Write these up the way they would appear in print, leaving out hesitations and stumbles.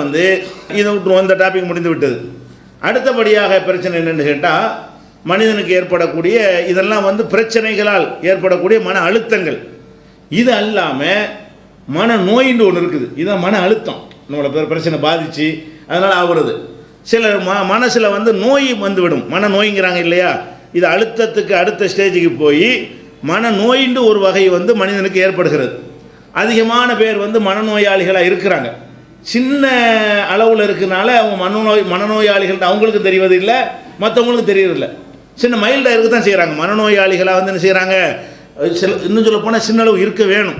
வந்து இதை விட்டுருவோம், இந்த டாபிக் முடிந்து விட்டது. அடுத்தபடியாக பிரச்சனை என்னென்னு கேட்டால், மனிதனுக்கு ஏற்படக்கூடிய இதெல்லாம் வந்து பிரச்சனைகளால் ஏற்படக்கூடிய மன அழுத்தங்கள். இது அல்லாமல் மன நோயின்னு ஒன்று இருக்குது. இதுதான் மன அழுத்தம். நம்மளை பிரச்சனை பாதித்து அதனால் ஆகுறது. சிலர் மனசில் வந்து நோய் வந்துவிடும். மன நோய்ங்கிறாங்க இல்லையா, இது அழுத்தத்துக்கு அடுத்த ஸ்டேஜுக்கு போய் மன நோயின்னு ஒரு வகை வந்து மனிதனுக்கு ஏற்படுகிறது. அதிகமான பேர் வந்து மனநோயாளிகளாக இருக்கிறாங்க. சின்ன அளவில் இருக்கிறனால அவங்க மனநோயாளிகள் அவங்களுக்கு தெரிவது இல்லை, மற்றவங்களுக்கு தெரியறதில்லை. சின்ன மைல்டாக இருக்க தான் செய்கிறாங்க. மனநோயாளிகளாக வந்து என்ன செய்கிறாங்க, இன்னும் சொல்ல போனால் சின்ன அளவு இருக்க வேணும்.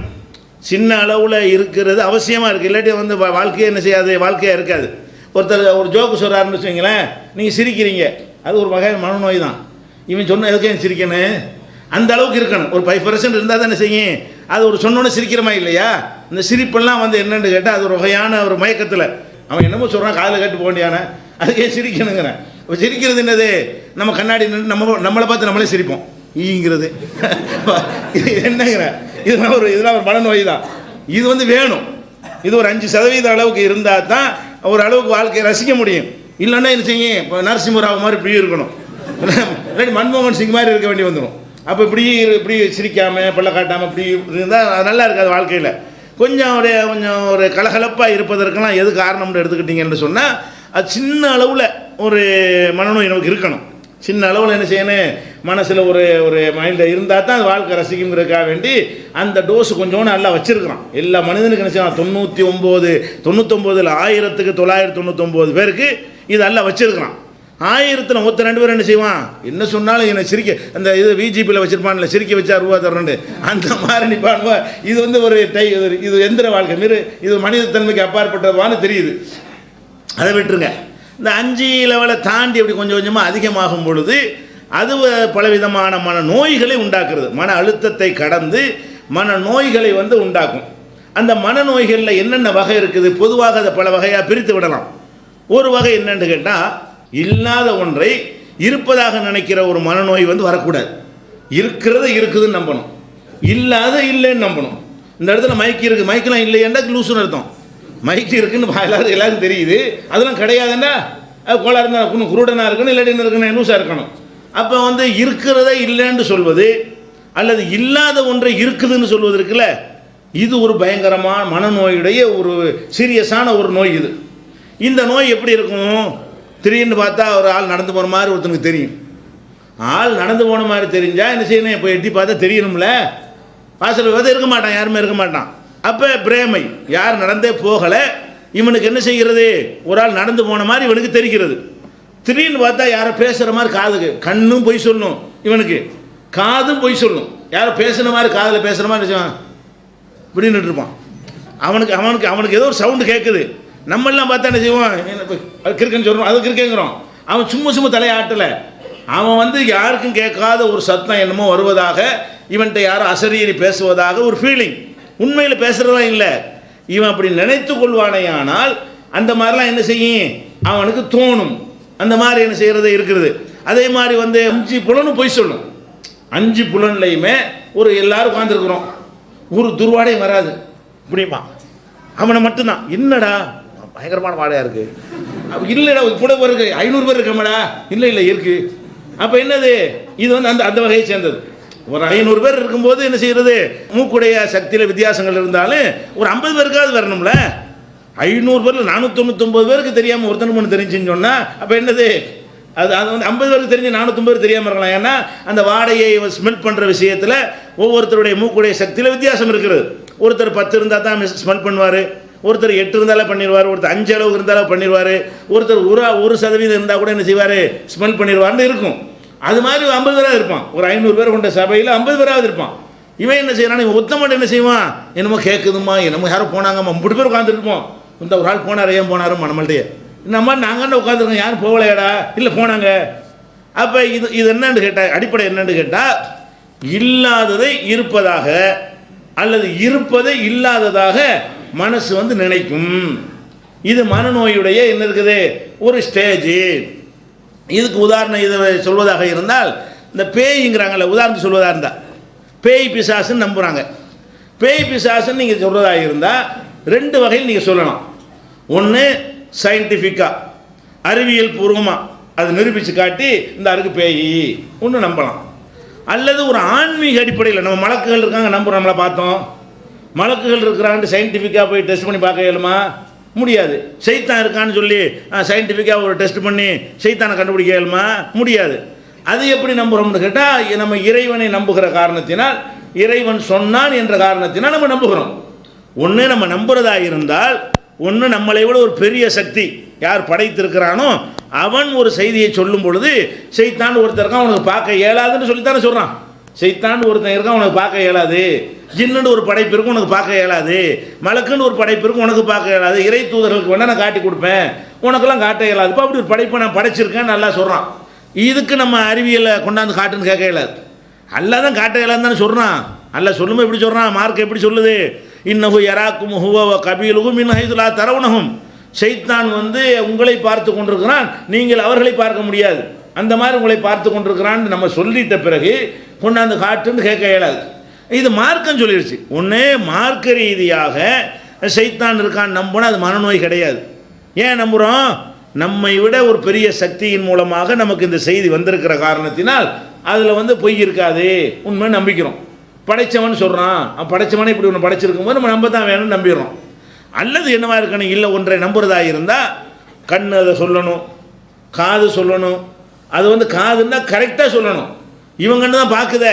சின்ன அளவில் இருக்கிறது அவசியமாக இருக்குது. இல்லாட்டி வந்து வாழ்க்கையே என்ன செய்யாது, வாழ்க்கையாக இருக்காது. ஒருத்தர் ஒரு ஜோக்கு சொல்கிறாருன்னு வச்சுங்களேன், நீங்கள் சிரிக்கிறீங்க, அது ஒரு வகை மனநோய் தான். இவன் சொன்ன எதுக்கே சிரிக்கணும், அந்த அளவுக்கு இருக்கணும். ஒரு 5% இருந்தால் தான் என்ன செய்யும், அது ஒரு சொன்னோன்னே சிரிக்கிற மாதிரி இல்லையா. இந்த சிரிப்பெல்லாம் வந்து என்னென்னு கேட்டால் அது ஒரு வகையான ஒரு மயக்கத்தில் அவன் என்னமோ சொல்கிறான், காதில் கேட்டு போக வேண்டியான, அதுக்கே சிரிக்கணுங்கிறேன். இப்போ சிரிக்கிறது என்னது, நம்ம கண்ணாடி நின்று நம்மளை பார்த்து நம்மளே சிரிப்போம் ஈங்கிறது. இது என்னங்கிற இதெல்லாம் ஒரு மனநோய் தான். இது வந்து வேணும். இது ஒரு 5% அளவுக்கு இருந்தால் தான் ஒரு அளவுக்கு வாழ்க்கையை ரசிக்க முடியும். இல்லைன்னா என்ன செய்யும், இப்போ நரசிம்மராவ் மாதிரி இப்படி இருக்கணும், இல்லாட்டி மன்மோகன் சிங் மாதிரி இருக்க வேண்டி வந்துடும். அப்போ இப்படி சிரிக்காமல் பல்ல காட்டாமல் இப்படி இருந்தால் நல்லா இருக்காது வாழ்க்கையில். கொஞ்சம் ஒரு கலகலப்பாக இருப்பதற்கெல்லாம் எது காரணம்னு எடுத்துக்கிட்டிங்கன்னு சொன்னால், அது சின்ன அளவில் ஒரு மனநோய் நமக்கு இருக்கணும். சின்ன அளவில் என்ன செய்யணும், மனசில் ஒரு மைண்டில் இருந்தால் தான் அது வாழ்க்கை ரசிக்குங்கிறதுக்காக வேண்டி அந்த டோஸு கொஞ்சோன்னு நல்லா வச்சுருக்கிறான். எல்லா மனிதனுக்கு என்ன செய்யலாம், 99 1999 பேருக்கு இது எல்லாம் வச்சுருக்கிறான். 1000 102 பேர் என்ன செய்வான், என்ன சொன்னாலும் என்னை சிரிக்க, அந்த இது விஜிபியில் வச்சுருப்பான்ல, சிரிக்க வச்சா ரூபா தரணுண்டு, அந்த மாதிரி நிற்பானுவா. இது வந்து இது எந்திர வாழ்க்கை மீது இது மனிதத்தன்மைக்கு அப்பாற்பட்டதுவான்னு தெரியுது. அதை விட்டுருங்க. இந்த 5 லெவலை தாண்டி அப்படி கொஞ்சம் கொஞ்சமாக அதிகமாகும் பொழுது அது பலவிதமான மன நோய்களை உண்டாக்குறது. மன அழுத்தத்தை கடந்து மன நோய்களை வந்து உண்டாக்கும். அந்த மனநோய்களில் என்னென்ன வகை இருக்குது, பொதுவாக அதை பல வகையாக பிரித்து விடலாம். ஒரு வகை என்னன்னு கேட்டால், இல்லாத ஒன்றை இருப்பதாக நினைக்கிற ஒரு மனநோய் வந்து வரக்கூடாது. இருக்கிறத இருக்குதுன்னு நம்பணும், இல்லாத இல்லைன்னு நம்பணும். இந்த இடத்துல மைக்கு இருக்குது, மைக்கெலாம் இல்லையேண்டா லூசுன்னு அர்த்தம். மைக்கு இருக்குன்னு எல்லாருக்கும் தெரியுது, அதெல்லாம் கிடையாதுன்னா அது கோளாக இருந்தால் இருக்கணும், குருடனாக இருக்கணும், இல்லாட்டி இருக்கணும், லூஸாக இருக்கணும். அப்போ வந்து இருக்கிறத இல்லைன்னு சொல்வது அல்லது இல்லாத ஒன்றை இருக்குதுன்னு சொல்வது இருக்குல்ல, இது ஒரு பயங்கரமான மனநோயுடைய ஒரு சீரியஸான ஒரு நோய். இந்த நோய் எப்படி இருக்கும், திடீர்னு பார்த்தா ஒரு ஆள் நடந்து போகிற மாதிரி ஒருத்தனுக்கு தெரியும். ஆள் நடந்து போன மாதிரி தெரிஞ்சால் என்ன செய்யணும், இப்போ எட்டி பார்த்தா தெரியணும்ல. வாசல் வந்து இருக்க மாட்டான், யாருமே இருக்க மாட்டான். அப்போ பிரேமை, யார் நடந்தே போகலை, இவனுக்கு என்ன செய்கிறது, ஒரு ஆள் நடந்து போன மாதிரி இவனுக்கு தெரிகிறது. திடீர்னு பார்த்தா யாரை பேசுகிற மாதிரி காதுக்கு, கண்ணும் பொய் சொல்லணும், இவனுக்கு காதும் பொய் சொல்லணும். யாரை பேசுகிற மாதிரி காதில் பேசுகிற மாதிரி இப்படின்னு இருப்பான். அவனுக்கு ஏதோ ஒரு சவுண்டு கேட்குது. நம்மெல்லாம் பார்த்தா என்ன செய்வோம், கிறுக்குன்னு சொல்கிறோம், அது கிறுக்குங்கிறோம். அவன் சும்மா தலையாட்டலை. அவன் வந்து யாருக்கும் கேட்காத ஒரு சத்தம் என்னமோ வருவதாக, இவன்கிட்ட யாரும் அசரீரி பேசுவதாக ஒரு ஃபீலிங். உண்மையில் பேசுகிறதா இல்லை, இவன் அப்படி நினைத்து கொள்வானே. ஆனால் அந்த மாதிரிலாம் என்ன செய்யும், அவனுக்கு தோணும். அந்த மாதிரி என்ன செய்கிறது இருக்கிறது. அதே மாதிரி வந்து 5 புலனும் பொய் சொல்லும். 5 புலன்லையுமே ஒரு எல்லாரும் உட்காந்துருக்குறோம், ஒரு துர்வாடையும் வராது இப்படிமா. அவனை மட்டும்தான், என்னடா பயங்கரமான வாடையாக இருக்குது, இல்லைடா கூட இருக்கு 500 பேர் இருக்கமாடா, இல்லை இருக்குது. அப்போ என்னது, இது வந்து அந்த வகையை சேர்ந்தது. ஒரு 500 பேர் இருக்கும்போது என்ன செய்கிறது, மூக்குடைய சக்தியில் வித்தியாசங்கள் இருந்தாலும் ஒரு 50 பேருக்காவது வரணும்ல. 500 பேரில் 499 பேருக்கு தெரியாமல் ஒருத்தனுக்கு ஒன்று தெரிஞ்சுன்னு சொன்னால் அப்போ என்னது, அது வந்து 50 பேருக்கு தெரிஞ்சு 450 பேர் தெரியாமல் இருக்கலாம். ஏன்னா அந்த வாடையை ஸ்மெல் பண்ணுற விஷயத்தில் ஒவ்வொருத்தருடைய மூக்குடைய சக்தியில் வித்தியாசம் இருக்கிறது. ஒருத்தர் 10 இருந்தால் தான் ஸ்மெல் பண்ணுவார், ஒருத்தர் 8 இருந்தாலும் பண்ணிடுவார், ஒருத்தர் 5 அளவுக்கு இருந்தாலும் பண்ணிடுவார், ஒருத்தர் 1% இருந்தால் கூட என்ன செய்வார், ஸ்மெல் பண்ணிடுவார்னு இருக்கும். அது மாதிரி 50 பேராக இருப்பான். ஒரு 500 பேர் கொண்ட சபையில் 50 பேராவது இருப்பான். இவன் என்ன செய்யறான், இவன் ஒத்தமாட்ட என்ன செய்வான், என்னமோ கேட்குதுமா, என்னமோ யாரும் போனாங்கம்மா, 3 பேர் உட்காந்துருப்போம். இந்த ஒரு ஆள் போனார், ஏன் போனாரும் நம்மள்டே, நம்ம நாங்கள் உட்காந்துருக்கோம், யாரும் போகலையாடா, இல்லை போனாங்க. அப்போ இது என்னன்னு கேட்டால், அடிப்படை என்னன்னு கேட்டால், இல்லாததை இருப்பதாக அல்லது இருப்பதை இல்லாததாக மனசு வந்து நினைக்கும். இது மனநோயுடைய என்ன இருக்குது ஒரு ஸ்டேஜ். இதுக்கு உதாரணம் இதை சொல்வதாக இருந்தால், இந்த பேய்ங்கிறாங்கல்ல, உதாரணத்துக்கு சொல்வதாக இருந்தால் பேய் பிசாசுன்னு நம்புகிறாங்க. பேய் பிசாசுன்னு நீங்கள் சொல்வதாக இருந்தால் 2 வகையில் நீங்கள் சொல்லலாம். ஒன்று, சயின்டிஃபிக்காக அறிவியல் பூர்வமாக அது நிரூபித்து காட்டி இந்த அருக்கு பேய் ஒன்று நம்பலாம். அல்லது ஒரு ஆன்மீக அடிப்படையில் நம்ம மலக்குகள் இருக்காங்க நம்புகிறோம், நம்மளை பார்த்தோம், மலக்குகள் இருக்கிறான்ட்டு சயின்டிஃபிக்காக போய் டெஸ்ட் பண்ணி பார்க்க இயலுமா? முடியாது. சைத்தான் இருக்கான்னு சொல்லி சயின்டிஃபிக்காக ஒரு டெஸ்ட் பண்ணி சைத்தானை கண்டுபிடிக்க இயலுமா? முடியாது. அது எப்படி நம்புகிறோம்னு கேட்டால் நம்ம இறைவனை நம்புகிற காரணத்தினால், இறைவன் சொன்னான் என்ற காரணத்தினால் நம்ம நம்புகிறோம். ஒன்று நம்ம நம்புகிறதா இருந்தால், ஒன்று நம்மளை விட ஒரு பெரிய சக்தி யார் படைத்திருக்கிறானோ அவன் ஒரு செய்தியை சொல்லும் பொழுது சைத்தான் ஒருத்தர் இருக்கான் உனக்கு பார்க்க இயலாதுன்னு சொல்லித்தானே சொல்கிறான். சைத்தான் ஒருத்தன் இருக்கான் உனக்கு பார்க்க இயலாது, ஜின்னுன்னு ஒரு படைப்பு இருக்கும் உனக்கு பார்க்க இயலாது, மலக்குன்னு ஒரு படைப்பு இருக்கும் உனக்கு பார்க்க இயலாது, இறை தூதர்களுக்கு வேணால் நான் காட்டி கொடுப்பேன், உனக்கெல்லாம் காட்ட இயலாது, இப்போ அப்படி ஒரு படைப்பை நான் படைச்சிருக்கேன் நல்லா சொல்கிறான். இதுக்கு நம்ம அறிவியலை கொண்டாந்து காட்டுன்னு கேட்க இயலாது. அல்லா தான் காட்ட இயலாதுன்னு தானே சொல்கிறான். அல்ல சொல்லுமே எப்படி சொல்கிறான், மார்க் எப்படி சொல்லுது, இன்னஹு யராக்கும் ஹுவ கபீலுகும் மின் ஹைது லா தரவுனஹும், ஷைத்தான் வந்து உங்களை பார்த்து கொண்டிருக்கிறான், நீங்கள் அவர்களை பார்க்க முடியாது, அந்த மாதிரி உங்களை பார்த்து கொண்டிருக்கிறான்னு நம்ம சொல்லிட்ட பிறகு கொண்டாந்து காட்டுன்னு கேட்க இயலாது. இது மார்க்கம் சொல்லிடுச்சு. ஒன்று மார்க்க ரீதியாக ஷைத்தான் இருக்கான்னு நம்பினா அது மனநோய் கிடையாது. ஏன் நம்புகிறோம்? நம்மை விட ஒரு பெரிய சக்தியின் மூலமாக நமக்கு இந்த செய்தி வந்திருக்கிற காரணத்தினால் அதில் வந்து பொய் இருக்காது, உண்மை நம்பிக்கிறோம். படைச்சவன் சொல்கிறான், படைச்சவனை இப்படி ஒன்று படைச்சிருக்கும்போது நம்ம நம்ப தான் வேணும்னு நம்பிடுறோம். அல்லது என்னவா இருக்கணும், இல்லை ஒன்றை நம்புறதா இருந்தால் கண் அதை சொல்லணும், காது சொல்லணும். அது வந்து காதுன்னா கரெக்டாக சொல்லணும், இவங்கன்னு தான் பார்க்குத.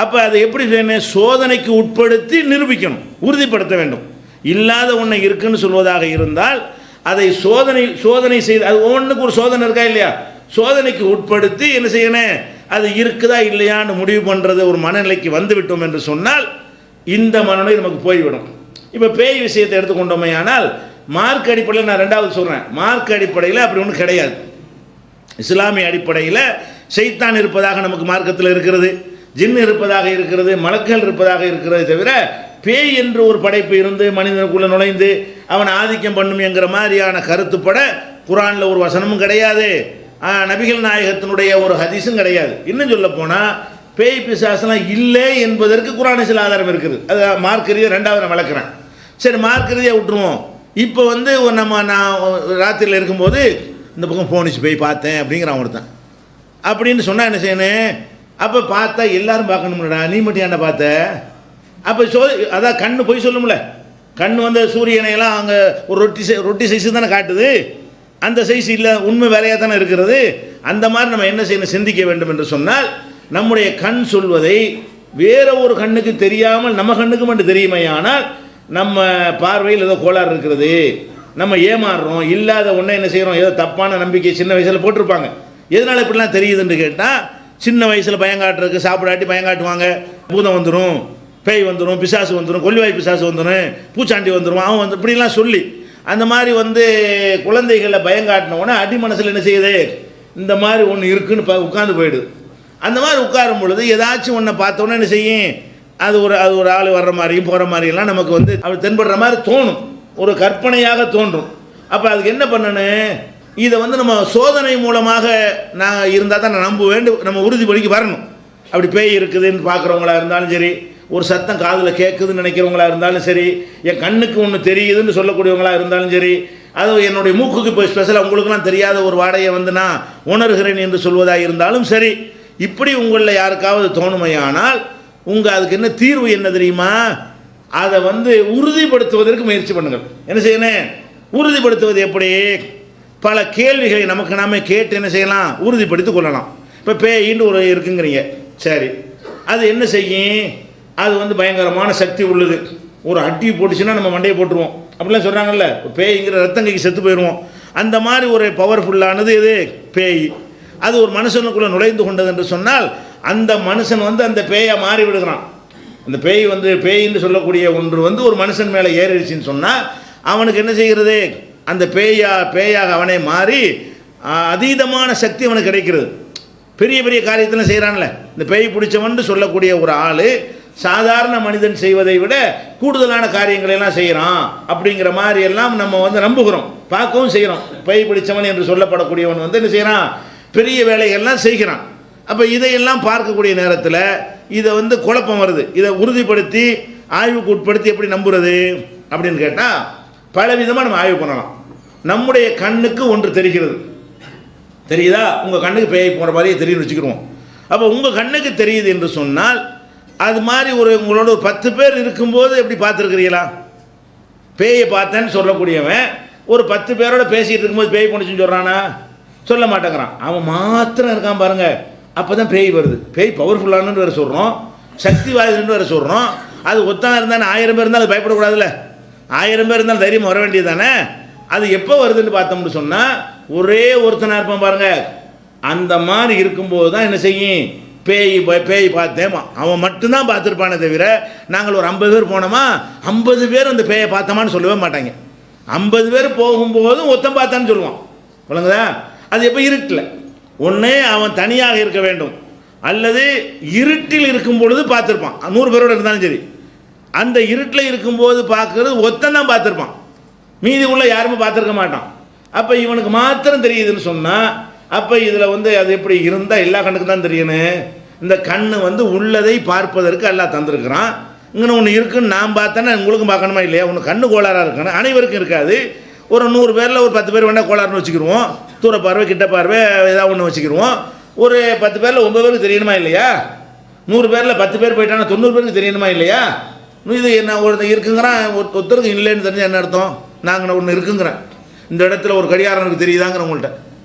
அப்போ அதை எப்படி செய்யணும், சோதனைக்கு உட்படுத்தி நிரூபிக்கணும், உறுதிப்படுத்த வேண்டும். இல்லாத ஒன்றை இருக்குன்னு சொல்வதாக இருந்தால் அதை சோதனை செய்து, அது ஒன்றுக்கு ஒரு சோதனை இருக்கா இல்லையா, சோதனைக்கு உட்படுத்தி என்ன செய்யணும், அது இருக்குதா இல்லையான்னு முடிவு பண்ணுறது ஒரு மனநிலைக்கு வந்துவிட்டோம் என்று சொன்னால் இந்த மனநிலை நமக்கு போய்விடும். இப்போ பேய் விஷயத்தை எடுத்துக்கொண்டோமே ஆனால் மார்க் அடிப்படையில், நான் ரெண்டாவது சொல்கிறேன், மார்க் அடிப்படையில் அப்படி ஒன்றும் கிடையாது. இஸ்லாமிய அடிப்படையில் ஷைத்தான் இருப்பதாக நமக்கு மார்க்கத்தில் இருக்கிறது, ஜின் இருப்பதாக இருக்கிறது, மலக்குகள் இருப்பதாக இருக்கிறது. தவிர பேய் என்று ஒரு படைப்பு இருந்து மனிதனுக்குள்ளே நுழைந்து அவன் ஆதிக்கம் பண்ணும் என்கிற மாதிரியான கருத்துப்பட குரானில் ஒரு வசனமும் கிடையாது, நபிகள் நாயகத்தினுடைய ஒரு ஹதீஸும் கிடையாது. இன்னும் சொல்ல போனால் பேய் பிசாசெல்லாம் இல்லை என்பதற்கு குரானில் சில ஆதாரம் இருக்குது. அது மார்க் ரீதியாக ரெண்டாவது நான் வளர்க்குறேன். சரி, மார்க் ரீதியாக விட்டுருவோம். இப்போ வந்து நான் ராத்திரியில் இருக்கும்போது இந்த பக்கம் போனிச்சு போய் பார்த்தேன் அப்படிங்கிறான் ஒருத்தன். அப்படின்னு சொன்னால் என்ன செய்யணும், அப்போ பார்த்தா எல்லாரும் பார்க்கணும்லடா, நீ மட்டும் ஏன்டா பார்த்த? அப்போ அதான் கண்ணு போய் சொல்லும்ல, கண் வந்து சூரியனையெல்லாம் அங்கே ஒரு ரொட்டி சைஸு தானே காட்டுது, அந்த சைஸ் இல்லை, உண்மை வேலையாக தானே இருக்கிறது. அந்த மாதிரி நம்ம என்ன செய்யணும், சிந்திக்க வேண்டும் என்று சொன்னால் நம்முடைய கண் சொல்வதை வேற ஒரு கண்ணுக்கு தெரியாமல் நம்ம கண்ணுக்கு மட்டும் தெரியுமே, ஆனால் நம்ம பார்வையில் ஏதோ கோளாறு இருக்கிறது, நம்ம ஏமாறுறோம், இல்லாத ஒன்றை என்ன செய்கிறோம், ஏதோ தப்பான நம்பிக்கை சின்ன வயசில் போட்டிருப்பாங்க. எதனால் இப்படிலாம் தெரியுதுன்னு கேட்டால், சின்ன வயசில் பயங்காட்டுறதுக்கு சாப்பிடாட்டி பயங்காட்டுவாங்க, பூதம் வந்துடும், பேய் வந்துடும், பிசாசு வந்துடும், கொல்லிவாய் பிசாசு வந்துடும், பூச்சாண்டி வந்துடும், அவன் வந்து இப்படிலாம் சொல்லி அந்த மாதிரி வந்து குழந்தைகளை பயங்காட்டினோடனே அடி மனசில் என்ன செய்யுது, இந்த மாதிரி ஒன்று இருக்குன்னு உட்காந்து போயிடுது. அந்த மாதிரி உட்காரும் பொழுது ஏதாச்சும் ஒன்றை பார்த்தோன்னே என்ன செய்யும், அது ஒரு ஆள் வர்ற மாதிரியும் போகிற மாதிரியெல்லாம் நமக்கு வந்து அவர் தென்படுற மாதிரி தோணும், ஒரு கற்பனையாக தோன்றும். அப்போ அதுக்கு என்ன பண்ணணும், இதை வந்து நம்ம சோதனை மூலமாக நான் இருந்தால் தான் நான் நம்புவேன், நம்ம உறுதிப்படிக்கு வரணும். அப்படி பேய் இருக்குதுன்னு பார்க்குறவங்களா இருந்தாலும் சரி, ஒரு சத்தம் காதில் கேட்குதுன்னு நினைக்கிறவங்களா இருந்தாலும் சரி, என் கண்ணுக்கு ஒன்று தெரியுதுன்னு சொல்லக்கூடியவங்களா இருந்தாலும் சரி, அது என்னுடைய மூக்குக்கு இப்போ ஸ்பெஷலாக உங்களுக்குலாம் தெரியாத ஒரு வாடையை வந்து நான் உணர்கிறேன் என்று சொல்வதாக இருந்தாலும் சரி, இப்படி உங்களில் யாருக்காவது தோணுமையானால் அதுக்கு என்ன தீர்வு என்ன தெரியுமா, அதை வந்து உறுதிப்படுத்துவதற்கு முயற்சி பண்ணுங்கள். என்ன செய்யணும், உறுதிப்படுத்துவது எப்படி, பல கேள்விகளை நமக்கு நாமே கேட்டு என்ன செய்யலாம், உறுதிப்படுத்தி கொள்ளலாம். இப்போ பேயின்னு ஒரு இருக்குங்கிறீங்க, சரி, அது என்ன செய்யும், அது வந்து பயங்கரமான சக்தி உள்ளது, ஒரு அட்டி போட்டுச்சுன்னா நம்ம மண்டையை போட்டுருவோம் அப்படிலாம் சொல்கிறாங்கல்ல, பேய்ங்கிற ரத்தங்கைக்கு செத்து போயிடுவோம். அந்த மாதிரி ஒரு பவர்ஃபுல்லானது இது பேய். அது ஒரு மனுஷனுக்குள்ளே நுழைந்து கொண்டது என்று சொன்னால் அந்த மனுஷன் வந்து அந்த பேயை மாறி விடுகிறான். அந்த பேய் வந்து பேயின்னு சொல்லக்கூடிய ஒன்று வந்து ஒரு மனுஷன் மேலே ஏறிடுச்சின்னு சொன்னால் அவனுக்கு என்ன செய்கிறது, அந்த பேயாக அவனை மாறி அதீதமான சக்தி அவனுக்கு கிடைக்கிறது. பெரிய பெரிய காரியத்தில் செய்கிறான்ல, இந்த பேய் பிடிச்சவன் சொல்லக்கூடிய ஒரு ஆள் சாதாரண மனிதன் செய்வதை விட கூடுதலான காரியங்களெல்லாம் செய்கிறான் அப்படிங்கிற மாதிரி எல்லாம் நம்ம வந்து நம்புகிறோம், பார்க்கவும் செய்கிறோம். பேய் பிடிச்சவன் என்று சொல்லப்படக்கூடியவன் வந்து என்ன செய்கிறான், பெரிய வேலைகள்லாம் செய்கிறான். அப்போ இதையெல்லாம் பார்க்கக்கூடிய நேரத்தில் இதை வந்து குழப்பம் வருது. இதை உறுதிப்படுத்தி ஆய்வுக்கு உட்படுத்தி எப்படி நம்புறது அப்படின்னு கேட்டால் பல விதமாக நம்ம ஆய்வு பண்ணலாம். நம்முடைய கண்ணுக்கு ஒன்று தெரிகிறது. தெரியுதா? உங்கள் கண்ணுக்கு பேய் போகிற மாதிரியே தெரியும்னு வச்சுக்கிடுவோம். அப்போ உங்கள் கண்ணுக்கு தெரியுது என்று சொன்னால் அது மாதிரி உங்களோட ஒரு 10 பேர் இருக்கும்போது எப்படி பார்த்துருக்கிறீங்களா? பேயை பார்த்தேன்னு சொல்லக்கூடியவன் ஒரு 10 பேரோட பேசிகிட்டு இருக்கும்போது பேய் போணுச்சுன்னு சொல்கிறானா? சொல்ல மாட்டேங்கிறான். அவன் மாத்திரம் இருக்கான் பாருங்க. அப்போ தான் பேய் வருது. பேய் பவர்ஃபுல்லானு வேறு சொல்கிறோம், சக்தி வாய்ந்தன்னு வேறு சொல்கிறோம். அது ஒத்தம் இருந்தால் 1000 பேர் இருந்தால் அது பயப்படக்கூடாதுல்ல? 1000 பேர் இருந்தாலும் தைரியம் வர வேண்டியது தானே? அது எப்போ வருதுன்னு பார்த்தோம்னு சொன்னால் ஒரே ஒருத்தனாக இருப்பான் பாருங்க. அந்த மாதிரி இருக்கும்போது தான் என்ன செய்யும்? பேய் பார்த்தேமா அவன் மட்டும்தான் பார்த்துருப்பானே தவிர நாங்கள் ஒரு 50 பேர் போனோமா 50 பேர் அந்த பேயை பார்த்தோமான்னு சொல்லவே மாட்டாங்க. 50 பேர் போகும்போதும் ஒருத்தன் பார்த்தான்னு சொல்லுவான். சொல்லுங்கதா? அது எப்போ? இருட்டில். ஒன்று அவன் தனியாக இருக்க வேண்டும், அல்லது இருட்டில் இருக்கும் பொழுது பார்த்துருப்பான். 100 பேரோடு இருந்தாலும் சரி, அந்த இருட்டில் இருக்கும்போது பார்க்கறது ஒருத்தன் தான் பார்த்துருப்பான், மீதி உள்ள யாருமே பார்த்துருக்க மாட்டான். அப்போ இவனுக்கு மாத்திரம் தெரியுதுன்னு சொன்னால் அப்போ இதில் அது எப்படி இருந்தால் எல்லா கண்ணுக்கு தான் தெரியணும். இந்த கண்ணு உள்ளதை பார்ப்பதற்கு எல்லாம் தந்திருக்கிறான். இங்கே ஒன்று இருக்குன்னு நான் பார்த்தேன்னா உங்களுக்கும் பார்க்கணுமா இல்லையா? ஒன்று கண்ணு கோளாறாக இருக்கணும், அனைவருக்கும் இருக்காது. ஒரு 100 பேரில் ஒரு 10 பேர் வேணால் கோளாறுன்னு வச்சுக்கிடுவோம். தூர பார்வை கிட்ட பார்வை ஏதாவது ஒன்று வச்சுக்கிடுவோம். ஒரு 10 பேரில் 9 பேருக்கு தெரியணுமா இல்லையா? 100 பேரில் 10 பேர் போயிட்டானா 90 பேருக்கு தெரியணுமா இல்லையா? இது என்ன ஒருத்தர் இருக்குங்கிறான், ஒருத்தருக்கு இல்லைன்னு தெரிஞ்சு என்ன அர்த்தம்? நாங்கள் ஒன்று இருக்குங்கிறேன், இந்த இடத்துல ஒரு கடிகாரம் எனக்கு தெரியுதாங்கிற உங்கள்கிட்ட.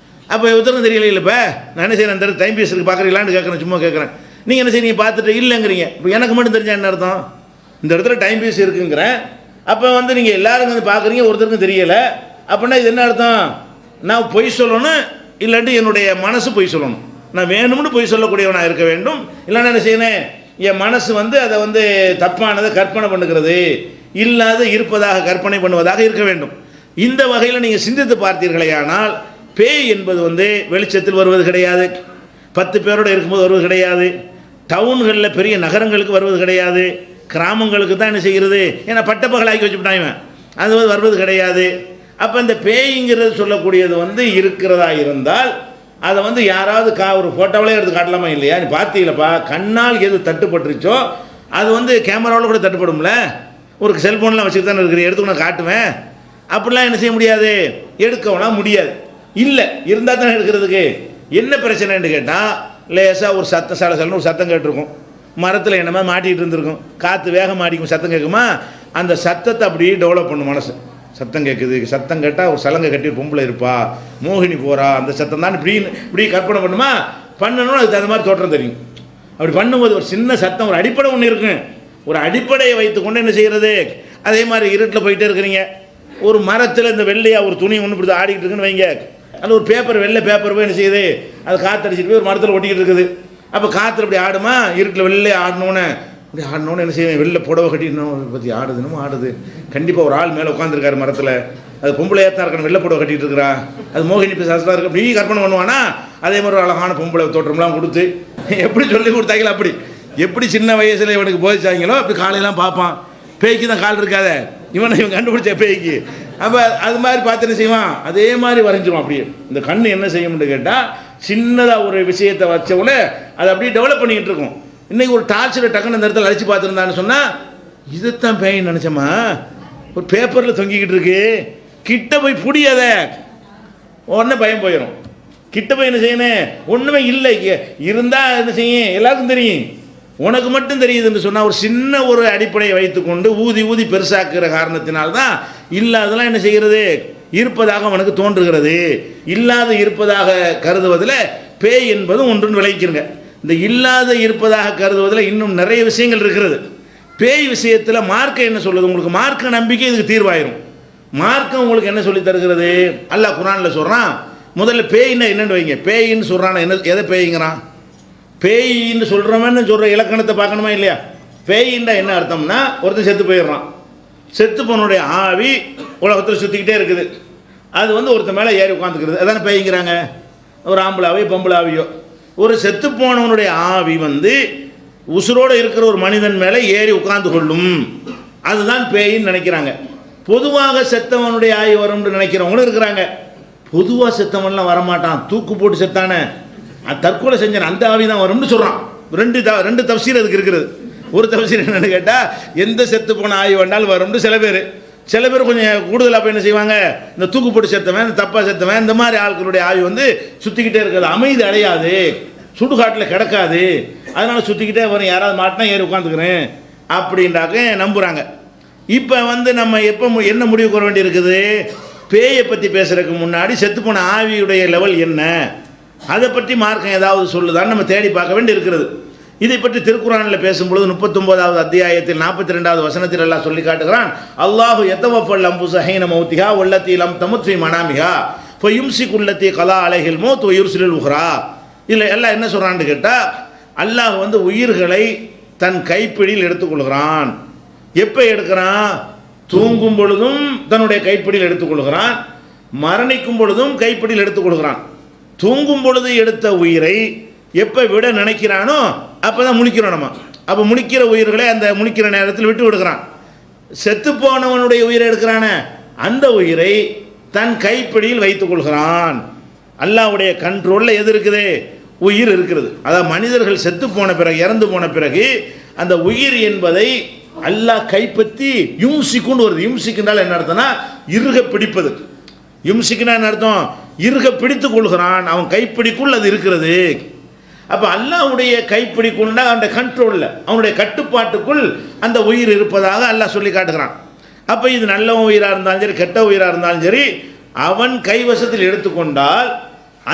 அப்போ ஒருத்தருக்கும் தெரியல. இல்லை இப்போ நான் என்ன செய்கிறேன், இந்த இடத்துல டைம் பீஸ் இருக்குது பார்க்குறீங்களான்னு கேட்குறேன், சும்மா கேட்குறேன். நீங்கள் என்ன செய்ய பார்த்துட்டு இல்லைங்கிறீங்க. இப்போ எனக்கு மட்டும் தெரிஞ்சால் என்ன அர்த்தம்? இந்த இடத்துல டைம் பீஸ் இருக்குங்கிறேன். அப்போ நீங்கள் எல்லாரும் பார்க்குறீங்க, ஒருத்தருக்கும் தெரியலை. அப்படின்னா இது என்ன அர்த்தம்? நான் பொய் சொல்லணும், இல்லாட்டி என்னுடைய மனசு பொய் சொல்லணும். நான் வேணும்னு பொய் சொல்லக்கூடியவனாக இருக்க வேண்டும். இல்லைன்னா என்ன செய்யணும்? என் மனசு அதை தப்பானதை கற்பனை பண்ணுகிறது, இல்லாத இருப்பதாக கற்பனை பண்ணுவதாக இருக்க வேண்டும். இந்த வகையில் நீங்கள் சிந்தித்து பார்த்தீர்களே ஆனால் பேய் என்பது வெளிச்சத்தில் வருவது கிடையாது, 10 பேரோடு இருக்கும்போது வருவது கிடையாது, டவுன்களில் பெரிய நகரங்களுக்கு வருவது கிடையாது, கிராமங்களுக்கு தான் என்ன செய்கிறது? ஏன்னா பட்டப்பகலாக்கி வச்சுவிட்டாங்க, அது வருவது கிடையாது. அப்போ இந்த பேய்ங்கிறது சொல்லக்கூடியது இருக்கிறதா இருந்தால் அதை யாராவது ஒரு ஃபோட்டோவிலே எடுத்து காட்டலாமா இல்லையா? நீ பார்த்தீங்களப்பா, கண்ணால் எது தட்டுப்பட்டுருச்சோ அது கேமராவில் கூட தட்டுப்படும்ல. ஒரு செல்ஃபோன்லாம் வச்சுட்டு தானே இருக்கிற, எடுத்து நான் காட்டுவேன். அப்படிலாம் என்ன செய்ய முடியாது, எடுக்கலாம் முடியாது. இல்லை இருந்தால் தானே எடுக்கிறதுக்கு. என்ன பிரச்சனைன்னு கேட்டால் லேசாக ஒரு சத்தம் சலசலன்னு ஒரு சத்தம் கேட்டிருக்கும், மரத்தில் என்னமா மாட்டிகிட்டு இருந்திருக்கும், காற்று வேகம் மாட்டிக்கும், சத்தம் கேட்குமா? அந்த சத்தத்தை அப்படியே டெவலப் பண்ணும் மனசு. சத்தம் கேட்குது, சத்தம் கேட்டால் ஒரு சலங்கை கட்டி ஒரு பொம்பளை இருப்பா, மோகினி போகிறா, அந்த சத்தம் தான் இப்படி கற்பனை பண்ணுமா? பண்ணணும், அதுக்கு அந்த மாதிரி தோற்றம் தெரியும். அப்படி பண்ணும்போது ஒரு சின்ன சத்தம், ஒரு அடிப்படை ஒன்று இருக்குங்க, ஒரு அடிப்படையை வைத்துக்கொண்டு என்ன செய்கிறது? அதே மாதிரி இருட்டில் போயிட்டே இருக்கிறீங்க, ஒரு மரத்தில் இந்த வெள்ளையாக ஒரு துணி ஒன்று இப்படி ஆடிக்கிட்டு இருக்குன்னு வைங்க, அதில் ஒரு பேப்பர், வெள்ளை பேப்பர் போய் என்ன செய்யுது? அது காற்றடிச்சிட்டு போய் ஒரு மரத்தில் ஒட்டிக்கிட்டு இருக்குது. அப்போ காற்று அப்படி ஆடுமா? இருட்டில் வெள்ளை ஆடணுன்னு அப்படி ஆடணுன்னு என்ன செய்யணும்? வெளில புடவை கட்டிடணும், பற்றி ஆடுதுன்னு ஆடுது. கண்டிப்பாக ஒரு ஆள் மேலே உட்காந்துருக்காரு மரத்தில், அது பொம்பளை ஏற்றா இருக்கணும், வெள்ளை புடவை கட்டிகிட்டு இருக்கிறா, அது மோகினி பிசாசெலாம் இருக்குது, அப்படி கற்பனை பண்ணுவானா? அதே மாதிரி ஒரு அழகான பொம்பளை தோற்றம்லாம் கொடுத்து எப்படி சொல்லி கொடுத்தாங்களோ, அப்படி எப்படி சின்ன வயசில் இவனுக்கு போதிச்சாங்களோ அப்படி காலையெல்லாம் பார்ப்பான். பேய்க்கு தான் கால் இருக்காத, இவன் கண்டுபிடிச்ச பேய்க்கு. அப்போ அது மாதிரி பார்த்து என்ன செய்வான்? அதே மாதிரி வரைஞ்சிடும். அப்படியே இந்த கண் என்ன செய்யும்னு கேட்டால் சின்னதாக ஒரு விஷயத்தை வச்சவுடனே அதை அப்படியே டெவலப் பண்ணிக்கிட்டு இருக்கும். இன்றைக்கி ஒரு டார்ச்சில் டக்குன்னு அந்த இடத்துல அழைச்சி பார்த்துருந்தான்னு சொன்னால் இதுதான் பேயின்னு நினச்சோமா? ஒரு பேப்பரில் தொங்கிக்கிட்டு இருக்கு, கிட்ட போய் புடியாத, உடனே பயம் போயிடும். கிட்ட போய் என்ன செய்யணும்? ஒன்றுமே இல்லை, இருந்தால் என்ன செய்யும்? எல்லாருக்கும் தெரியும், உனக்கு மட்டும் தெரியுதுன்னு சொன்னால் ஒரு சின்ன ஒரு அடிப்படையை வைத்துக்கொண்டு ஊதி ஊதி பெருசாக்குற காரணத்தினால்தான் இல்லாதெல்லாம் என்ன செய்கிறது? இருப்பதாக அவனுக்கு தோன்றுகிறது. இல்லாத இருப்பதாக கருதுவதில் பேய் என்பது ஒன்றுன்னு விளைவிக்கிறங்க. இந்த இல்லாத இருப்பதாக கருதுவதில் இன்னும் நிறைய விஷயங்கள் இருக்கிறது. பேய் விஷயத்தில் மார்க்கம் என்ன சொல்லுது? உங்களுக்கு மார்க்க நம்பிக்கை இதுக்கு தீர்வாயிரும். மார்க்கம் உங்களுக்கு என்ன சொல்லி தருகிறது? அல்லாஹ் குர்ஆனில் சொல்கிறான். முதல்ல பேயின்னா என்னென்னு வைங்க. பேயின்னு சொல்கிறான், என்ன எதை பேய்ங்கிறான்? பேயின்னு சொல்கிறவன்னு சொல்கிற இலக்கணத்தை பார்க்கணுமா இல்லையா? பேயின்னா என்ன அர்த்தம்னா, ஒருத்தர் செத்து போயிடுறான், செத்து போனுடைய ஆவி உலகத்தில் சுற்றிக்கிட்டே இருக்குது, அது ஒருத்தர் மேலே ஏறி உட்காந்துக்கிறது, அதான பேய்ங்கிறாங்க. ஒரு ஆம்பளாவையோ பொம்பளாவையோ ஒரு செத்து போனவனுடைய ஆவி உசுரோடு இருக்கிற ஒரு மனிதன் மேலே ஏறி உட்கார்ந்து கொள்ளும், அதுதான் பேயின்னு நினைக்கிறாங்க. பொதுவாக செத்தவனுடைய ஆவி வரும்னு நினைக்கிறவங்களும் இருக்கிறாங்க. பொதுவாக செத்தவன்லாம் வரமாட்டான், தூக்கு போட்டு செத்தானே, தற்கொலை செஞ்சான், அந்த ஆவி தான் வரும்னு சொல்கிறான். ரெண்டு தஃசீர் அதுக்கு இருக்கிறது. ஒரு தஃசீர் என்னென்னு கேட்டால் எந்த செத்து போன ஆவி வந்தாலும் வரும்னு சில பேர், சில பேர் கொஞ்சம் கூடுதலாக போய் என்ன செய்வாங்க, இந்த தூக்கு போட்டு செத்தவன், இந்த தப்பா செத்தவன், இந்த மாதிரி ஆட்களுடைய ஆவி வந்து சுற்றிக்கிட்டே இருக்காது, அமைதி அடையாது, சுடுகாட்டில் கிடக்காது, அதனால சுற்றிக்கிட்டே வரும், யாராவது மாட்டினா ஏறி உட்காந்துக்கிறேன் அப்படின்றாக்க நம்புகிறாங்க. இப்போ வந்து நம்ம எப்போ என்ன முடிவு கூற வேண்டி இருக்குது, பேயை பற்றி பேசுறதுக்கு முன்னாடி செத்துப்போன ஆவியுடைய லெவல் என்ன, அதை பற்றி மார்க்கம் ஏதாவது சொல்லுதான்னு நம்ம தேடி பார்க்க வேண்டி இருக்கிறது. இதை பற்றி திருக்குறானில் பேசும்பொழுது 39வது அத்தியாயத்தில் 42வது வசனத்தில் எல்லாம் சொல்லி காட்டுகிறான், அல்லாஹு யதவஃபல் அன்ஃபுஸ ஹீன மௌத்திஹா வல்லத்தி லம் தமுத் ஃபீ மனாமிஹா ஃபயும்சிகு அல்லத்தி கலா அலைஹில் மௌத் வயுர்சிலுல் உஹ்ரா. இதில் எல்லாம் என்ன சொல்கிறான்னு கேட்டால், அல்லாஹ் வந்து உயிர்களை தன் கைப்பிடியில் எடுத்துக்கொள்கிறான். எப்போ எடுக்கிறான்? தூங்கும் பொழுதும் தன்னுடைய கைப்பிடியில் எடுத்துக்கொள்கிறான், மரணிக்கும் பொழுதும் கைப்பிடியில் எடுத்துக்கொள்கிறான். தூங்கும் பொழுது எடுத்த உயிரை எப்போ விட நினைக்கிறானோ அப்போ தான் முழிக்கிறோம் நம்ம. அப்போ முழிக்கிற உயிர்களை அந்த முழிக்கிற நேரத்தில் விட்டு விடுகிறான். செத்து போனவனுடைய உயிரை எடுக்கிறான அந்த உயிரை தன் கைப்பிடியில் வைத்துக் கொள்கிறான். அல்லாஹ்வுடைய கண்ட்ரோலில் எது இருக்குது? உயிர் இருக்கிறது. அதாவது மனிதர்கள் செத்து போன பிறகு, இறந்து போன பிறகு அந்த உயிர் என்பதை அல்லாஹ் கைப்பற்றி யும்சிக்குன்னு வருது. யும்சிக்குனால் என்ன அர்த்தம்னா இறுக பிடிப்பது. யும்சிக்குனா என்ன அர்த்தம்? இறுக பிடித்து கொள்கிறான், அவன் கைப்பிடிக்குள் அது இருக்கிறது. அப்போ அல்லாஹ்வுடைய கைப்பிடிக்குள்னா அவனுடைய கண்ட்ரோலில், அவனுடைய கட்டுப்பாட்டுக்குள் அந்த உயிர் இருப்பதாக அல்லாஹ் சொல்லி காட்டுகிறான். அப்போ இது நல்ல உயிராக இருந்தாலும் சரி, கெட்ட உயிராக இருந்தாலும் சரி, அவன் கைவசத்தில் எடுத்துக்கொண்டால்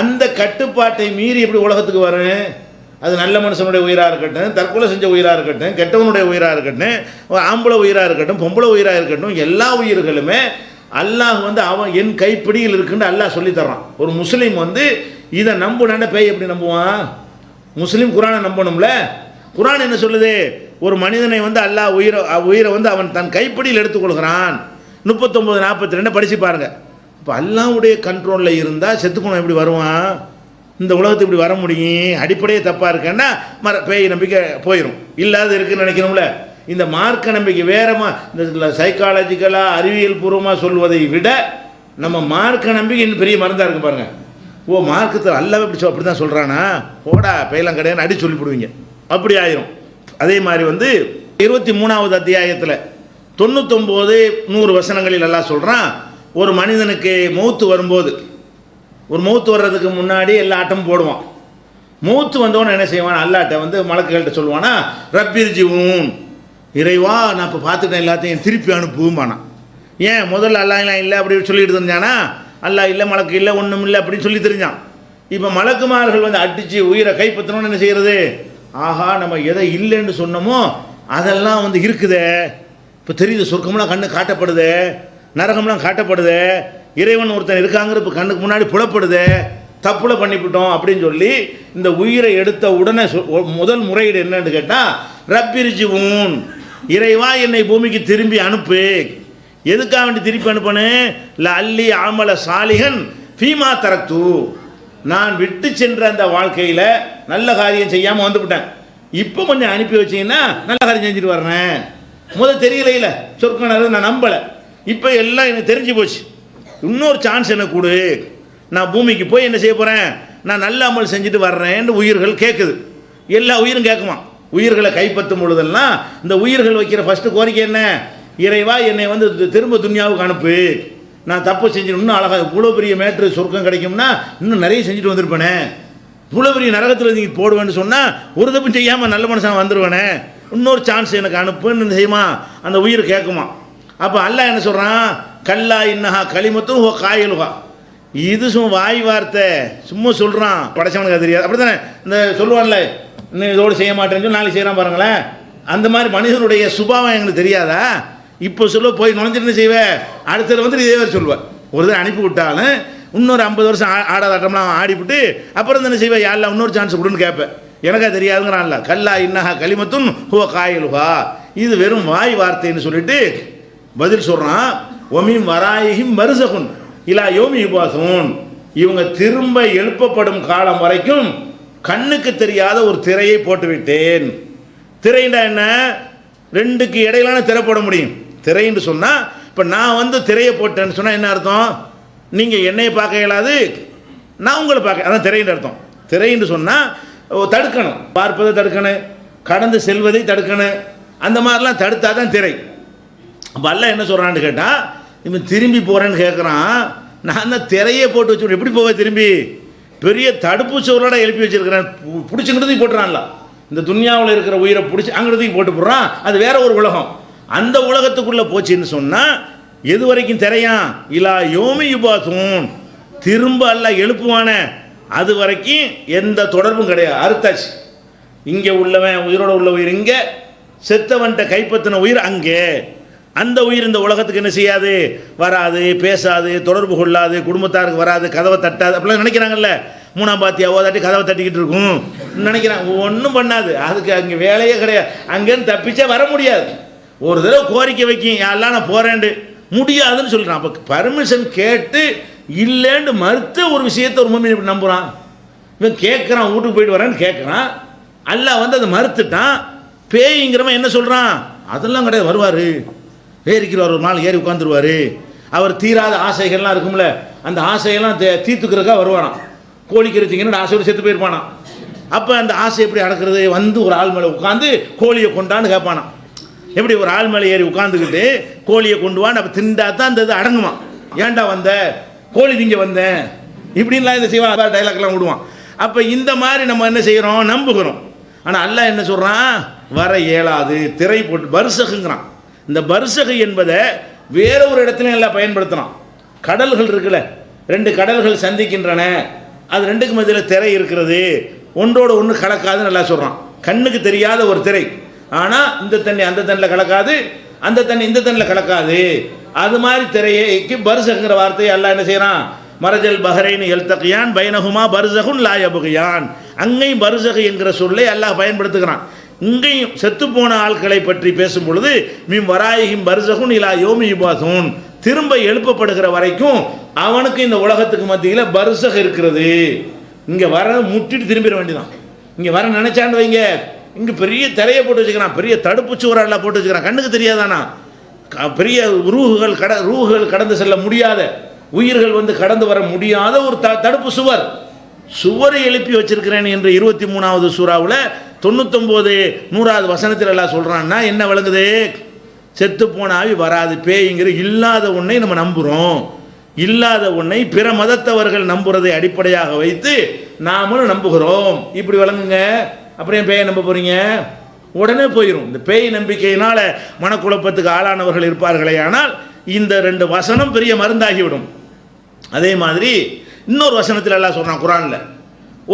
அந்த கட்டுப்பாட்டை மீறி எப்படி உலகத்துக்கு வரும்? அது நல்ல மனுஷனுடைய உயிராக இருக்கட்டும், தற்கொலை செஞ்ச உயிராக இருக்கட்டும், கெட்டவனுடைய உயிராக இருக்கட்டும், ஆம்பளை உயிராக இருக்கட்டும், பொம்பளை உயிராக இருக்கட்டும், எல்லா உயிர்களுமே அல்லாஹ் வந்து அவன் என் கைப்பிடியில் இருக்குன்னு அல்லாஹ் சொல்லி தர்றான். ஒரு முஸ்லீம் வந்து இதை நம்புனாண்ட பேய் எப்படி நம்புவான்? முஸ்லீம் குரானை நம்பணும்ல. குரான் என்ன சொல்லுது? ஒரு மனிதனை வந்து அல்லாஹ் உயிரை வந்து அவன் தன் கைப்பிடியில் எடுத்துக்கொள்கிறான். 39-42 படித்து பாருங்க. இப்போ அல்லாஹ்வுடைய கண்ட்ரோலில் இருந்தால் செத்துக்கணும் எப்படி வருவான்? இந்த உலகத்துக்கு இப்படி வர முடியும்? அடிப்படையே தப்பாக இருக்கேன்னா பேய் நம்பிக்கை போயிடும், இல்லாத இருக்குன்னு நினைக்கணும்ல. இந்த மார்க்க நம்பிக்கை வேறமா, இந்த சைக்காலஜிக்கலாக அறிவியல் பூர்வமாக சொல்வதை விட நம்ம மார்க்க நம்பிக்கை இன்னும் பெரிய மருந்தாக இருக்கு பாருங்க. ஓ, மார்க்கத்தில் அல்லாஹ் அப்படி தான் சொல்கிறானா, போடா பேயெல்லாம் கிடையாது அடி சொல்லிவிடுவீங்க, அப்படி ஆயிரும். அதே மாதிரி வந்து 23வது அத்தியாயத்தில் 99-100 வசனங்களில் எல்லாம் சொல்கிறான், ஒரு மனிதனுக்கு மௌத்து வரும்போது, ஒரு மௌத்து வர்றதுக்கு முன்னாடி எல்லா ஆட்டமும் போடுவான். மௌத்து வந்தவொன்னு என்ன செய்வான்? அல்லாட்ட வந்து மலக்குகள்கிட்ட சொல்லுவானா, ரப்பிர்ஜிஊன், இறைவா நான் இப்போ பார்த்துட்டேன் எல்லாத்தையும் திருப்பி அனுப்புவானா. ஏன் முதல்ல அல்லாஹ்லாம் இல்லை அப்படி சொல்லிட்டு தெரிஞ்சானா? அல்லாஹ் இல்லை, மலக்கு இல்லை, ஒன்றும் இல்லை அப்படின்னு சொல்லி தெரிஞ்சான். இப்போ மலக்குமார்கள் வந்து அடித்து உயிரை கைப்பற்றணும்னு என்ன செய்கிறது? ஆஹா, நம்ம எதை இல்லைன்னு சொன்னோமோ அதெல்லாம் வந்து இருக்குதே, இப்போ தெரியுது, சொர்க்கம்லாம் கண்ணு காட்டப்படுது, நரகம்லாம் காட்டப்படுது, இறைவன் ஒருத்தன் இருக்காங்கிற இப்போ கண்ணுக்கு முன்னாடி புலப்படுது, தப்புல பண்ணிவிட்டோம் அப்படின்னு சொல்லி இந்த உயிரை எடுத்த உடனே முதல் முறையீடு என்னன்னு கேட்டால், ரப்பிர்ஜிஊன், இறைவா என்னை பூமிக்கு திரும்பி அனுப்பு. எதுக்காக வேண்டி திருப்பி அனுப்பனு? லஅல்லி அமல சாலிஹன் ஃபீமா தரக்து, நான் விட்டு சென்ற அந்த வாழ்க்கையில் நல்ல காரியம் செய்யாமல் வந்துவிட்டேன், இப்போ கொஞ்சம் அனுப்பி வச்சிங்கன்னா நல்ல காரியம் செஞ்சுட்டு வர்றேன். முதல் தெரியல, சொற்கணது நான் நம்பலை, இப்போ எல்லாம் எனக்கு தெரிஞ்சு போச்சு, இன்னொரு சான்ஸ் எனக்கு கொடு, நான் பூமிக்கு போய் என்ன செய்ய போகிறேன், நான் நல்ல அமல் செஞ்சுட்டு வர்றேன்னு உயிர்கள் கேட்குது. எல்லா உயிரும் கேட்குமா. உயிர்களை கைப்பற்றும் பொழுதெல்லாம் இந்த உயிர்கள் வைக்கிற ஃபஸ்ட்டு கோரிக்கை என்ன? இறைவா என்னை வந்து திரும்ப துன்யாவுக்கு அனுப்பு, நான் தப்பு செஞ்சு இன்னும் அழகாக இவ்வளோ பெரிய மேட்ரு சொர்க்கம் கிடைக்கும்னா இன்னும் நிறைய செஞ்சுட்டு வந்திருப்பேனே, இவ்வளோ பெரிய நரகத்தில் நீங்கள் போடுவேன்னு சொன்னால் ஒரு தப்பு செய்யாமல் நல்ல மனுஷன் வந்துடுவேனே, இன்னொரு சான்ஸ் எனக்கு அனுப்புன்னு செய்யுமா அந்த உயிர் கேட்குமா. அப்போ அல்லாஹ் என்ன சொல்கிறான்? கல்லா இன்னஹா களிமத்தும் ஓ காயலுகா, இது சும்மா வாய் வார்த்தை, சும்மா சொல்கிறான், படைச்சவனுக்கு அது தெரியாது. அப்படி தானே இந்த சொல்லுவான்ல, இன்னும் இதோடு செய்ய மாட்டேன்னு சொல்லி நாளைக்கு செய்கிறான் பாருங்களேன், அந்த மாதிரி மனிதனுடைய சுபாவம் எங்களுக்கு தெரியாதா? இப்போ சொல்ல போய் நுழைஞ்சிட்டு என்ன செய்வேன், அடுத்தது வந்து இதே மாதிரி சொல்லுவேன். ஒரு தடவை அனுப்பி விட்டாலும் இன்னொரு 50 வருஷம் ஆடாத ஆட்டம்லாம் ஆடிவிட்டு அப்புறம் என்ன செய்வேன், யாரெல்லாம் இன்னொரு சான்ஸ் கொடுன்னு கேட்பேன். எனக்கா தெரியாதுங்கிறான்ல. கல்லா இன்னஹா களிமத்துன் ஹுவ காயலுஹா, இது வெறும் வாய் வார்த்தைன்னு சொல்லிட்டு பதில் சொல்கிறான். ஒமீம் வராயிஹிம் மர்ஸகுன் இலா யௌமி யுபாஸூன், இவங்க திரும்ப எழுப்பப்படும் காலம் வரைக்கும் கண்ணுக்கு தெரியாத ஒரு திரையை போட்டு விட்டேன். திரைண்டா என்ன? ரெண்டுக்கு இடையிலான திரை போட முடியும். திரைன்னு சொன்னால் இப்போ நான் வந்து திரையை போட்டேன்னு சொன்னால் என்ன அர்த்தம்? நீங்கள் என்னையை பார்க்க இயலாது, நான் உங்களை பார்க்க, அதான் திரைன்னு அர்த்தம். திரைன்னு சொன்னால் தடுக்கணும், பார்ப்பதை தடுக்கணும், கடந்து செல்வதை தடுக்கணும், அந்த மாதிரிலாம் தடுத்தா தான் திரை. அப்போ அல்லாஹ் என்ன சொல்கிறான்னு கேட்டால், இவன் திரும்பி போகிறேன்னு கேட்குறான். நான் தான் திரையே போட்டு வச்சு எப்படி போவேன் திரும்பி? பெரிய தடுப்பு சோரோட எழுப்பி வச்சிருக்கிறேன், பிடிச்சிக்கிட்டதுக்கு போட்டுறான்ல. இந்த துன்யாவில் இருக்கிற உயிரை பிடிச்சி அங்கிட்டதுக்கு போட்டு போடுறான். அது வேற ஒரு உலகம். அந்த உலகத்துக்குள்ளே போச்சுன்னு சொன்னால் எது வரைக்கும் திரையான்? இலா யோமி யுபாசூன், திரும்ப அல்லாஹ் எழுப்புவான அது வரைக்கும் எந்த தொடர்பும் கிடையாது. அறுத்தாச்சு. இங்கே உள்ளவன் உயிரோட உள்ள உயிர் இங்கே, செத்தவன்ட்ட கைப்பற்றின உயிர் அங்கே. அந்த உயிர் இந்த உலகத்துக்கு என்ன செய்யாது? வராது, பேசாது, தொடர்பு கொள்ளாது, குடும்பத்தாருக்கு வராது, கதவை தட்டாது. அப்படிலாம் நினைக்கிறாங்கல்ல. மூணாம் பாத்தியா ஓதாட்டி கதவை தட்டிக்கிட்டு இருக்கும் நினைக்கிறாங்க. ஒன்றும் பண்ணாது. அதுக்கு அங்கே வேலையே கிடையாது. அங்கேருந்து தப்பிச்சா வர முடியாது. ஒரு தடவை கோரிக்கை வைக்கும், யாரெல்லாம் நான் போகிறேன்ட்டு, முடியாதுன்னு சொல்கிறான். அப்போ பர்மிஷன் கேட்டு இல்லைன்னு மறுத்த ஒரு விஷயத்தை ஒரு மம்மி இப்படி நம்புகிறான். இவன் கேட்குறான், வீட்டுக்கு போயிட்டு வரேன்னு கேட்குறான். அல்லாஹ் வந்து அதை மறுத்துட்டான். பேய்ங்கிறவன் என்ன சொல்கிறான்? அதெல்லாம் கிடையாது, வருவார், ஏறிக்கிறார், ஒரு நாள் ஏறி உட்காந்துருவார். அவர் தீராத ஆசைகள்லாம் இருக்கும்ல, அந்த ஆசையெல்லாம் தீர்த்துக்கிறதுக்காக வருவானாம். கோழிக்கறி திங்கன்னு ஆசையோடு செத்து போயிருப்பானா. அப்போ அந்த ஆசை எப்படி அடக்கிறது? வந்து ஒரு ஆள் மேலே உட்காந்து கோழியை கொண்டான்னு கேட்பானா. எப்படி ஒரு ஆள் மேலே ஏறி உட்காந்துக்கிட்டு கோழியை கொண்டு வான்னு அப்போ திண்டா தான் அந்த இது அடங்குமா. ஏன்டா வந்த? கோழி திங்க வந்தேன் இப்படின்லாம் இந்த செய்வான், டைலாக்லாம் விடுவான். அப்போ இந்த மாதிரி நம்ம என்ன செய்கிறோம்? நம்புகிறோம். ஆனால் அல்லாஹ் என்ன சொல்கிறான்? வர இயலாது, திரை போட்டு பர்சகுங்கிறான். இந்த பர்சகு என்பதை வேற ஒரு இடத்துல எல்லாம் பயன்படுத்துகிறான். கடல்கள் இருக்குல்ல, ரெண்டு கடல்கள் சந்திக்கின்றன, அது ரெண்டுக்கு மத்தியில் திரை இருக்கிறது, ஒன்றோடு ஒன்று கலக்காதுன்னு நல்லா சொல்கிறான். கண்ணுக்கு தெரியாத ஒரு திரை. ஆனால் இந்த தண்ணி அந்த தண்ணியில் கலக்காது, அந்த தண்ணி இந்த தண்ணியில் கலக்காது. அது மாதிரி திரையைக்கு பர்சகுங்கிற வார்த்தையை அல்லாஹ் என்ன செய்கிறான்? மரஜல் பஹரைன் எல்தகியான் பைனஹுமா பர்சகுன் லா யபகியான். அங்கேயும் பர்சகு என்கிற சொல்லை அல்லாஹ் பயன்படுத்துகிறான். இங்கேயும் செத்துப்போன ஆட்களை பற்றி பேசும் பொழுது மின் வராயிஹிம் பர்சகுன் இலா யோமி யுபாசூன், திரும்ப எழுப்பப்படுகிற வரைக்கும் அவனுக்கு இந்த உலகத்துக்கு மத்தியில் பர்சக் இருக்கிறது. இங்கே வர முட்டிட்டு திரும்பிட வேண்டியதான். இங்கே வர நினைச்சான்னு வைங்க, இங்கே பெரிய திரையை போட்டு வச்சுக்கிறான், பெரிய தடுப்பு சுவரெல்லாம் போட்டு வச்சுக்கிறான். கண்ணுக்கு தெரியாதானா? பெரிய ரூஹுகள் கடந்து செல்ல முடியாத, உயிர்கள் வந்து கடந்து வர முடியாத ஒரு தடுப்பு சுவரை எழுப்பி வச்சிருக்கிறேன் என்று 23வது சூறாவில் 99 100வது வசனத்தில் எல்லாம் சொல்கிறான்னா என்ன விளங்குது? செத்து போனாவி வராது, பேய்ங்கிற இல்லாத ஒன்றை நம்ம நம்புகிறோம். இல்லாத ஒன்றை பிற மதத்தவர்கள் நம்புறதை அடிப்படையாக வைத்து நாமளும் நம்புகிறோம். இப்படி விளங்குங்க. அப்புறம் பேயை நம்ப போகிறீங்க? உடனே போயிடும். இந்த பேய் நம்பிக்கையினால் மனக்குழப்பத்துக்கு ஆளானவர்கள் இருப்பார்களே, ஆனால் இந்த 2 வசனம் பெரிய மருந்தாகிவிடும். அதே மாதிரி இன்னொரு வசனத்தில் எல்லாம் சொல்கிறான் குரானில்,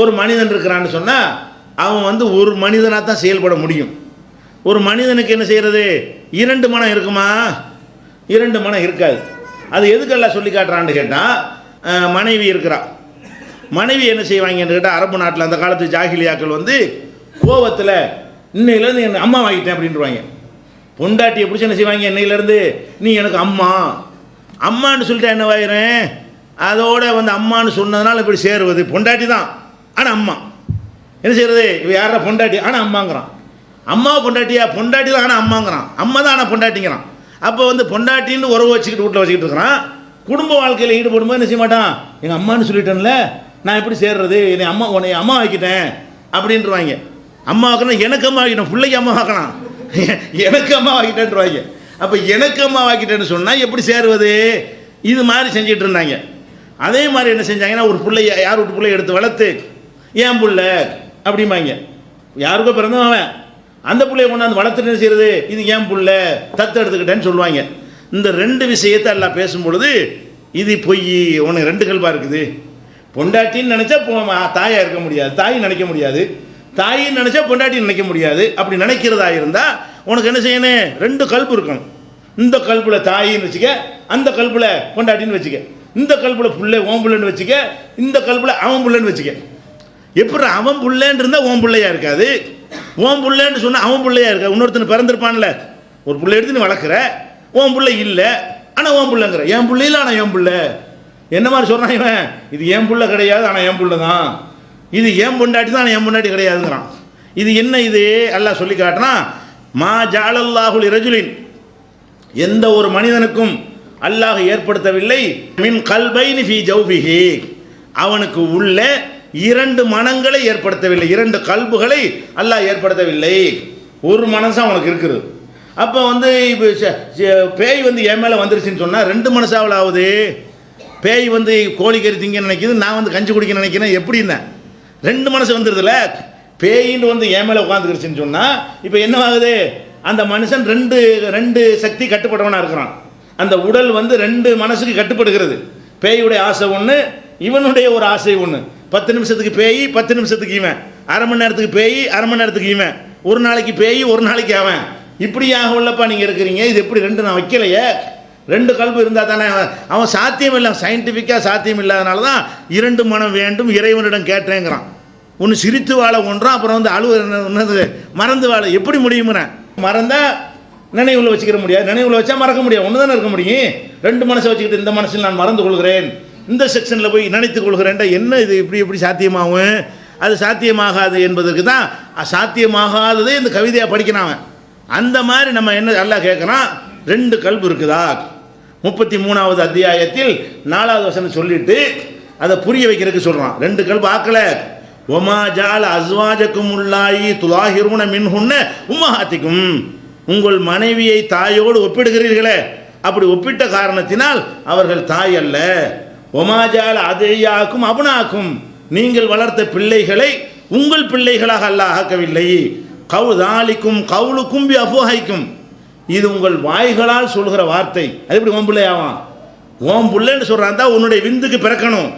ஒரு மனிதன் இருக்கிறான்னு சொன்னால் அவன் வந்து ஒரு மனிதனாக தான் செயல்பட முடியும். ஒரு மனிதனுக்கு என்ன செய்கிறது? 2 மனம் இருக்குமா? 2 மனம் இருக்காது. அது எதுக்கெல்லாம் சொல்லி காட்டுறான்னு கேட்டால், மனைவி இருக்கிறா, மனைவி என்ன செய்வாங்கன்னு கேட்டால், அரபு நாட்டில் அந்த காலத்து ஜாகிலியாக்கள் வந்து கோவத்தில் இன்னையிலேருந்து என் அம்மா வாங்கிட்டேன் அப்படின்ட்டுருவாங்க. பொண்டாட்டியை பிடிச்சி என்ன செய்வாங்க? இன்னையிலேருந்து நீ எனக்கு அம்மா அம்மான்னு சொல்லிட்டு என்னவாயிரும்? அதோட வந்து அம்மான்னு சொன்னதுனால இப்படி சேருவது பொண்டாட்டி தான், ஆனால் அம்மா என்ன செய்கிறது? இவ யாரா பொண்டாட்டி ஆனால் அம்மாங்கிறான். அம்மாவை பொண்டாட்டியா? பொண்டாட்டி தான் ஆனால் அம்மாங்கிறான். அம்மா தான் ஆனால் பொண்டாட்டிங்கிறான். அப்போ வந்து பொண்டாட்டின்னு உறவு வச்சுக்கிட்டு வீட்டில் வச்சுக்கிட்டு இருக்கிறான். குடும்ப வாழ்க்கையில் ஈடுபடும்போது என்ன செய்ய மாட்டான்? எங்கள் அம்மான்னு சொல்லிட்டேன்ல, நான் எப்படி சேர்றது? என்னை அம்மா உன்னை அம்மா வைக்கிட்டேன் அப்படின்ட்டுருவாங்க. அம்மா வைக்கணும், எனக்கு அம்மா வைக்கணும், பிள்ளைக்கு அம்மா வைக்கலாம், எனக்கு அம்மா வாக்கிட்டேன்ட்டுருவாங்க. அப்போ எனக்கு அம்மா வாக்கிட்டேன்னு சொன்னால் எப்படி சேருவது? இது மாதிரி செஞ்சிட்டு இருந்தாங்க. அதே மாதிரி என்ன செஞ்சாங்கன்னா, ஒரு பிள்ளைய யார் வீட்டு பிள்ளைய எடுத்து வளர்த்து ஏன் பிள்ளை அப்படிம்பாங்க. யாருக்கோ பிறந்தவன் அவன், அந்த பிள்ளைய கொண்டாந்து வளர்த்துட்டு என்ன செய்யறது? இது ஏன் பிள்ளை, தத்து எடுத்துக்கிட்டேன்னு சொல்லுவாங்க. இந்த 2 விஷயத்தை எல்லாம் பேசும்பொழுது இது பொய், உனக்கு 2 கல்பா இருக்குது. பொண்டாட்டின்னு நினச்சா தாயாக இருக்க முடியாது, தாய் நினைக்க முடியாது, தாயின்னு நினச்சா பொண்டாட்டின்னு நினைக்க முடியாது. அப்படி நினைக்கிறதா இருந்தால் உனக்கு என்ன செய்யணும்? 2 கல்பு இருக்கணும். இந்த கல்பில் தாயின்னு வச்சுக்க, அந்த கல்பில் பொண்டாட்டின்னு வச்சுக்க, இந்த கல்பில் பிள்ளை ஓம் பிள்ளைன்னு வச்சுக்க, இந்த கல்பில் அவன் பிள்ளைன்னு வச்சுக்க. எப்படி அவன் பிள்ளைன்னு இருந்தால் ஓம் பிள்ளையா இருக்காது, ஓம் பிள்ளைன்னு சொன்னால் அவன் பிள்ளையா இருக்காது. இன்னொருத்தன் பிறந்திருப்பான்ல, ஒரு பிள்ளை எடுத்து நீ வளர்க்குற, ஓம் பிள்ளை இல்லை ஆனால் ஓம் பிள்ளைங்கிற, என் பிள்ளை இல்லை ஆனால் என் பிள்ளை. என்ன மாதிரி சொல்கிறான் இவன்? இது என் பிள்ளை கிடையாது ஆனால் என் பிள்ளை தான், இது என் பொண்டாட்டி தான் ஆனால் என் பொண்டாட்டி கிடையாதுங்கிறான். இது என்ன? இது அல்லாஹ் சொல்லி காட்டுறான், மா ஜஅலல்லாஹு லிரஜுலின், எந்த ஒரு மனிதனுக்கும் அல்லாஹ் ஏற்படுத்தவில்லை, மின் கல்பைனி ஃபீ ஜௌஃபிஹி, அவனுக்கு உள்ள 2 மனங்களை ஏற்படுத்தவில்லை, 2 கல்புகளை அல்லாஹ் ஏற்படுத்தவில்லை. ஒரு மனசு அவனுக்கு இருக்குது. அப்போ வந்து இப்போ பேய் வந்து என் மேலே வந்துருச்சுன்னு சொன்னால் 2 மனசாவில் ஆகுது. பேய் வந்து கோழிக்கறி திங்க நினைக்கிது, நான் வந்து கஞ்சி குடிக்க நினைக்கிறேன். எப்படின்னா 2 மனசு வந்துடுதுல. பேயின்னு வந்து என் மேலே உட்காந்துருச்சுன்னு சொன்னால் இப்போ என்னவாகுது, அந்த மனுஷன் ரெண்டு சக்தி கட்டுப்பட்டவனாக இருக்கிறான். அந்த உடல் வந்து 2 மனசுக்கு கட்டுப்படுகிறது. பேயுடைய ஆசை ஒன்று, இவனுடைய ஒரு ஆசை ஒன்று. 10 நிமிஷத்துக்கு பேய், 10 நிமிஷத்துக்கு இவன். அரை மணி நேரத்துக்கு பேய், அரை மணி நேரத்துக்கு இவன். ஒரு நாளைக்கு பேய், ஒரு நாளைக்கு அவன். இப்படியாக உள்ளப்பா நீங்கள் இருக்கிறீங்க. இது எப்படி 2 நான் வைக்கலையே. 2 கல்வி இருந்தால் தானே அவன் சாத்தியம் இல்லை. சயின்டிஃபிக்காக சாத்தியம் இல்லாதனால தான் 2 மனம் வேண்டும் இறைவனிடம் கேட்டேங்கிறான். ஒன்று சிரித்து வாழ ஒன்றான், அப்புறம் வந்து அழுவது மறந்து வாழ எப்படி முடியுமுறேன். மறந்தால் நினைவுல வச்சுக்கிற முடியாது, நினைவுல வச்சா மறக்க முடியாது. ஒன்று தானே இருக்க முடியும். 2 மனசை வச்சுக்கிட்டு இந்த மனசில் நான் மறந்து கொள்கிறேன், இந்த செக்ஷனில் போய் நினைத்து கொள்கிறேன்டா என்ன இது எப்படி சாத்தியமாகும்? அது சாத்தியமாகாது என்பதற்கு தான் சாத்தியமாகாததே இந்த கவிதையாக படிக்கிறான். அந்த மாதிரி நம்ம என்ன நல்லா கேட்குறான், 2 கல்பு இருக்குதா? 33வது அத்தியாயத்தில் 4வது வசனம் சொல்லிட்டு அதை புரிய வைக்கிறதுக்கு சொல்கிறான். 2 கல்பு ஆக்கல. ஒமா ஜால அஸ்வாஜக்கும் உள்ளாயி துலாஹிருன மின்ஹுன்ன உம்மஹாத்திக்கும், உங்கள் மனைவியை தாயோடு ஒப்பிடுகிறீர்களே, அப்படி ஒப்பிட்ட காரணத்தினால் அவர்கள் தாய் அல்ல. ஒமாஜால அதையாக்கும் அபுனாக்கும், நீங்கள் வளர்த்த பிள்ளைகளை உங்கள் பிள்ளைகளாக அல்லாஹ் ஆக்கவில்லை. கவுதாலிக்கும் கவுலுக்கும் பி அஃபுஹைக்கும், இது உங்கள் வாய்களால் சொல்கிற வார்த்தை. அது எப்படி ஓம் பிள்ளையாவான்? ஓம் பிள்ளைன்னு சொல்கிறான் தான் உன்னுடைய விந்துக்கு பிறக்கணும்,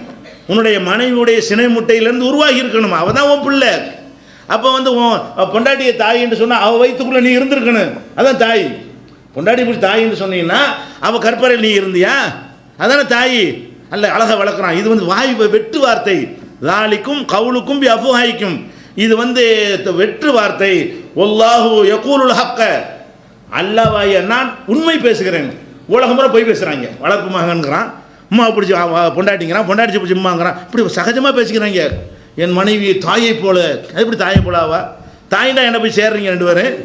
உன்னுடைய மனைவியுடைய சினை முட்டையிலேருந்து உருவாகி இருக்கணும், அவள் தான் உன் பிள்ளை. அப்போ வந்து பொண்டாட்டியை தாய் என்று சொன்னால் அவள் வயிற்றுக்குள்ளே நீ இருந்திருக்கணும், அதான் தாய். பொண்டாட்டி இப்படி தாயின்னு சொன்னீங்கன்னா அவள் கற்பறையில் நீ இருந்தியா, அதான தாய். அல்ல அழகாக வளர்க்குறான். இது வந்து வாய் வெற்று வார்த்தை. தாலிக்கும் கவுலுக்கும் அஃபுஹைக்கும், இது வந்து வெற்று வார்த்தை. ஒல்லாஹு யகூலுல் ஹக்க, அல்லாஹ்வாய நான் உண்மை பேசுகிறேன். உலகம் முறை போய் பேசுகிறாங்க. வளர்ப்பு மகன்கிறான், அம்மா பிடிச்சி பொண்டாட்டிங்கிறான், பொண்டாட்டி பிடிச்சி அம்மாங்கிறான். இப்படி சகஜமாக பேசிக்கிறாங்க. என் மனைவி தாயை போல, அது எப்படி தாயை போலாவா? தாயிண்டா என்ன போய் சேர்றீங்க 2 பேரும்.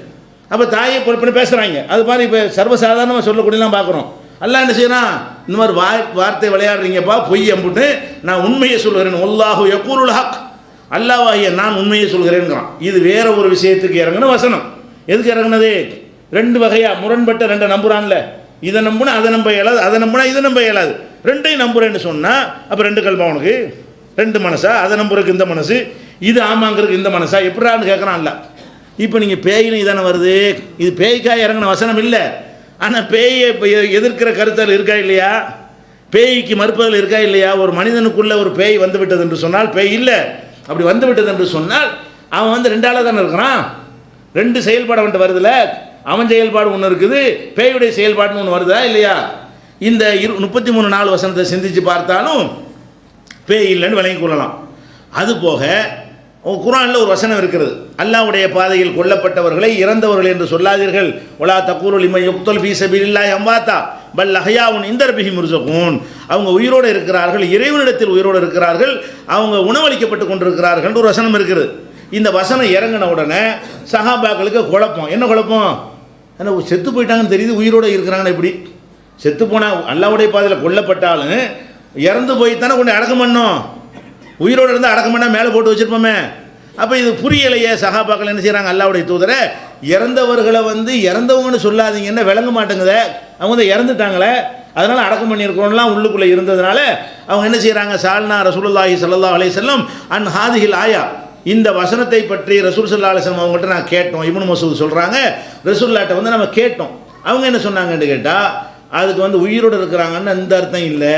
அப்போ தாயை பொறுப்புன்னு பேசுகிறாங்க. அது மாதிரி இப்போ சர்வசாதாரணமாக சொல்லக்கூடியலாம் பார்க்குறோம். அல்லாஹ் என்ன செய்யறான், இந்த மாதிரி வார்த்தை விளையாடுறீங்கப்பா, பொய் அம்புட்டு நான் உண்மையை சொல்கிறேன். ஒல்லாஹு யகூலுல் ஹக், அல்லாஹ்வாகிய நான் உண்மையை சொல்கிறேன்கிறான். இது வேற ஒரு விஷயத்துக்கு இறங்கின வசனம். எதுக்கு இறங்கினது? 2 வகையா முரண்பட்ட 2 நம்புறான்ல. இதை நம்புனா அதை நம்ப இயலாது, அதை நம்புனா இதை நம்ப இயலாது. 2ஐயும் நம்புறேன்னு சொன்னால் அப்போ 2 கல்பா உனக்கு? 2 மனசா? அதை நம்புறதுக்கு இந்த மனசு, இது ஆமாங்கிறதுக்கு இந்த மனசா? எப்படான்னு கேட்குறான்ல. இப்போ நீங்கள் பேயின்னு இதானே வருது. இது பேய்க்காக இறங்கின வசனம் இல்லை. ஆனால் பேயை எதிர்க்கிற கருத்தல் இருக்கா இல்லையா? பேய்க்கு மறுப்பதில் இருக்கா இல்லையா? ஒரு மனிதனுக்குள்ளே ஒரு பேய் வந்து விட்டது என்று சொன்னால் பேய் இல்லை. அப்படி வந்து விட்டது என்று சொன்னால் அவன் வந்து 2 ஆளாக தானே இருக்கிறான். 2 செயல்பாடு அவன்கிட்ட வருதுல. அவன் செயல்பாடு ஒன்று இருக்குது, பேயுடைய செயல்பாடுன்னு ஒன்று வருதா இல்லையா? இந்த 33 வசனத்தை சிந்திச்சு பார்த்தாலும் பேய் இல்லைன்னு விளங்கி கொள்ளலாம். அதுபோக குர்ஆனில் ஒரு வசனம் இருக்கிறது, அல்லாஹ்வுடைய பாதையில் கொல்லப்பட்டவர்களை இறந்தவர்கள் என்று சொல்லாதீர்கள். வலா தக்கூலு லிமன் யுக்தல் ஃபீ ஸபீலில்லாஹி அம்வாத்தா பல் அஹ்யாஉன் இன்த ரப்பிஹிம் யுர்ஸகூன், அவங்க உயிரோடு இருக்கிறார்கள், இறைவனிடத்தில் உயிரோடு இருக்கிறார்கள், அவங்க உணவளிக்கப்பட்டு கொண்டிருக்கிறார்கள் ஒரு வசனம் இருக்குது. இந்த வசனம் இறங்கின உடனே சஹாபாக்களுக்கு குழப்பம். என்ன குழப்பம்? ஏன்னா செத்து போயிட்டாங்கன்னு தெரியுது, உயிரோடு இருக்கிறாங்கன்னு எப்படி? செத்து போனால் அல்லாஹ்வுடைய பாதையில் கொல்லப்பட்டாலும் இறந்து போய்த்தானே கொண்டு அடக்கம் பண்ணோம். உயிரோடு இருந்தால் அடக்கம் பண்ணால் மேலே போட்டு வச்சுருப்போமே. அப்போ இது புரியலையே. சஹாபாக்கள் என்ன செய்கிறாங்க, அல்லாஹ்வுடைய தூதரை இறந்தவர்களை வந்து இறந்தவங்கன்னு சொல்லாதீங்கன்னா விளங்க மாட்டேங்குதே, அவங்க வந்து இறந்துட்டாங்களே, அதனால் அடக்கம் பண்ணியிருக்கிறோம்லாம் உள்ளுக்குள்ளே இருந்ததுனால அவங்க என்ன செய்கிறாங்க, சால்னா ரசூலுல்லாஹி ஸல்லல்லாஹு அலைஹி வஸல்லம் அன் ஹாதிஹில் ஆயா, இந்த வசனத்தை பற்றி ரசூல் ஸல்லல்லாஹு அலைஹி வஸல்லம் அவங்கள்ட்ட நான் கேட்டோம். இப்னு மஸ்ஊத் சொல்கிறாங்க, ரசூலுல்லாஹ்ட்ட வந்து நம்ம கேட்டோம். அவங்க என்ன சொன்னாங்கன்னு கேட்டால், அதுக்கு வந்து உயிரோடு இருக்கிறாங்கன்னு அந்த அர்த்தம் இல்லை,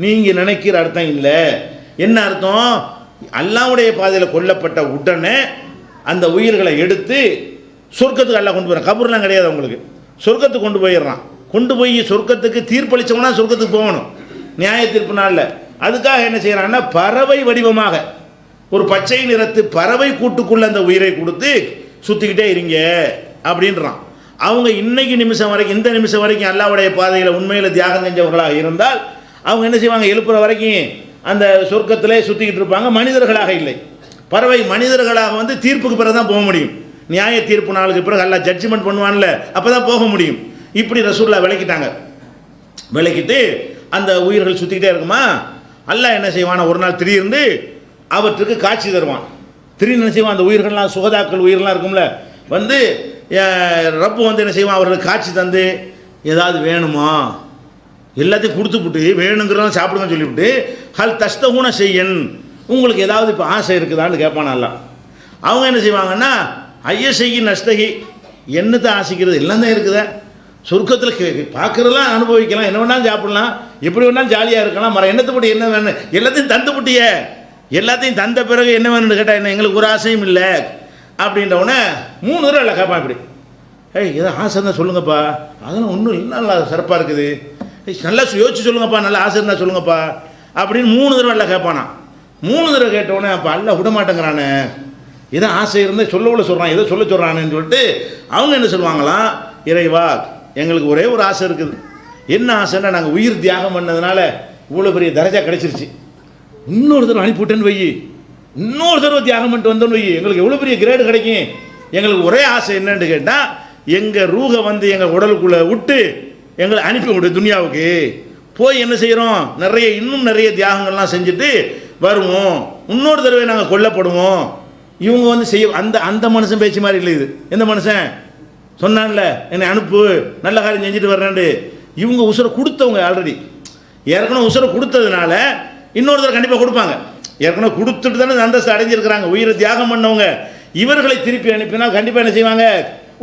நீங்கள் நினைக்கிற அர்த்தம் இல்லை. என்ன அர்த்தம்? அல்லாஹ்வுடைய பாதையில் கொல்லப்பட்ட உடனே அந்த உயிர்களை எடுத்து சொர்க்கத்துக்கு அல்லாஹ் கொண்டு போயிடறான். கபூர்லாம் கிடையாது அவங்களுக்கு, சொர்க்கத்துக்கு கொண்டு போயிடுறான். கொண்டு போய் சொர்க்கத்துக்கு தீர்ப்பளித்தவனா சொர்க்கத்துக்கு போகணும் நியாய தீர்ப்பு நாளில். அதுக்காக என்ன செய்கிறான்னா, பறவை வடிவமாக ஒரு பச்சை நிறத்து பறவை கூட்டுக்குள்ளே அந்த உயிரை கொடுத்து சுற்றிக்கிட்டே இருங்க அப்படின்றான். அவங்க இன்னைக்கு நிமிஷம் வரைக்கும், இந்த நிமிஷம் வரைக்கும் அல்லாஹ்வுடைய பாதையில் உண்மையில் தியாகம் செஞ்சவர்களாக இருந்தால் அவங்க என்ன செய்வாங்க, எழுப்புற வரைக்கும் அந்த சொர்க்கத்திலே சுற்றிக்கிட்டு இருப்பாங்க. மனிதர்களாக இல்லை, பறவை மனிதர்களாக வந்து தீர்ப்புக்கு பிறகு தான் போக முடியும். நியாய தீர்ப்பு நாளுக்கு பிறகு அல்லாஹ் ஜட்ஜ்மெண்ட் பண்ணுவான்ல, அப்போ தான் போக முடியும். இப்படி ரசூலுல்லாஹ் விளக்கிட்டாங்க. விளக்கிட்டு அந்த உயிர்கள் சுற்றிக்கிட்டே இருக்குமா, அல்லாஹ் என்ன செய்வான், ஒரு நாள் திடீர்னு அவற்றுக்கு காட்சி தருவான். திடீர்னு என்ன செய்வான், அந்த உயிர்கள்லாம் சுகதாக்கள் உயிரெலாம் இருக்கும்ல, வந்து ரப்பு வந்து என்ன செய்வான், அவர்களுக்கு காட்சி தந்து ஏதாவது வேணுமா எல்லாத்தையும் கொடுத்துப்புட்டு வேணுங்கிறத சாப்பிடுங்கன்னு சொல்லிவிட்டு ஹல் தஸ்தகுன செய்யன், உங்களுக்கு ஏதாவது இப்போ ஆசை இருக்குதான்னு கேட்பானல்லாம். அவங்க என்ன செய்வாங்கன்னா ஐய செய்ய நஷ்டகி, என்னத்தை ஆசைக்கிறது எல்லாம் தான் இருக்குதா, சொர்க்கத்தில் பார்க்குறதெல்லாம் அனுபவிக்கலாம், என்ன வேணாலும் சாப்பிடலாம், எப்படி வேணாலும் ஜாலியாக இருக்கலாம், மரம் என்னத்தை போட்டு என்ன வேணும் எல்லாத்தையும் தந்து புட்டிய, எல்லாத்தையும் தந்த பிறகு என்ன வேணும்னு கேட்டால் என்ன எங்களுக்கு ஒரு ஆசையும் இல்லை அப்படின்றவுடனே 3 தடவை இல்லை கேட்பான். இப்படி ஏதோ ஆசை இருந்தால் சொல்லுங்கப்பா, அதெல்லாம் ஒன்றும் இல்லை, நல்லா சிறப்பாக இருக்குது, நல்லா யோசிச்சு சொல்லுங்கப்பா, நல்லா ஆசை இருந்தால் சொல்லுங்கப்பா அப்படின்னு 3 தடவை இல்லை கேட்பானா. 3 தடவை கேட்டவுடனே அப்போ அல்ல விட மாட்டேங்கிறானே, ஏதோ ஆசை இருந்தால் சொல்ல சொல்கிறான், ஏதோ சொல்ல சொல்கிறானேன்னு சொல்லிட்டு அவங்க என்ன சொல்லுவாங்களாம், இறைவா எங்களுக்கு ஒரே ஒரு ஆசை இருக்குது, என்ன ஆசைன்னா நாங்கள் உயிர் தியாகம் பண்ணதுனால இவ்வளோ பெரிய தரஜா கிடைச்சிருச்சு, இன்னொரு தடவை அனுப்பிவிட்டேன்னு வை, இன்னொரு தடவை தியாகம் பண்ணிட்டு வந்தோன்னு வை, எங்களுக்கு எவ்வளோ பெரிய கிரேடு கிடைக்கும், எங்களுக்கு ஒரே ஆசை என்னன்னு கேட்டால் எங்கள் ரூகை வந்து எங்கள் உடலுக்குள்ளே விட்டு எங்களை அனுப்பி விடு துனியாவுக்கு போய் என்ன செய்கிறோம், இன்னும் நிறைய தியாகங்கள்லாம் செஞ்சுட்டு வருவோம், இன்னொரு தடவை நாங்கள் கொல்லப்படுவோம். இவங்க வந்து செய்ய அந்த மனுஷன் பேச்சு மாதிரி இல்லை. இது எந்த மனுஷன் சொன்னான்ல என்னை அனுப்பு நல்ல காரியம் செஞ்சுட்டு வர்றேன்ட்டு, இவங்க உசுரை கொடுத்தவங்க ஆல்ரெடி, ஏற்கனவே உசுரை கொடுத்ததுனால இன்னொரு தடவை கண்டிப்பாக கொடுப்பாங்க, ஏற்கனவே கொடுத்துட்டு தானே அந்தஸ்து அடைஞ்சிருக்கிறாங்க, உயிரை தியாகம் பண்ணவங்க, இவர்களை திருப்பி அனுப்பினால் கண்டிப்பாக என்ன செய்வாங்க,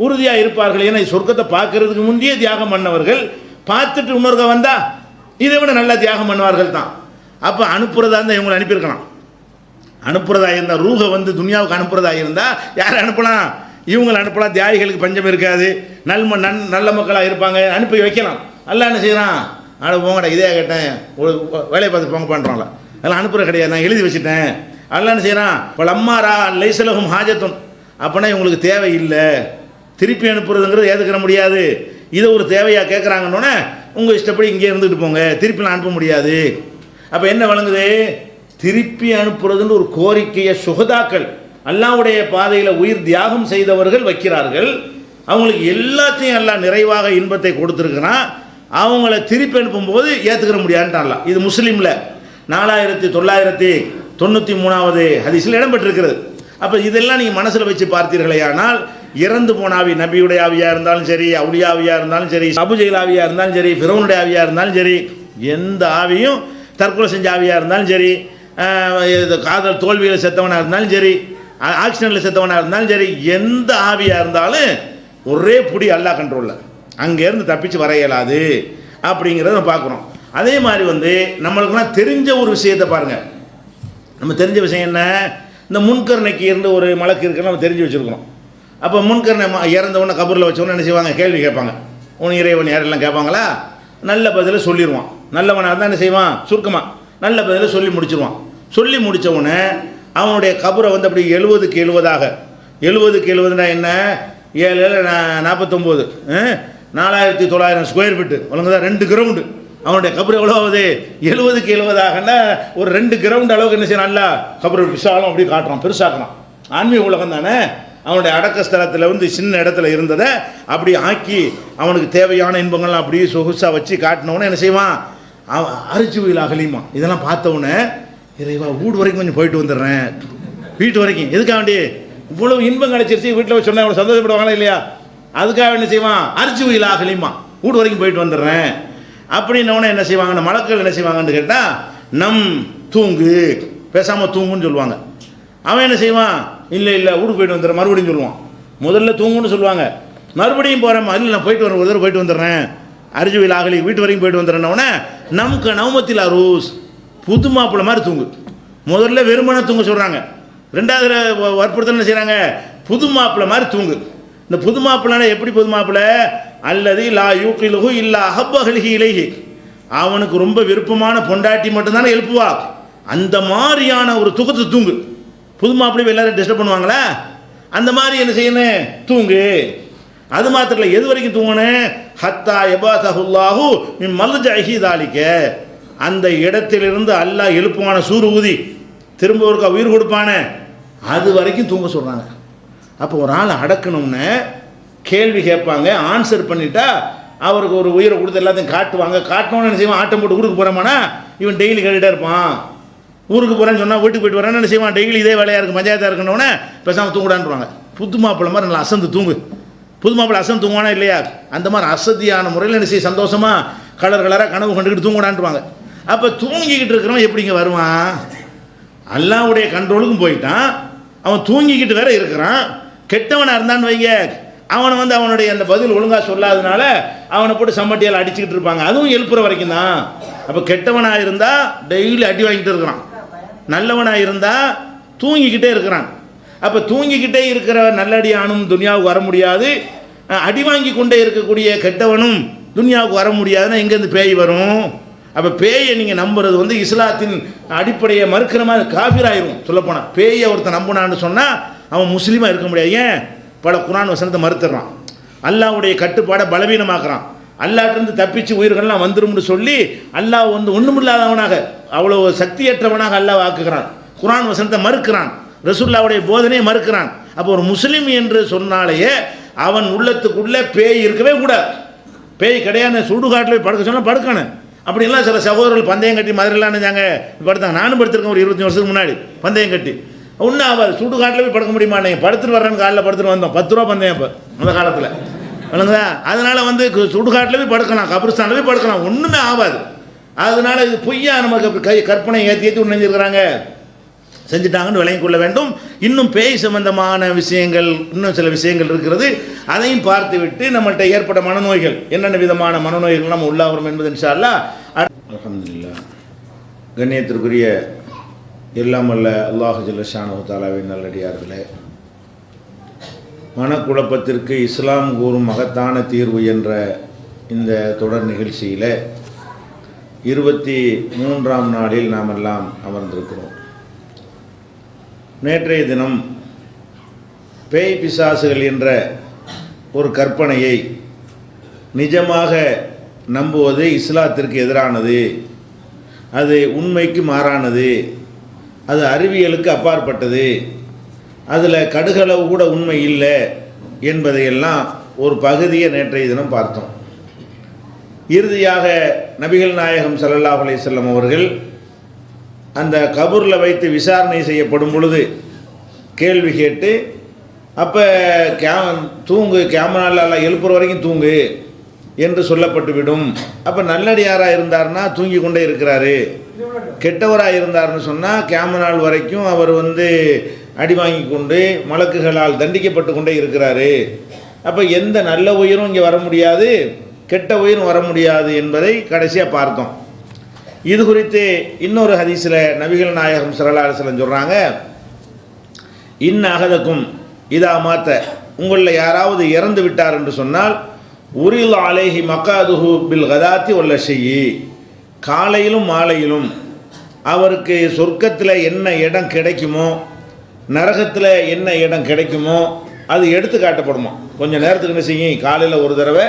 உறுதியாக இருப்பார்கள். ஏன்னா சொர்க்கத்தை பார்க்கறதுக்கு முந்தையே தியாகம் பண்ணவர்கள் பார்த்துட்டு இன்னொருக்க வந்தால் இதை விட நல்லா தியாகம் பண்ணுவார்கள் தான். அப்போ அனுப்புறதா இருந்தால் இவங்களை அனுப்பியிருக்கலாம், அனுப்புறதா இருந்தால் ரூகை வந்து துனியாவுக்கு அனுப்புறதா இருந்தால் யாரை அனுப்பலாம், இவங்களை அனுப்பலாம், தியாகிகளுக்கு பஞ்சம் இருக்காது, நல்ல மக்களாக இருப்பாங்க, அனுப்பி வைக்கலாம். அல்ல என்ன செய்யறான், போங்கடா இதே கேட்டேன் ஒரு வேலையை பார்த்து போங்க பண்ணுறாங்கள, அதெல்லாம் அனுப்புற கிடையாது, நான் எழுதி வச்சுட்டேன். அல்ல என்ன செய்யறான், இப்போ அம்மாரா லைசலகும் ஹாஜத்துன், அப்படின்னா இவங்களுக்கு தேவை இல்லை, திருப்பி அனுப்புறதுங்கிறது ஏற்றுக்கிற முடியாது, இதை ஒரு தேவையாக கேட்குறாங்கன்னொன்னே உங்கள் இஷ்டப்படி இங்கே இருந்துட்டு போங்க, திருப்பிலாம் அனுப்ப முடியாது. அப்போ என்ன வழங்குது, திருப்பி அனுப்புறதுன்னு ஒரு கோரிக்கையை சுகதாக்கள் அல்லாஹ்வுடைய பாதையில் உயிர் தியாகம் செய்தவர்கள் வைக்கிறார்கள். அவங்களுக்கு எல்லாத்தையும் எல்லாம் நிறைவாக இன்பத்தை கொடுத்துருக்குறான், அவங்கள திருப்பி அனுப்பும்போது ஏற்றுக்கிற முடியாதுன்ட்டான்லாம். இது முஸ்லீமில் 4993வது ஹதீஸில் இடம்பெற்றிருக்கிறது. அப்போ இதெல்லாம் நீங்கள் மனசில் வச்சு பார்த்தீர்களே, ஆனால் இறந்து போன ஆவி, நபியுடைய ஆவியாக இருந்தாலும் சரி, அவுலியா ஆவியாக இருந்தாலும் சரி, அபுஜெயில் ஆவியாக இருந்தாலும் சரி, ஃபிரௌனுடைய ஆவியாக இருந்தாலும் சரி, எந்த ஆவியும் தற்கொலை செஞ்ச ஆவியாக இருந்தாலும் சரி, காதல் தோல்வியில் செத்தவனாக இருந்தாலும் சரி, ஆக்சிடென்ட்டில் செத்தவனாக இருந்தாலும் சரி, எந்த ஆவியாக இருந்தாலும் ஒரே புடி அல்லாஹ் கண்ட்ரோலில், அங்கேருந்து தப்பிச்சு வர இயலாது அப்படிங்கிறத நம்ம பார்க்குறோம். அதே மாதிரி வந்து நம்மளுக்குலாம் தெரிஞ்ச ஒரு விஷயத்தை பாருங்கள், நம்ம தெரிஞ்ச விஷயம் என்ன, இந்த முன்கர்ணைக்கு இருந்து ஒரு மலக்கு இருக்குன்னு நம்ம தெரிஞ்சு வச்சுருக்கணும். அப்போ முன்கர்ணை இறந்தவொடனே கபூரில் வச்சவொன்னே என்ன செய்வாங்க, கேள்வி கேட்பாங்க, உன் இறைவன் யாரெல்லாம் கேட்பாங்களா, நல்ல பதிலை சொல்லிடுவான், நல்லவனாக இருந்தால் என்ன செய்வான், சுருக்கமாக நல்ல பதிலை சொல்லி முடிச்சிருவான். சொல்லி முடித்தவுடனே அவனுடைய கபரை வந்து அப்படி 70க்கு 70ஆக, 70க்கு 70னா என்ன, 7 49 4900 ஸ்கொயர் ஃபீட்டு வழங்குதா, 2 கிரவுண்டு. அவனுடைய கபர் எவ்வளோ ஆகுது, 70க்கு 70ஆகனா ஒரு 2 கிரவுண்ட் அளவுக்கு என்ன செய்யணும், நல்லா கபர் விசாலம் அப்படி காட்டுறான், பெருசாக்குறான். ஆன்மீக உலகம் தானே, அவனுடைய அடக்க ஸ்தலத்தில் வந்து சின்ன இடத்துல இருந்ததை அப்படி ஆக்கி அவனுக்கு தேவையான இன்பங்கள்லாம் அப்படியே சொகுசாக வச்சு காட்டினவுடனே என்ன செய்வான், அரிச்சு வயல் அகலியுமா. இதெல்லாம் பார்த்தவுடனே இறைவா வீடு வரைக்கும் கொஞ்சம் போயிட்டு வந்துடுறேன், வீட்டு வரைக்கும் எதுக்காக வேண்டி இவ்வளவு இன்பம் கிடைச்சிருச்சு, வீட்டில் சொன்னால் அவனை சந்தோஷப்படுவாங்களா இல்லையா, அதுக்காக என்ன செய்வான், அரிச்சு வயல் அகலியுமா, வீடு வரைக்கும் போயிட்டு வந்துடுறேன் அப்படின்னோடனே என்ன செய்வாங்க, மலக்கள் என்ன செய்வாங்கன்னு கேட்டால், தூங்கு பேசாமல் தூங்குன்னு சொல்லுவாங்க. அவன் என்ன செய்வான், இல்லை வீட்டுக்கு போயிட்டு வந்துடுறேன் மறுபடியும் சொல்லுவான். முதல்ல தூங்குன்னு சொல்லுவாங்க, மறுபடியும் போகிறேன், இல்லை நான் போயிட்டு வரேன், ஒரு தடவை போயிட்டு வந்துடுறேன், அரிஜுவில் ஆகலி வீட்டு வரைக்கும் போயிட்டு வந்துடுறேன்னொடனே நமக்கு நவமத்தில் அரூஸ், புது மாப்பிள்ளை மாதிரி தூங்கு. முதல்ல வெறுமனை தூங்க சொல்கிறாங்க, ரெண்டாவது வற்புறுத்தல் என்ன செய்கிறாங்க, புது மாப்பிள்ளை மாதிரி தூங்கு. இந்த புது மாப்பிள்ளைனா எப்படி புது மாப்பிள்ளை, அல்லது லா யூக்கிலுஹு இல்லா அஹப்பஹலிஹி இலைஹி, அவனுக்கு ரொம்ப விருப்பமான பொண்டாட்டி மட்டும்தானே எழுப்புவா, அந்த மாதிரியான ஒரு தூக்கத்தை தூங்கு. புது மாப்பிள்ளை எல்லாரும் டிஸ்டர்ப் பண்ணுவாங்களா, அந்த மாதிரி என்ன செய்யணும், தூங்கு. அது மாத்திரம் இல்லை, எது வரைக்கும் தூங்கணும், ஹத்தா யபாதஹுல்லாஹு மின் மல்ஜஇஹி தாலிக, அந்த இடத்திலிருந்து அல்லாஹ் எழுப்புவான சூறு ஊதி திரும்ப ஒருக்கா உயிர் கொடுப்பானே, அது வரைக்கும் தூங்க சொல்கிறாங்க. அப்போ ஒரு ஆள் அடக்கணும்னு கேள்வி கேட்பாங்க, ஆன்சர் பண்ணிட்டா அவருக்கு ஒரு உயிரை கொடுத்து எல்லாத்தையும் காட்டுவாங்க. காட்டணும்னு என்ன செய்வான், ஆட்டம் போட்டு ஊருக்கு போகிறோமானா இவன் டெய்லி கேட்டுகிட்டே இருப்பான். ஊருக்கு போகிறேன்னு சொன்னால் வீட்டுக்கு போயிட்டு வரேன்னு என்ன செய்வான், டெய்லி இதே வேலையாக இருக்குது, பஞ்சாயத்தாக இருக்கணுன்னே பேசாமல் தூங்குடான்றாங்க. புது மாப்பிள்ளை மாதிரி நல்லா அசந்து தூங்கு, புது மாப்பிள்ளை அசன் தூங்குவானா இல்லையா, அந்த மாதிரி அசதியான முறையில் என்ன செய்ய சந்தோஷமாக கலராக கனவு கண்டுக்கிட்டு தூங்குடான்ட்டுவாங்க. அப்போ தூங்கிக்கிட்டு இருக்கிறவன் எப்படிங்க வருவான்? அல்லாஹ்வுடைய கண்ட்ரோலுக்கும் போயிட்டான், அவன் தூங்கிக்கிட்டு வேற இருக்கிறான். கெட்டவனாக இருந்தான்னு வைங்க, அவனை வந்து அவனுடைய அந்த பதில் ஒழுங்காக சொல்லாதனால அவனை போட்டு சம்மட்டியால் அடிச்சுக்கிட்டு இருப்பாங்க, அதுவும் எழுப்புற வரைக்கும் தான். அப்போ கெட்டவனாக இருந்தால் டெய்லி அடி வாங்கிட்டு இருக்கிறான், நல்லவனாக இருந்தால் தூங்கிக்கிட்டே இருக்கிறான். அப்போ தூங்கிக்கிட்டே இருக்கிற நல்லடியானும் துனியாவுக்கு வர முடியாது, அடி வாங்கி கொண்டே இருக்கக்கூடிய கெட்டவனும் துனியாவுக்கு வர முடியாதுன்னா எங்கேருந்து பேய் வரும்? அப்போ பேயை நீங்கள் நம்புறது வந்து இஸ்லாத்தின் அடிப்படையை மறுக்கிற மாதிரி காஃபிராயிரும். சொல்லப்போனால் பேயை ஒருத்தன் நம்பினான்னு சொன்னால் அவன் முஸ்லீமாக இருக்க முடியாது. ஏன்? பல குர்ஆன் வசனத்தை மறுத்துடுறான், அல்லாஹ்வுடைய கட்டுப்பாடை பலவீனமாக்குறான், அல்லாஹ்ட்டிருந்து தப்பிச்சு உயிர்கள்லாம் வந்துரும்னு சொல்லி அல்லாஹ் வந்து ஒன்றுமில்லாதவனாக அவ்வளோ சக்தியற்றவனாக அல்லாஹ் ஆக்குகிறான், குர்ஆன் வசனத்தை மறுக்கிறான், ரசூலுல்லாஹ்வுடைய போதனையை மறுக்கிறான். அப்போ ஒரு முஸ்லீம் என்று சொன்னாலேயே அவன் உள்ளத்துக்குள்ளே பேய் இருக்கவே கூடாது. பேய் கிடையாது, சுடுகாட்டில் போய் படுக்க சொன்னால் படுக்கணும். அப்படின்லாம் சில சகோதரர்கள் பந்தயம் கட்டி மதுரைலாம் நினைஞ்சாங்க படுத்தாங்க. நானும் படுத்திருக்கேன் ஒரு 20 வருஷத்துக்கு முன்னாடி பந்தயம் கட்டி. ஒன்றும் ஆகாது, சுடுகாட்டில் போய் படுக்க முடியுமா? நீங்கள் படுத்துட்டு வர்றேன்னு காலையில் படுத்துட்டு வந்தோம், 10 ரூபா பந்தயம் இப்போ அந்த காலத்தில் இல்லைங்களா. அதனால் வந்து சுடுகாட்டில் போய் படுக்கலாம், கபிரிஸ்தானில் போய் படுக்கலாம், ஒன்றுமே ஆகாது. அதனால் இது பொய்யா நமக்கு கற்பனை ஏற்றி ஏற்றி நினைஞ்சிருக்கிறாங்க, செஞ்சுட்டாங்கன்னு விளங்கிக் கொள்ள வேண்டும். இன்னும் பேய் சம்பந்தமான விஷயங்கள் இன்னும் சில விஷயங்கள் இருக்கிறது, அதையும் பார்த்து விட்டு நம்மள்கிட்ட ஏற்பட்ட மனநோய்கள் என்னென்ன விதமான மனநோய்கள் நம்ம உள்ளாகிறோம் என்பது இன்ஷா அல்லாஹ். அல்ஹம்துலில்லாஹ். கண்ணியத்திற்குரிய எல்லாம் வல்ல அல்லாஹ் ஜல்ல ஷானஹு தஆலாவின் நல்லடியார்களே, மனக்குழப்பத்திற்கு இஸ்லாம் கூறும் மகத்தான தீர்வு என்ற இந்த தொடர் நிகழ்ச்சியில் 23ஆம் நாளில் நாம் எல்லாம் அமர்ந்திருக்கிறோம். நேற்றைய தினம் பேய் பிசாசுகள் என்ற ஒரு கற்பனையை நிஜமாக நம்புவது இஸ்லாத்திற்கு எதிரானது, அது உண்மைக்கு மாறானது, அது அறிவியலுக்கு அப்பாற்பட்டது, அதில் கடுகளவு கூட உண்மை இல்லை என்பதையெல்லாம் ஒரு பகுதியை நேற்றைய தினம் பார்த்தோம். இறுதியாக நபிகள் நாயகம் ஸல்லல்லாஹு அலைஹி வஸல்லம் அவர்கள் அந்த கபூரில் வைத்து விசாரணை செய்யப்படும் பொழுது கேள்வி கேட்டு, அப்போ தூங்கு, கேமராவில் எழுப்புற வரைக்கும் தூங்கு என்று சொல்லப்பட்டுவிடும். அப்போ நல்லடியாராக இருந்தார்னா தூங்கி கொண்டே இருக்கிறாரு, கெட்டவராக இருந்தார்னு சொன்னால் கேமரால் வரைக்கும் அவர் வந்து அடி வாங்கி கொண்டு மலக்குகளால் தண்டிக்கப்பட்டு கொண்டே இருக்கிறாரு. அப்போ எந்த நல்ல உயிரும் இங்கே வர முடியாது, கெட்ட உயிரும் வர முடியாது என்பதை கடைசியாக பார்த்தோம். இது குறித்து இன்னொரு ஹதீஸில் நபிகள் நாயகம் ஸல்லல்லாஹு அலைஹி வஸல்லம் சொல்கிறாங்க, அகதக்கும் இதா மாத்த, உங்களில் யாராவது இறந்து விட்டார் என்று சொன்னால் உரில் அலைஹி மக்காதுஹு பில் கதாத்தி வல்ல ஷையி, காலையிலும் மாலையிலும் அவருக்கு சொர்க்கத்தில் என்ன இடம் கிடைக்குமோ நரகத்தில் என்ன இடம் கிடைக்குமோ அது எடுத்து காட்டப்படுமா. கொஞ்சம் நேரத்துக்கு என்ன செய்யும், காலையில் ஒரு தடவை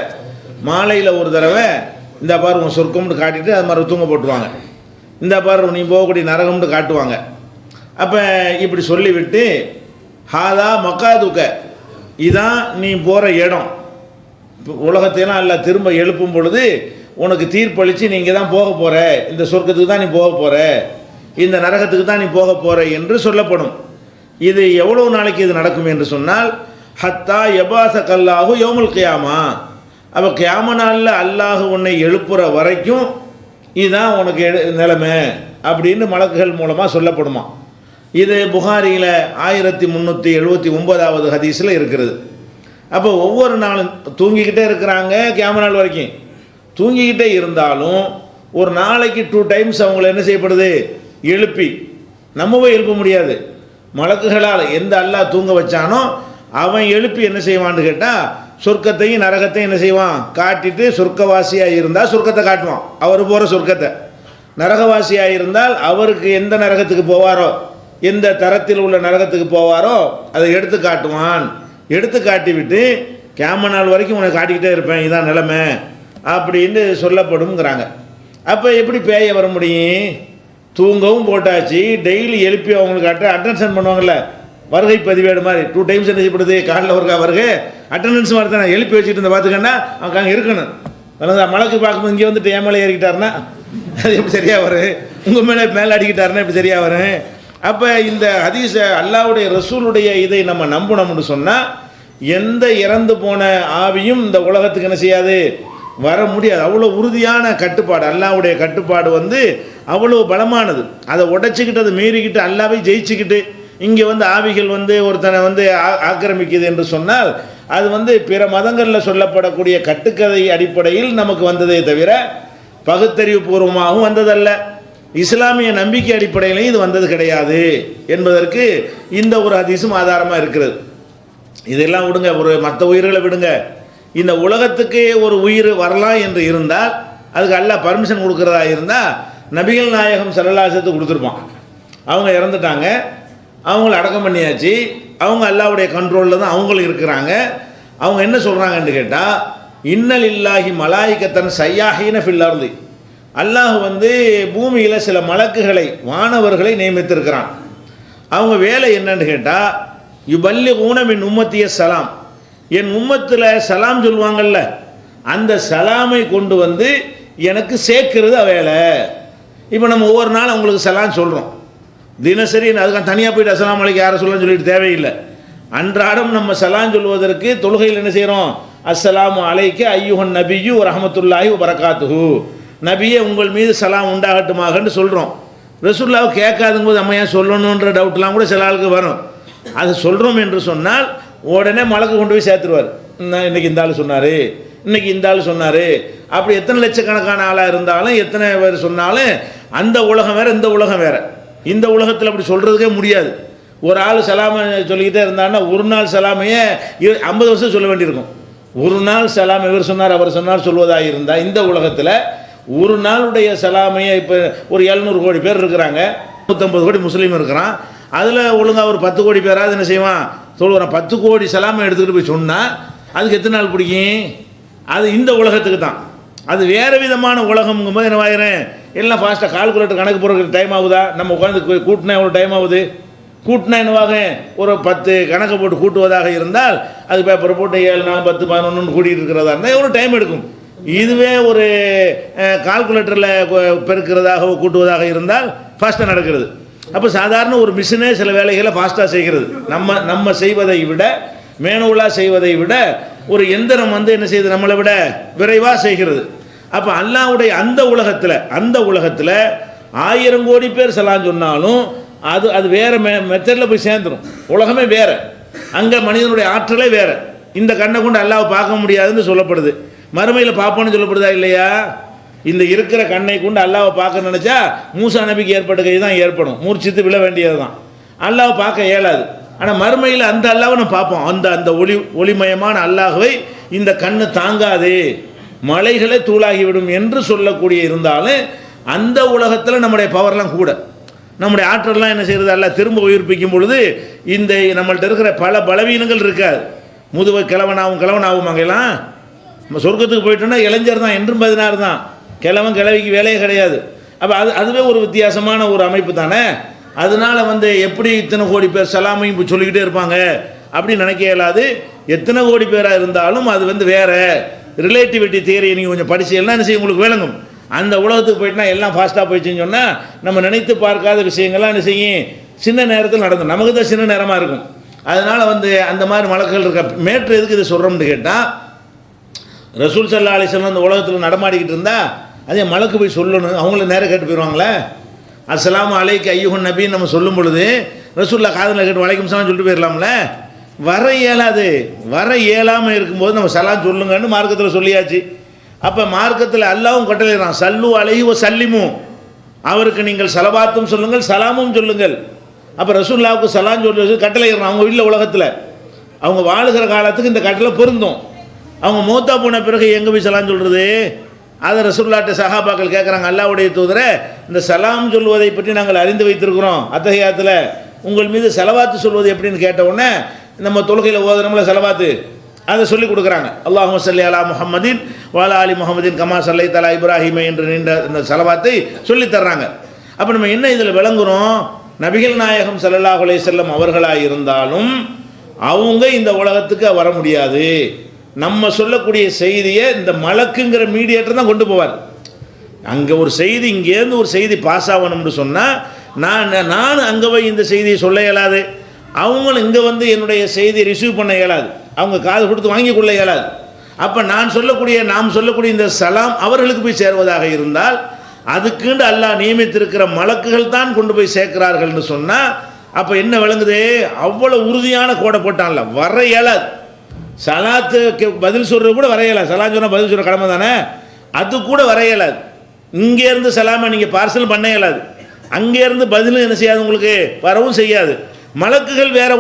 மாலையில் ஒரு தடவை இந்த பாரு உன் சொர்க்கம்னு காட்டிட்டு அது மாதிரி தூங்க போட்டுருவாங்க, இந்த பாரு நீ போகக்கூடிய நரகம்னு காட்டுவாங்க. அப்போ இப்படி சொல்லிவிட்டு ஹாதா மக்காதுக்க, இதான் நீ போகிற இடம், உலகத்தையெல்லாம் எல்லாம் திரும்ப எழுப்பும் பொழுது உனக்கு தீர்ப்பளித்து நீங்கள் தான் போக போகிற, இந்த சொர்க்கத்துக்கு தான் நீ போக போகிற, இந்த நரகத்துக்கு தான் நீ போக போகிற என்று சொல்லப்படும். இது எவ்வளவு நாளைக்கு இது நடக்கும் என்று சொன்னால் ஹத்தா யபாச கல்லாஹு யௌமுல் கியாமா, அப்போ கியாம நாளில் அல்லாஹ் உன்னை எழுப்புற வரைக்கும் இதுதான் உனக்கு நிலைமை அப்படின்னு மலக்குகள் மூலமாக சொல்லப்படுமா. இது புகாரியில் 1379வது ஹதீஸில் இருக்கிறது. அப்போ ஒவ்வொரு நாளும் தூங்கிக்கிட்டே இருக்கிறாங்க, கியாம நாள் வரைக்கும் தூங்கிக்கிட்டே இருந்தாலும் ஒரு நாளைக்கு 2 டைம்ஸ் அவங்கள என்ன செய்யப்படுது, எழுப்பி. நம்ம போய் எழுப்ப முடியாது, மலக்குகளால் எந்த அல்லாஹ் தூங்க வச்சானோ அவன் எழுப்பி என்ன செய்வான்னு கேட்டால் சொர்க்கத்தையும் நரகத்தையும் என்ன செய்வான் காட்டிட்டு, சொர்க்கவாசியாக இருந்தால் சொர்க்கத்தை காட்டுவான், அவர் போகிற சொர்க்கத்தை. நரகவாசியாக இருந்தால் அவருக்கு எந்த நரகத்துக்கு போவாரோ, எந்த தரத்தில் உள்ள நரகத்துக்கு போவாரோ அதை எடுத்து காட்டுவான். எடுத்து காட்டிவிட்டு கியாம நாள் வரைக்கும் உனக்கு காட்டிக்கிட்டே இருப்பேன், இதான் நிலைமை அப்படின்னு சொல்லப்படுங்கிறாங்க. அப்போ எப்படி பேய வர முடியும்? தூங்கவும் போட்டாச்சு, டெய்லி எழுப்பி அவங்களுக்கு அட்டென்ஷன் பண்ணுவாங்கள்ல, வருகை பதிவேடு மாதிரி 2 டைம்ஸ் என்ன செய்யப்படுது, காலையில் ஒரு வருகை அட்டெண்டன்ஸ் மாதிரி தானே எழுப்பி வச்சுட்டு இந்த பார்த்துக்கன்னா அவங்க அங்கே இருக்கணும். மலைக்கு பார்க்கும்போது இங்கே வந்துட்டு என் மேலே ஏறிக்கிட்டாருன்னா அது எப்படி சரியாக வரும், உங்கள் மேலே அடிக்கிட்டாருன்னா எப்படி சரியாக வரும். அப்போ இந்த ஹதீஸை அல்லாஹ்வுடைய ரசூலுடைய இதை நம்ம நம்பணும்னு சொன்னால் எந்த இறந்து போன ஆவியும் இந்த உலகத்துக்கு என்ன செய்யாது, வர முடியாது. அவ்வளோ உறுதியான கட்டுப்பாடு, அல்லாஹ்வுடைய கட்டுப்பாடு வந்து அவ்வளோ பலமானது. அதை உடைச்சிக்கிட்டு அதை மீறிக்கிட்டு அல்லாவை ஜெயிச்சுக்கிட்டு இங்கே வந்து ஆவிகள் வந்து ஒருத்தனை வந்து ஆக்கிரமிக்குது என்று சொன்னால் அது வந்து பிற மதங்களில் சொல்லப்படக்கூடிய கட்டுக்கதை அடிப்படையில் நமக்கு வந்ததே தவிர பகுத்தறிவு பூர்வமாகவும் வந்ததல்ல, இஸ்லாமிய நம்பிக்கை அடிப்படையிலையும் இது வந்தது கிடையாது என்பதற்கு இந்த ஒரு ஹதீஸும் ஆதாரமாக இருக்கிறது. இதெல்லாம் விடுங்க, ஒரு மற்ற உயிர்களை விடுங்க, இந்த உலகத்துக்கு ஒரு உயிர் வரலாம் என்று இருந்தால் அதுக்கு அல்லாஹ் பர்மிஷன் கொடுக்குறதா இருந்தால் நபிகள் நாயகம் ஸல்லல்லாஹு அலைஹி வஸல்லம் கொடுத்துருப்பான். அவங்க இறந்துட்டாங்க, அவங்கள அடக்கம் பண்ணியாச்சு, அவங்க அல்லாஹ்வுடைய கண்ட்ரோலில் தான் அவங்களும் இருக்கிறாங்க. அவங்க என்ன சொல்கிறாங்கன்னு கேட்டால், இன்னலில்லாஹி மலாயிகத்தன் சையாஹீன ஃபில் அர்தி, அல்லாஹ் வந்து பூமியில் சில மலக்குகளை வானவர்களை நியமித்திருக்கிறான். அவங்க வேலை என்னன்னு கேட்டால், யுபல்லிகூன மின் உம்மத்திய சலாம், என் உம்மத்தில் சலாம் சொல்லுவாங்கள்ல, அந்த சலாமை கொண்டு வந்து எனக்கு சேர்க்கிறது வேலை. இப்போ நம்ம ஒவ்வொரு நாள் அவங்களுக்கு சலாம் சொல்கிறோம் தினசரி, அதுக்காக தனியாக போய்ட்டு அஸ்ஸலாமு அலைக்கும் யாரை சொல்லணும்னு சொல்லிட்டு தேவையில்லை. அன்றாடம் நம்ம சலாம் சொல்வதற்கு தொழுகையில் என்ன செய்கிறோம், அஸ்ஸலாமு அலைக்க ஐயுஹன் நபியு ரஹமத்துல்லாஹி வபரகாத்துஹு, நபியே உங்கள் மீது சலாம் உண்டாகட்டுமாகன்னு சொல்கிறோம். ரசூலுல்லாஹ் கேட்காதுங்க போது நம்ம ஏன் சொல்லணுன்ற டவுட்லாம் கூட சில ஆளுக்கு வரும். அது சொல்கிறோம் என்று சொன்னால் உடனே மலக்கு கொண்டு போய் சேர்த்துருவார். இன்னைக்கு இந்த ஆள் சொன்னார், இன்னைக்கு இந்த ஆள் சொன்னார். அப்படி எத்தனை லட்சக்கணக்கான ஆளாக இருந்தாலும் எத்தனை பேர் சொன்னாலும் அந்த உலகம் வேறு இந்த உலகம் வேறு. இந்த உலகத்தில் அப்படி சொல்கிறதுக்கே முடியாது. ஒரு ஆள் சலாமை சொல்லிக்கிட்டே இருந்தான்னா ஒரு நாள் சலாமையே 50 வருஷம் சொல்ல வேண்டியிருக்கும். ஒரு நாள் சலாம் இவர் சொன்னார் அவர் சொன்னார் சொல்வதாக இருந்தால் இந்த உலகத்தில் ஒரு நாளுடைய சலாமையை இப்போ ஒரு 700 கோடி பேர் இருக்கிறாங்க, 150 கோடி முஸ்லீம் இருக்கிறான். அதில் ஒழுங்காக ஒரு 10 கோடி பேராது என்ன செய்வான் சொல்லுவான். 10 கோடி சலாமை எடுத்துக்கிட்டு போய் சொன்னால் அதுக்கு எத்தனை நாள் பிடிக்கும்? அது இந்த உலகத்துக்கு தான். அது வேறு விதமான உலகம்ங்கும் போது என்ன ஆகிறேன், எல்லாம் ஃபாஸ்ட்டாக கால்குலேட்டர் கணக்கு போடுறதுக்கு டைம் ஆகுதா, நம்ம உட்காந்து கூட்டினா எவ்வளோ டைம் ஆகுது, கூட்டினா என்னவாக ஒரு 10 கணக்கு போட்டு கூட்டுவதாக இருந்தால் அது பேப்பர் போட்டு 7 4 10 11 கூட்டிகிட்டு இருக்கிறதா இருந்தால் எவ்வளோ டைம் எடுக்கும். இதுவே ஒரு கால்குலேட்டரில் பெருக்கிறதாக கூட்டுவதாக இருந்தால் ஃபாஸ்ட்டாக நடக்கிறது. அப்போ சாதாரண ஒரு மிஷினே சில வேலைகளை ஃபாஸ்ட்டாக செய்கிறது. நம்ம செய்வதை விட மேனுவலாக செய்வதை விட ஒரு எந்திரம் வந்து என்ன செய்யுது, நம்மளை விட விரைவாக செய்கிறது. அப்போ அல்லாஹ்வுடைய அந்த உலகத்தில் 1000 கோடி பேர் சலாம் சொன்னாலும் அது வேறு மெத்தடில் போய் சேர்ந்துடும். உலகமே வேறு, அங்கே மனிதனுடைய ஆற்றலே வேறு. இந்த கண்ணை கொண்டு அல்லாஹ்வை பார்க்க முடியாதுன்னு சொல்லப்படுது, மறுமையில் பார்ப்போன்னு சொல்லப்படுதா இல்லையா? இந்த இருக்கிற கண்ணை கொண்டு அல்லாஹ்வை பார்க்க நினச்சா மூசா நபிக்கு ஏற்பட்ட கை தான் ஏற்படும், மூர்ச்சித்து விழ வேண்டியது தான். அல்லாஹ்வை பார்க்க இயலாது. ஆனால் மறுமையில் அந்த அல்லாஹ்வை நம்ம பார்ப்போம். அந்த ஒளிமயமான அல்லாஹ்வை இந்த கண்ணு தாங்காது, மலைகளை தூளாகிவிடும் என்று சொல்லக்கூடிய இருந்தாலும் அந்த உலகத்தில் நம்முடைய பவர்லாம் கூட, நம்முடைய ஆற்றல்லாம் என்ன செய்கிறது, அல்லாஹ் திரும்ப உயிர்ப்பிக்கும் பொழுது இந்த நம்மள்கிட்ட இருக்கிற பல பலவீனங்கள் இருக்காது. முதுவை கிழவனாகும் அங்கெல்லாம் நம்ம சொர்க்கத்துக்கு போயிட்டோன்னா இளைஞர் தான், என்றும் 16 தான், கிழவிக்கு வேலையே கிடையாது. அப்போ அதுவே ஒரு வித்தியாசமான ஒரு அமைப்பு தானே. அதனால் வந்து எப்படி இத்தனை கோடி பேர் சலாமையும் இப்போ சொல்லிக்கிட்டே இருப்பாங்க அப்படின்னு நினைக்க இயலாது. எத்தனை கோடி பேராக இருந்தாலும் அது வந்து வேறு ரிலேட்டிவிட்டி தியரியை நீங்கள் கொஞ்சம் படிச்சீங்கன்னா என்ன செய்யும் உங்களுக்கு விளங்கும். அந்த உலகத்துக்கு போயிட்டுனா எல்லாம் ஃபாஸ்ட்டாக போயிடுச்சுன்னு சொன்னால் நம்ம நினைத்து பார்க்காத விஷயங்கள்லாம் என்ன செய்யும் சின்ன நேரத்தில் நடக்கும். நமக்கு தான் சின்ன நேரமாக இருக்கும். அதனால் வந்து அந்த மாதிரி மலக்குகள் இருக்க மேட்ரு எதுக்கு இதை சொல்கிறோம்னு கேட்டால், ரசூல் ஸல்லல்லாஹு அலைஹி வஸல்லம் அந்த உலகத்தில் நடமாடிக்கிட்டு இருந்தால் அதே மலக்கு போய் சொல்லணும், அவங்கள நேரம் கேட்டு போயிடுவாங்களே. அஸ்ஸலாமு அலைக்க ஐயுஹன் நபின்னு நம்ம சொல்லும் பொழுது ரசூலுல்லாஹ் காதில் கேட்டு வலைக்கும் சலாம் சொல்லிட்டு போயிடலாம்ல. வர இயலாமல் இருக்கும்போது நம்ம சலாம் சொல்லுங்கன்னு மார்க்கத்தில் சொல்லியாச்சு. அப்போ மார்க்கத்தில் அல்லாஹ்வும் கட்டளைறான், சல்லு அலைஹி வ சல்லிமு, அவருக்கு நீங்கள் சலவாத்தும் சொல்லுங்கள் சலாமும் சொல்லுங்கள். அப்போ ரசூலுல்லாஹ்வுக்கு சலாம் சொல்லுறது கட்டளைறான். அவங்க இல்லை உலகத்தில் அவங்க வாழுகிற காலத்துக்கு இந்த கட்டளை பொருந்தும். அவங்க மூத்தா போன பிறகு எங்கே போய் சலாம் சொல்கிறது? அதை ரசூலுல்லாஹ்ட்ட சஹாபாக்கள் கேட்குறாங்க, அல்லாஹ்வுடைய தூதரே இந்த சலாம் சொல்வதை பற்றி நாங்கள் அறிந்து வைத்திருக்கிறோம், அத்தஹியாத்தில் உங்கள் மீது செலவாத்து சொல்வது எப்படின்னு கேட்ட உடனே நம்ம தொழுகையில் ஓதுறோம்ல செலவாத்து, அதை சொல்லிக் கொடுக்குறாங்க. அல்லாஹும்ம ஸல்லி அலா முஹம்மதின் வ அலா ஆலி முஹம்மதின் கமா ஸல்லைத அலா இப்ராஹீம் என்று நீண்ட இந்த செலவாத்தை சொல்லித் தர்றாங்க. அப்போ நம்ம என்ன இதில் விளங்குறோம், நபிகள் நாயகம் ஸல்லல்லாஹு அலைஹி வஸல்லம் அவர்களாக இருந்தாலும் அவங்க இந்த உலகத்துக்கு வர முடியாது. நம்ம சொல்லக்கூடிய செய்தியை இந்த மலக்குங்கிற மீடியேட்டர் தான் கொண்டு போவார். அங்கே ஒரு செய்தி, இங்கேருந்து ஒரு செய்தி பாஸ் ஆகணும்னு சொன்னால் நான் அங்கே போய் இந்த செய்தியை சொல்ல இயலாது, அவங்களும் இங்கே வந்து என்னுடைய செய்தியை ரிசீவ் பண்ண இயலாது. அவங்க காது கொடுத்து வாங்கி கொள்ள இயலாது. அப்போ நாம் சொல்லக்கூடிய இந்த சலாம் அவர்களுக்கு போய் சேர்வதாக இருந்தால் அதுக்குண்டு அல்லாஹ் நியமித்திருக்கிற மலக்குகள் தான் கொண்டு போய் சேர்க்கிறார்கள்னு சொன்னால் அப்போ என்ன விளங்குது? அவ்வளோ உறுதியான கோடை போட்டான்ல, வர இயலாது. சலாத்துக்கு பதில் சொல்கிறது கூட வர இயலாது. சலாம் சொன்னால் பதில் சொல்கிற கடமை தானே, அது கூட வர இயலாது. இங்கேருந்து சலாமை நீங்கள் பார்சல் பண்ண இயலாது, அங்கேருந்து பதிலும் என்ன செய்யாது, உங்களுக்கு வரவும் செய்யாது. மலக்குகள் வேறு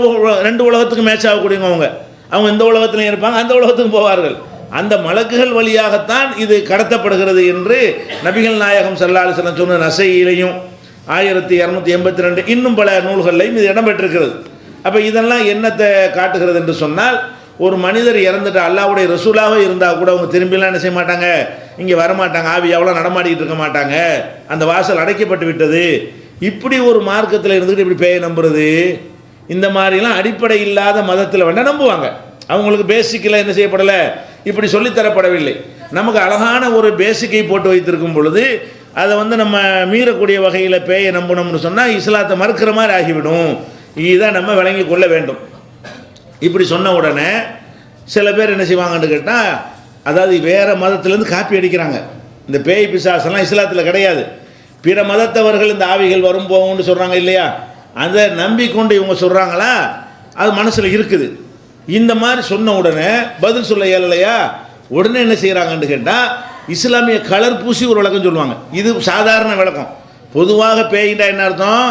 ரெண்டு உலகத்துக்கு மேட்ச் ஆகக்கூடியவங்க, அவங்க இந்த உலகத்துலையும் இருப்பாங்க, அந்த உலகத்துக்கு போவார்கள். அந்த மலக்குகள் வழியாகத்தான் இது கடத்தப்படுகிறது என்று நபிகள் நாயகம் ஸல்லல்லாஹு அலைஹி வஸல்லம் சொன்ன நசையிலையும் 1282 இன்னும் பல நூல்களையும் இது இடம்பெற்றிருக்கிறது. அப்போ இதெல்லாம் என்னத்தை காட்டுகிறது என்று சொன்னால், ஒரு மனிதர் இறந்துட்டு அல்லாஹ்வுடைய ரசூலாக இருந்தால் கூட அவங்க திரும்பிலாம் என்ன செய்ய மாட்டாங்க, இங்கே வரமாட்டாங்க, ஆவி அவ்வளோ நடமாடிக்கிட்டு இருக்க மாட்டாங்க, அந்த வாசல் அடைக்கப்பட்டு விட்டது. இப்படி ஒரு மார்க்கத்தில் இருந்துக்கிட்டு இப்படி பேயை நம்புறது, இந்த மாதிரிலாம் அடிப்படை இல்லாத மதத்தில் வேண்டாம் நம்புவாங்க. அவங்களுக்கு பேசிக்கில் என்ன செய்யப்படலை, இப்படி சொல்லித்தரப்படவில்லை. நமக்கு அழகான ஒரு பேசிக்கை போட்டு வைத்திருக்கும் பொழுது அதை நம்ம மீறக்கூடிய வகையில் பேயை நம்பணும்னு சொன்னால் இஸ்லாத்தை மறுக்கிற மாதிரி ஆகிவிடும். இதை நம்ம விளங்கி கொள்ள வேண்டும். இப்படி சொன்ன உடனே சில பேர் என்ன செய்வாங்கன்னு கேட்டால், அதாவது வேறு மதத்திலேருந்து காப்பி அடிக்கிறாங்க. இந்த பேய் பிசாசெல்லாம் இஸ்லாத்தில் கிடையாது, பிற மதத்தவர்கள் இந்த ஆவிகள் வரும் போகும்னு சொல்கிறாங்க இல்லையா, அதை நம்பிக்கொண்டு இவங்க சொல்கிறாங்களா, அது மனசில் இருக்குது. இந்த மாதிரி சொன்ன உடனே பதில் சொல்ல இயலையா, உடனே என்ன செய்கிறாங்கன்னு கேட்டால் இஸ்லாமிய கலர் பூசி ஒரு விளக்கம் சொல்லுவாங்க. இது சாதாரண விளக்கம். பொதுவாக பேய்ண்டா என்ன அர்த்தம்,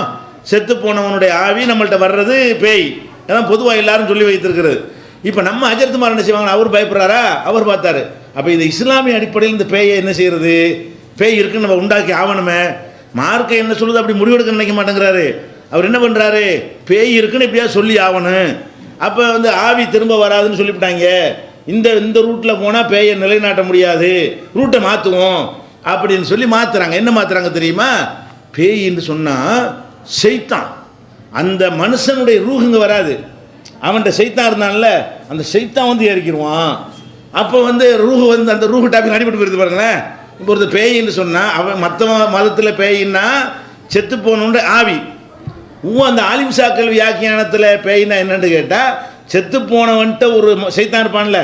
செத்து போனவனுடைய ஆவி நம்மள்கிட்ட வர்றது பேய், அதான் பொதுவாக எல்லாரும் சொல்லி வைத்திருக்கிறது. இப்போ நம்ம அஜர்த்துமார் என்ன செய்வாங்க, அவர் பயப்படுறாரா, அவர் பார்த்தாரு. அப்போ இந்த இஸ்லாமிய அடிப்படையில் இந்த பேயை என்ன செய்கிறது, பேய் இருக்குன்னு நம்ம உண்டாக்கி ஆவணுமே, மார்க்கை என்ன சொல்லுது அப்படி முடிவெடுக்க நினைக்க மாட்டேங்கிறாரு. அவர் என்ன பண்ணுறாரு, பேய் இருக்குன்னு எப்படியா சொல்லி ஆகணும். அப்போ ஆவி திரும்ப வராதுன்னு சொல்லிவிட்டாங்க, இந்த ரூட்டில் போனால் பேயை நிலைநாட்ட முடியாது, ரூட்டை மாற்றுவோம் அப்படின்னு சொல்லி மாற்றுறாங்க. என்ன மாற்றுறாங்க தெரியுமா, பேயின்னு சொன்னால் ஷைத்தான், அந்த மனுஷனுடைய ரூஹுங்க வராது, அவன்கிட்ட ஷைத்தான் இருந்தான்ல, அந்த ஷைத்தான் ஏறிக்கிடுவான். அப்போ ரூஹு அந்த ரூஹு டாபிக் அடிபட்டு போயிருது பாருங்களேன். இப்போ ஒரு பேயின்னு சொன்னால் அவன் மற்ற மதத்தில் பேயின்னா செத்து போகணுன்ற ஆவி. அந்த ஆலிம்சாக்கள் வியாக்கியானத்தில் பேயினா என்னன்னு கேட்டால், செத்து போனவன்ட்ட ஒரு சைத்தான் இருப்பான்ல,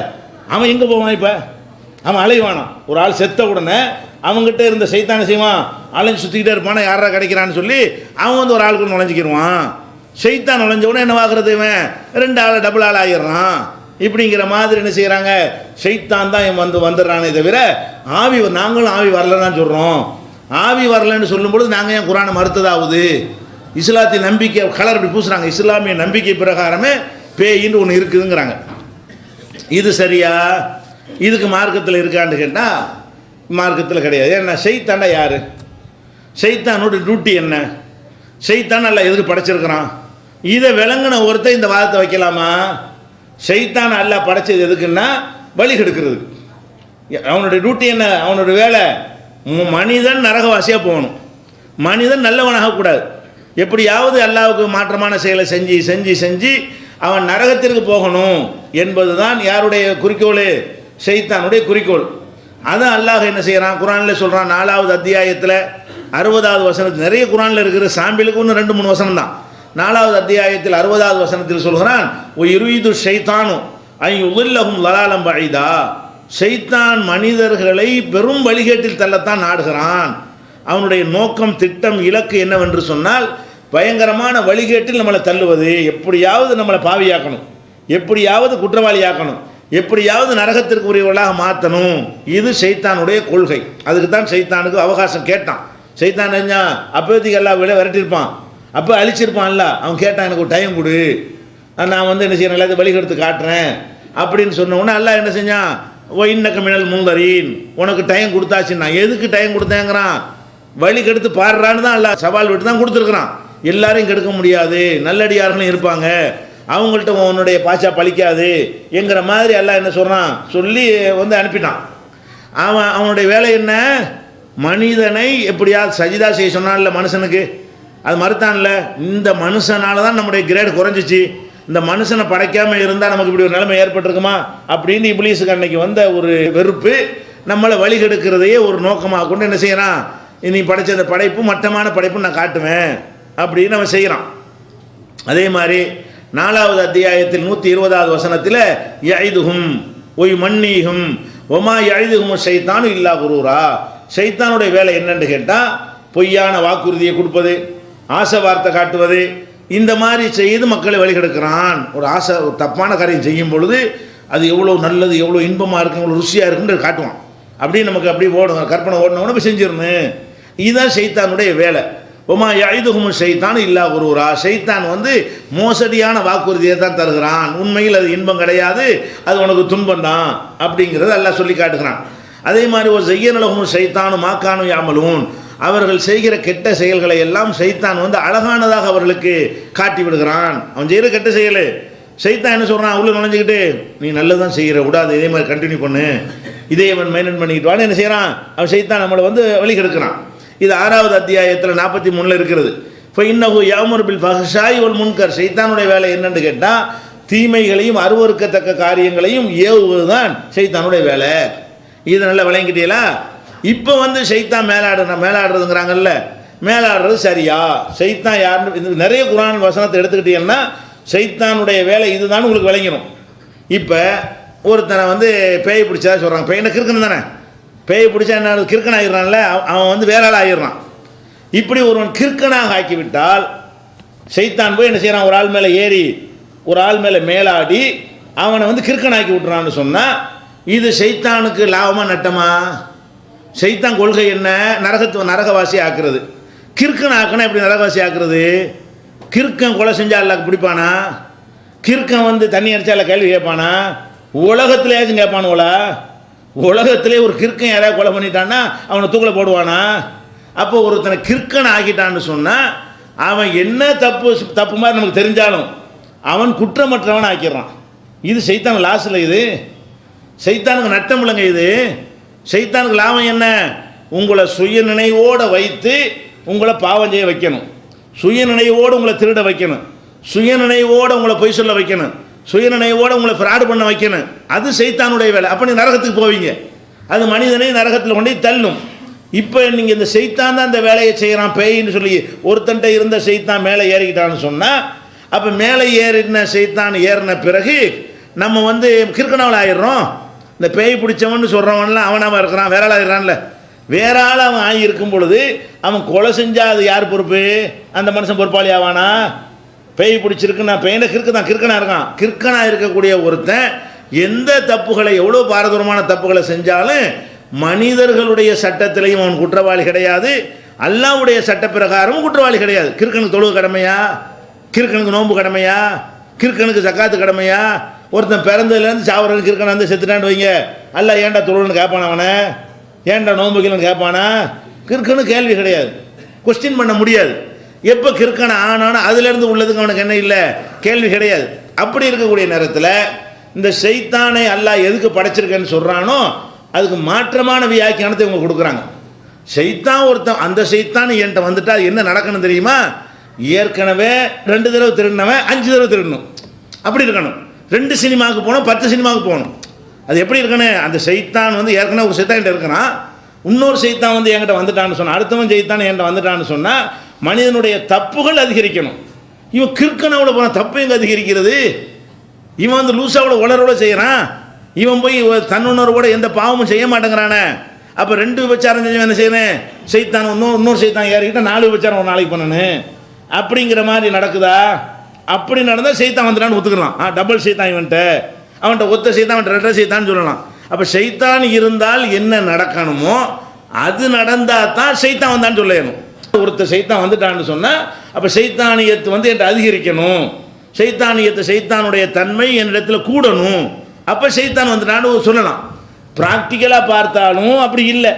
அவன் எங்கே போவான், இப்போ அவன் அலைவானான். ஒரு ஆள் செத்த உடனே அவங்ககிட்ட இருந்த சைத்தானை செய்வான், அலைஞ்சு சுற்றிக்கிட்டே இருப்பானா, யாரா கிடைக்கிறான்னு சொல்லி அவன் ஒரு ஆளுக்கு நுழைஞ்சிக்கிடுவான். சைத்தான் நுழைஞ்ச உடனே என்ன ஆகுறது, இவன் ரெண்டு ஆள் டபுள் ஆள் ஆகிடுறான். இப்படிங்கிற மாதிரி என்ன செய்கிறாங்க, சைத்தான் தான் வந்துடுறானே தவிர ஆவி, நாங்களும் ஆவி வரலன்னு சொல்கிறோம். ஆவி வரலன்னு சொல்லும்பொழுது நாங்கள் ஏன் குரானை மறுத்ததாகுது, இஸ்லாத்தின் நம்பிக்கை கலர் அப்படி பூசுகிறாங்க. இஸ்லாமிய நம்பிக்கை பிரகாரமே பேயின்னு ஒன்று இருக்குதுங்கிறாங்க. இது சரியா, இதுக்கு மார்க்கத்தில் இருக்கான்னு கேட்டால் மார்க்கத்தில் கிடையாது. ஏன்னா ஷைத்தாண்டா யார், ஷைத்தானோட டியூட்டி என்ன, ஷைத்தான் அல்ல எதுக்கு படைச்சிருக்கிறான், இதை விளங்கின ஒருத்தர் இந்த வாதத்தை வைக்கலாமா? ஷைத்தான் அல்ல படைச்சது எதுக்குன்னா வழி கெடுக்கிறது. அவனுடைய டியூட்டி என்ன, அவனுடைய வேலை மனிதன் நரகவாசியாக போகணும், மனிதன் நல்லவனாகக்கூடாது. எப்படியாவது அல்லாஹ்வுக்கு மாற்றமான செயலை செஞ்சு செஞ்சு செஞ்சு அவன் நரகத்திற்கு போகணும் என்பது தான் யாருடைய குறிக்கோள், ஷைத்தானுடைய குறிக்கோள். அதான் அல்லாஹ் என்ன செய்கிறான், குரானில் சொல்கிறான். 4வது அத்தியாயத்தில் 60வது வசனத்தில், நிறைய குரானில் இருக்கிற சாம்பிளுக்கு ஒன்று 2-3 வசனம் தான். 4வது அத்தியாயத்தில் 60வது வசனத்தில் சொல்கிறான், ஒ யுரீது ஷைத்தானு ஐ யுதில்லஹும் லலாலம் பஈதா, ஷைத்தான் மனிதர்களை பெரும் வழிகேட்டில் தள்ளத்தான் நாடுகிறான். அவனுடைய நோக்கம், திட்டம், இலக்கு என்னவென்று சொன்னால் பயங்கரமான வழிகேட்டில் நம்மளை தள்ளுவது, எப்படியாவது நம்மளை பாவியாக்கணும், எப்படியாவது குற்றவாளியாக்கணும், எப்படியாவது நரகத்திற்கு உரியவர்களாக மாற்றணும். இது ஷைத்தானுடைய கொள்கை. அதுக்கு தான் ஷைத்தானுக்கு அவகாசம் கேட்டான். ஷைத்தான் என்ன அப்போதைக்கு எல்லா விலை விரட்டியிருப்பான், அப்போ அழிச்சிருப்பான்ல, அவன் கேட்டான் எனக்கு ஒரு டைம் கொடு, நான் என்ன செய்யறேன், எல்லாத்தையும் வழிகெடுத்து காட்டுறேன் அப்படின்னு சொன்ன உடனே அல்லாஹ் என்ன செஞ்சான், இன்னக்க மினல் முன்தரீன், உனக்கு டைம் கொடுத்தாச்சுன்னா. எதுக்கு டைம் கொடுத்தேங்கிறான், வழி கெடுத்து பாடுறான்னு தான் அல்லாஹ் சவால் விட்டு தான் கொடுத்துருக்குறான். எல்லாரையும் கெடுக்க முடியாது, நல்லடியார்களும் இருப்பாங்க, அவங்கள்ட்ட உன்னுடைய பாச்சா பழிக்காது என்கிற மாதிரி அல்லாஹ் என்ன சொல்கிறான், சொல்லி அனுப்பிட்டான். அவனுடைய வேலை என்ன, மனிதனை எப்படியாவது சஜிதா செய்ய சொன்னான்ல மனுஷனுக்கு, அது மறுத்தான்ல. இந்த மனுஷனால தான் நம்முடைய கிரேட் குறைஞ்சிச்சு, இந்த மனுஷனை படைக்காமல் இருந்தால் நமக்கு இப்படி ஒரு நிலைமை ஏற்பட்டிருக்குமா அப்படின்னு இப்லீஸுக்கு அன்னைக்கு வந்த ஒரு வெறுப்பு நம்மளை வழிகெடுக்கிறதையே ஒரு நோக்கமாக கொண்டு என்ன செய்யறான், நீ படைச்ச அந்த படைப்பு மட்டமான படைப்பு நான் காட்டுவேன் அப்படின்னு அவன் செய்கிறான். அதே மாதிரி 4வது அத்தியாயத்தில் 120வது வசனத்தில் யஇதுஹும் ஒய் மன்னீஹும் ஒமா யஇதுஹும் ஷைத்தானு இல்லா குரூரா. ஷைத்தானுடைய வேலை என்னன்னு கேட்டால் பொய்யான வாக்குறுதியை கொடுப்பது, ஆசை வார்த்தை காட்டுவது, இந்த மாதிரி செய்து மக்களை வழிகெடுக்கிறான். ஒரு ஆசை ஒரு தப்பான காரியம் செய்யும் பொழுது அது எவ்வளோ நல்லது, எவ்வளோ இன்பமாக இருக்கும், எவ்வளோ ருசியாக இருக்குன்னு காட்டுவான். அப்படியே நமக்கு அப்படியே ஓடும், கற்பனை ஓடணும்னு போய் செஞ்சிடணும். இதுதான் ஷைத்தானுடைய வேலை. ஒமா யஇதுஹும் ஷைத்தான் இல்லா குரூரா. ஷைத்தான் வந்து மோசடியான வாக்குறுதியை தான் தருகிறான், உண்மையில் அது இன்பம் கிடையாது, அது உனக்கு துன்பம் தான் அப்படிங்கிறத அல்லாஹ் சொல்லி காட்டுகிறான். அதே மாதிரி ஒரு ஸய்யனலஹும் ஷைத்தானு மாக்கானு யாமலூன், அவர்கள் செய்கிற கெட்ட செயல்களை எல்லாம் ஷைத்தான் வந்து அழகானதாக அவர்களுக்கு காட்டி விடுகிறான். அவன் செய்கிற கெட்ட செயல் ஷைத்தான் என்ன சொல்கிறான், உள்ள நுழைஞ்சிக்கிட்டு நீ நல்லதான் செய்கிற, விடாது, இதே மாதிரி கண்டினியூ பண்ணு, இதே அவன் மெயின்டைன் பண்ணிக்கிட்டு வான்னு என்ன செய்கிறான், அவன் ஷைத்தான் நம்மளை வந்து வழிகெடுக்கிறான். இது 6வது அத்தியாயத்தில் 43 இருக்கிறது. இப்போ இன்னஹு யஅமுரு பில் ஃபஹ்ஷாய் வல் முன்கர். ஷைத்தானுடைய வேலை என்னன்னு கேட்டால் தீமைகளையும் அருவருக்கத்தக்க காரியங்களையும் ஏவுவது தான் ஷைத்தானுடைய வேலை. இது நல்லா விளங்கிட்டீங்களா? இப்போ வந்து ஷைத்தான் மேலாடுறதுங்கிறாங்கல்ல, மேலாடுறது சரியா? ஷைத்தான் யாருன்னு நிறைய குர்ஆன் வசனத்தை எடுத்துக்கிட்டீங்கன்னா ஷைத்தானுடைய வேலை இதுதான் உங்களுக்கு விளங்கிடும். இப்போ ஒருத்தனை வந்து பேய் பிடிச்சதா சொல்கிறாங்க, பேய் என்ன கிறுக்கணும் தானே, பேய் பிடிச்சா என்ன கிறுக்கன் ஆகிடுறான்ல, அவன் வந்து வேற ஆள் ஆகிடுறான். இப்படி ஒருவன் கிறுக்கனாக ஆக்கிவிட்டால் ஷைத்தான் போய் என்ன செய்கிறான், ஒரு ஆள் மேலே ஏறி ஒரு ஆள் மேலே மேலாடி அவனை வந்து கிறுக்கனாக்கி விட்டுறான்னு சொன்னால் இது ஷைத்தானுக்கு லாபமாக நட்டமா? ஷைத்தான் கொள்கை என்ன? நரகவாசி ஆக்குறது. கிறுக்கன் ஆக்கினா எப்படி நரகவாசி ஆக்குறது? கிறுக்கன் கொலை செஞ்சா அல்லாஹ் பிடிப்பானா? கிறுக்கன் வந்து தண்ணி அடிச்சா கேள்வி கேட்பானா? உலகத்திலேயாச்சும் கேட்பானுங்களா? உலகத்திலே ஒரு கிறுக்கன் யாராவது கொலை பண்ணிட்டான்னா அவனை தூக்கில் போடுவானா? அப்போ ஒருத்தனை கிறுக்கன் ஆக்கிட்டான்னு சொன்னால் அவன் என்ன தப்பு மாதிரி நமக்கு தெரிஞ்சாலும் அவன் குற்றமற்றவன் ஆக்கிடுறான். இது ஷைத்தான் லாஸில், இது ஷைத்தானுக்கு நட்டம் இல்லைங்க. இது ஷைத்தானுக்கு லாபம் என்ன? உங்களை சுய நினைவோடு வைத்து உங்களை பாவம் செய்ய வைக்கணும், சுய நினைவோடு உங்களை திருட வைக்கணும், சுய நினைவோடு உங்களை பொய் சொல்ல வைக்கணும், சுய நினைவோடு உங்களை ஃப்ராடு பண்ண வைக்கணும். அது ஷைத்தானுடைய வேலை. அப்போ நீ நரகத்துக்கு போவீங்க, அது மனிதனை நரகத்தில் கொண்டு தள்ளும். இப்போ நீங்கள் இந்த ஷைத்தான் தான் இந்த வேலையை செய்கிறான் பேயின்னு சொல்லி ஒருத்தன்ட்ட இருந்த ஷைத்தான் மேலே ஏறிக்கிட்டான்னு சொன்னால், அப்போ மேலே ஏறின ஷைத்தான் ஏறின பிறகு நம்ம வந்து கிறுக்கனவள் ஆயிடுறோம். இந்த பேய் பிடிச்சவன்னு சொல்கிறவன்லாம் அவனாக இருக்கிறான், வேற ஆள் ஆயிடுறான்ல. வேற ஆள் அவன் ஆகியிருக்கும் பொழுது அவன் கொலை செஞ்சால் அது யார் பொறுப்பு? அந்த மனுஷன் பொறுப்பாளி ஆவானா? பேய் பிடிச்சிருக்குன்னா பேயின கிறுக்கனாக இருக்கான். கிறுக்கனாக இருக்கக்கூடிய ஒருத்தன் எந்த தப்புகளை, எவ்வளோ பாரதூரமான தப்புகளை செஞ்சாலும் மனிதர்களுடைய சட்டத்திலையும் அவன் குற்றவாளி கிடையாது, அல்லாஹ்வுடைய சட்ட பிரகாரமும் குற்றவாளி கிடையாது. கிறுக்கனுக்கு தொழுகை கடமையா? கிறுக்கனுக்கு நோன்பு கடமையா? கிறுக்கனுக்கு ஜக்காத்து கடமையா? ஒருத்தன் பிறந்ததுலேருந்து சாவரனுக்கு கிறுக்கனை வந்து செத்துட்டான்னு வைங்க, அல்லாஹ் ஏன்டா தொழுன்னு கேட்பானா? அவனை ஏன்டா நோன்புக்கலன்னு கேட்பானா? கிறுக்கனு கேள்வி கிடையாது, கொஸ்டின் பண்ண முடியாது. எப்போ கிறுக்கனை ஆனானோ அதுலேருந்து உள்ளதுக்கு அவனுக்கு என்ன இல்லை, கேள்வி கிடையாது. அப்படி இருக்கக்கூடிய நேரத்தில் இந்த ஷைத்தானை அல்லாஹ் எதுக்கு படைச்சிருக்கேன்னு சொல்கிறானோ அதுக்கு மாற்றமான வியாக்கியானத்தை இவங்க கொடுக்குறாங்க. ஷைத்தான் ஒருத்தன், அந்த ஷைத்தான் என்கிட்ட வந்துட்டா என்ன நடக்கணும் தெரியுமா? ஏற்கனவே 2 தடவை திருடினவன் 5 தடவை திருடணும், அப்படி இருக்கணும். 2 சினிமாவுக்கு போகணும், 10 சினிமாவுக்கு போகணும். அது எப்படி இருக்கணும்? அந்த ஷைத்தான் வந்து ஏற்கனவே ஒரு ஷைத்தான் என்கிட்ட இருக்கிறான், இன்னொரு ஷைத்தான் வந்து என்கிட்ட வந்துட்டான்னு சொன்னால், அடுத்தவன் ஷைத்தான் என்கிட்ட வந்துட்டான்னு சொன்னால் மனிதனுடைய தப்புகள் அதிகரிக்கணும். இவன் கிறுக்கனோட போன தப்பு எங்கே அதிகரிக்கிறது? இவன் வந்து லூசாவோட உளரோட செய்கிறான், இவன் போய் தன்னுணர்வோட எந்த பாவமும் செய்ய மாட்டேங்கிறானே. அப்போ 2 விபச்சாரம் செஞ்சவன் என்ன செய்யணும்? ஷைத்தான் இன்னொரு ஷைத்தான் ஏறிக்கிட்டால் 4 விபச்சாரம் ஒரு நாளைக்கு பண்ணணும். அப்படிங்கிற மாதிரி நடக்குதா? அப்படி நடந்தால் ஷைத்தான் வந்துட்டான்னு ஒத்துக்கலாம். டபுள் ஷைத்தான் அவன்கிட்ட ஒத்த ஷைத்தான், அவன்கிட்ட 2 ஷைத்தான் சொல்லலாம். அப்போ ஷைத்தான் இருந்தால் என்ன நடக்கணுமோ அது நடந்தால் தான் ஷைத்தான் வந்தான்னு சொல்லணும். ஒருத்தர் ஷைத்தான் வந்துட்டான்னு சொன்னால் அப்போ ஷைத்தானியத்து வந்து என்கிட்ட அதிகரிக்கணும், ஷைத்தானுடைய தன்மை என்னிடத்தில் கூடணும், அப்போ ஷைத்தான் வந்துட்டான்னு சொல்லலாம். ப்ராக்டிக்கலாக பார்த்தாலும் அப்படி இல்லை.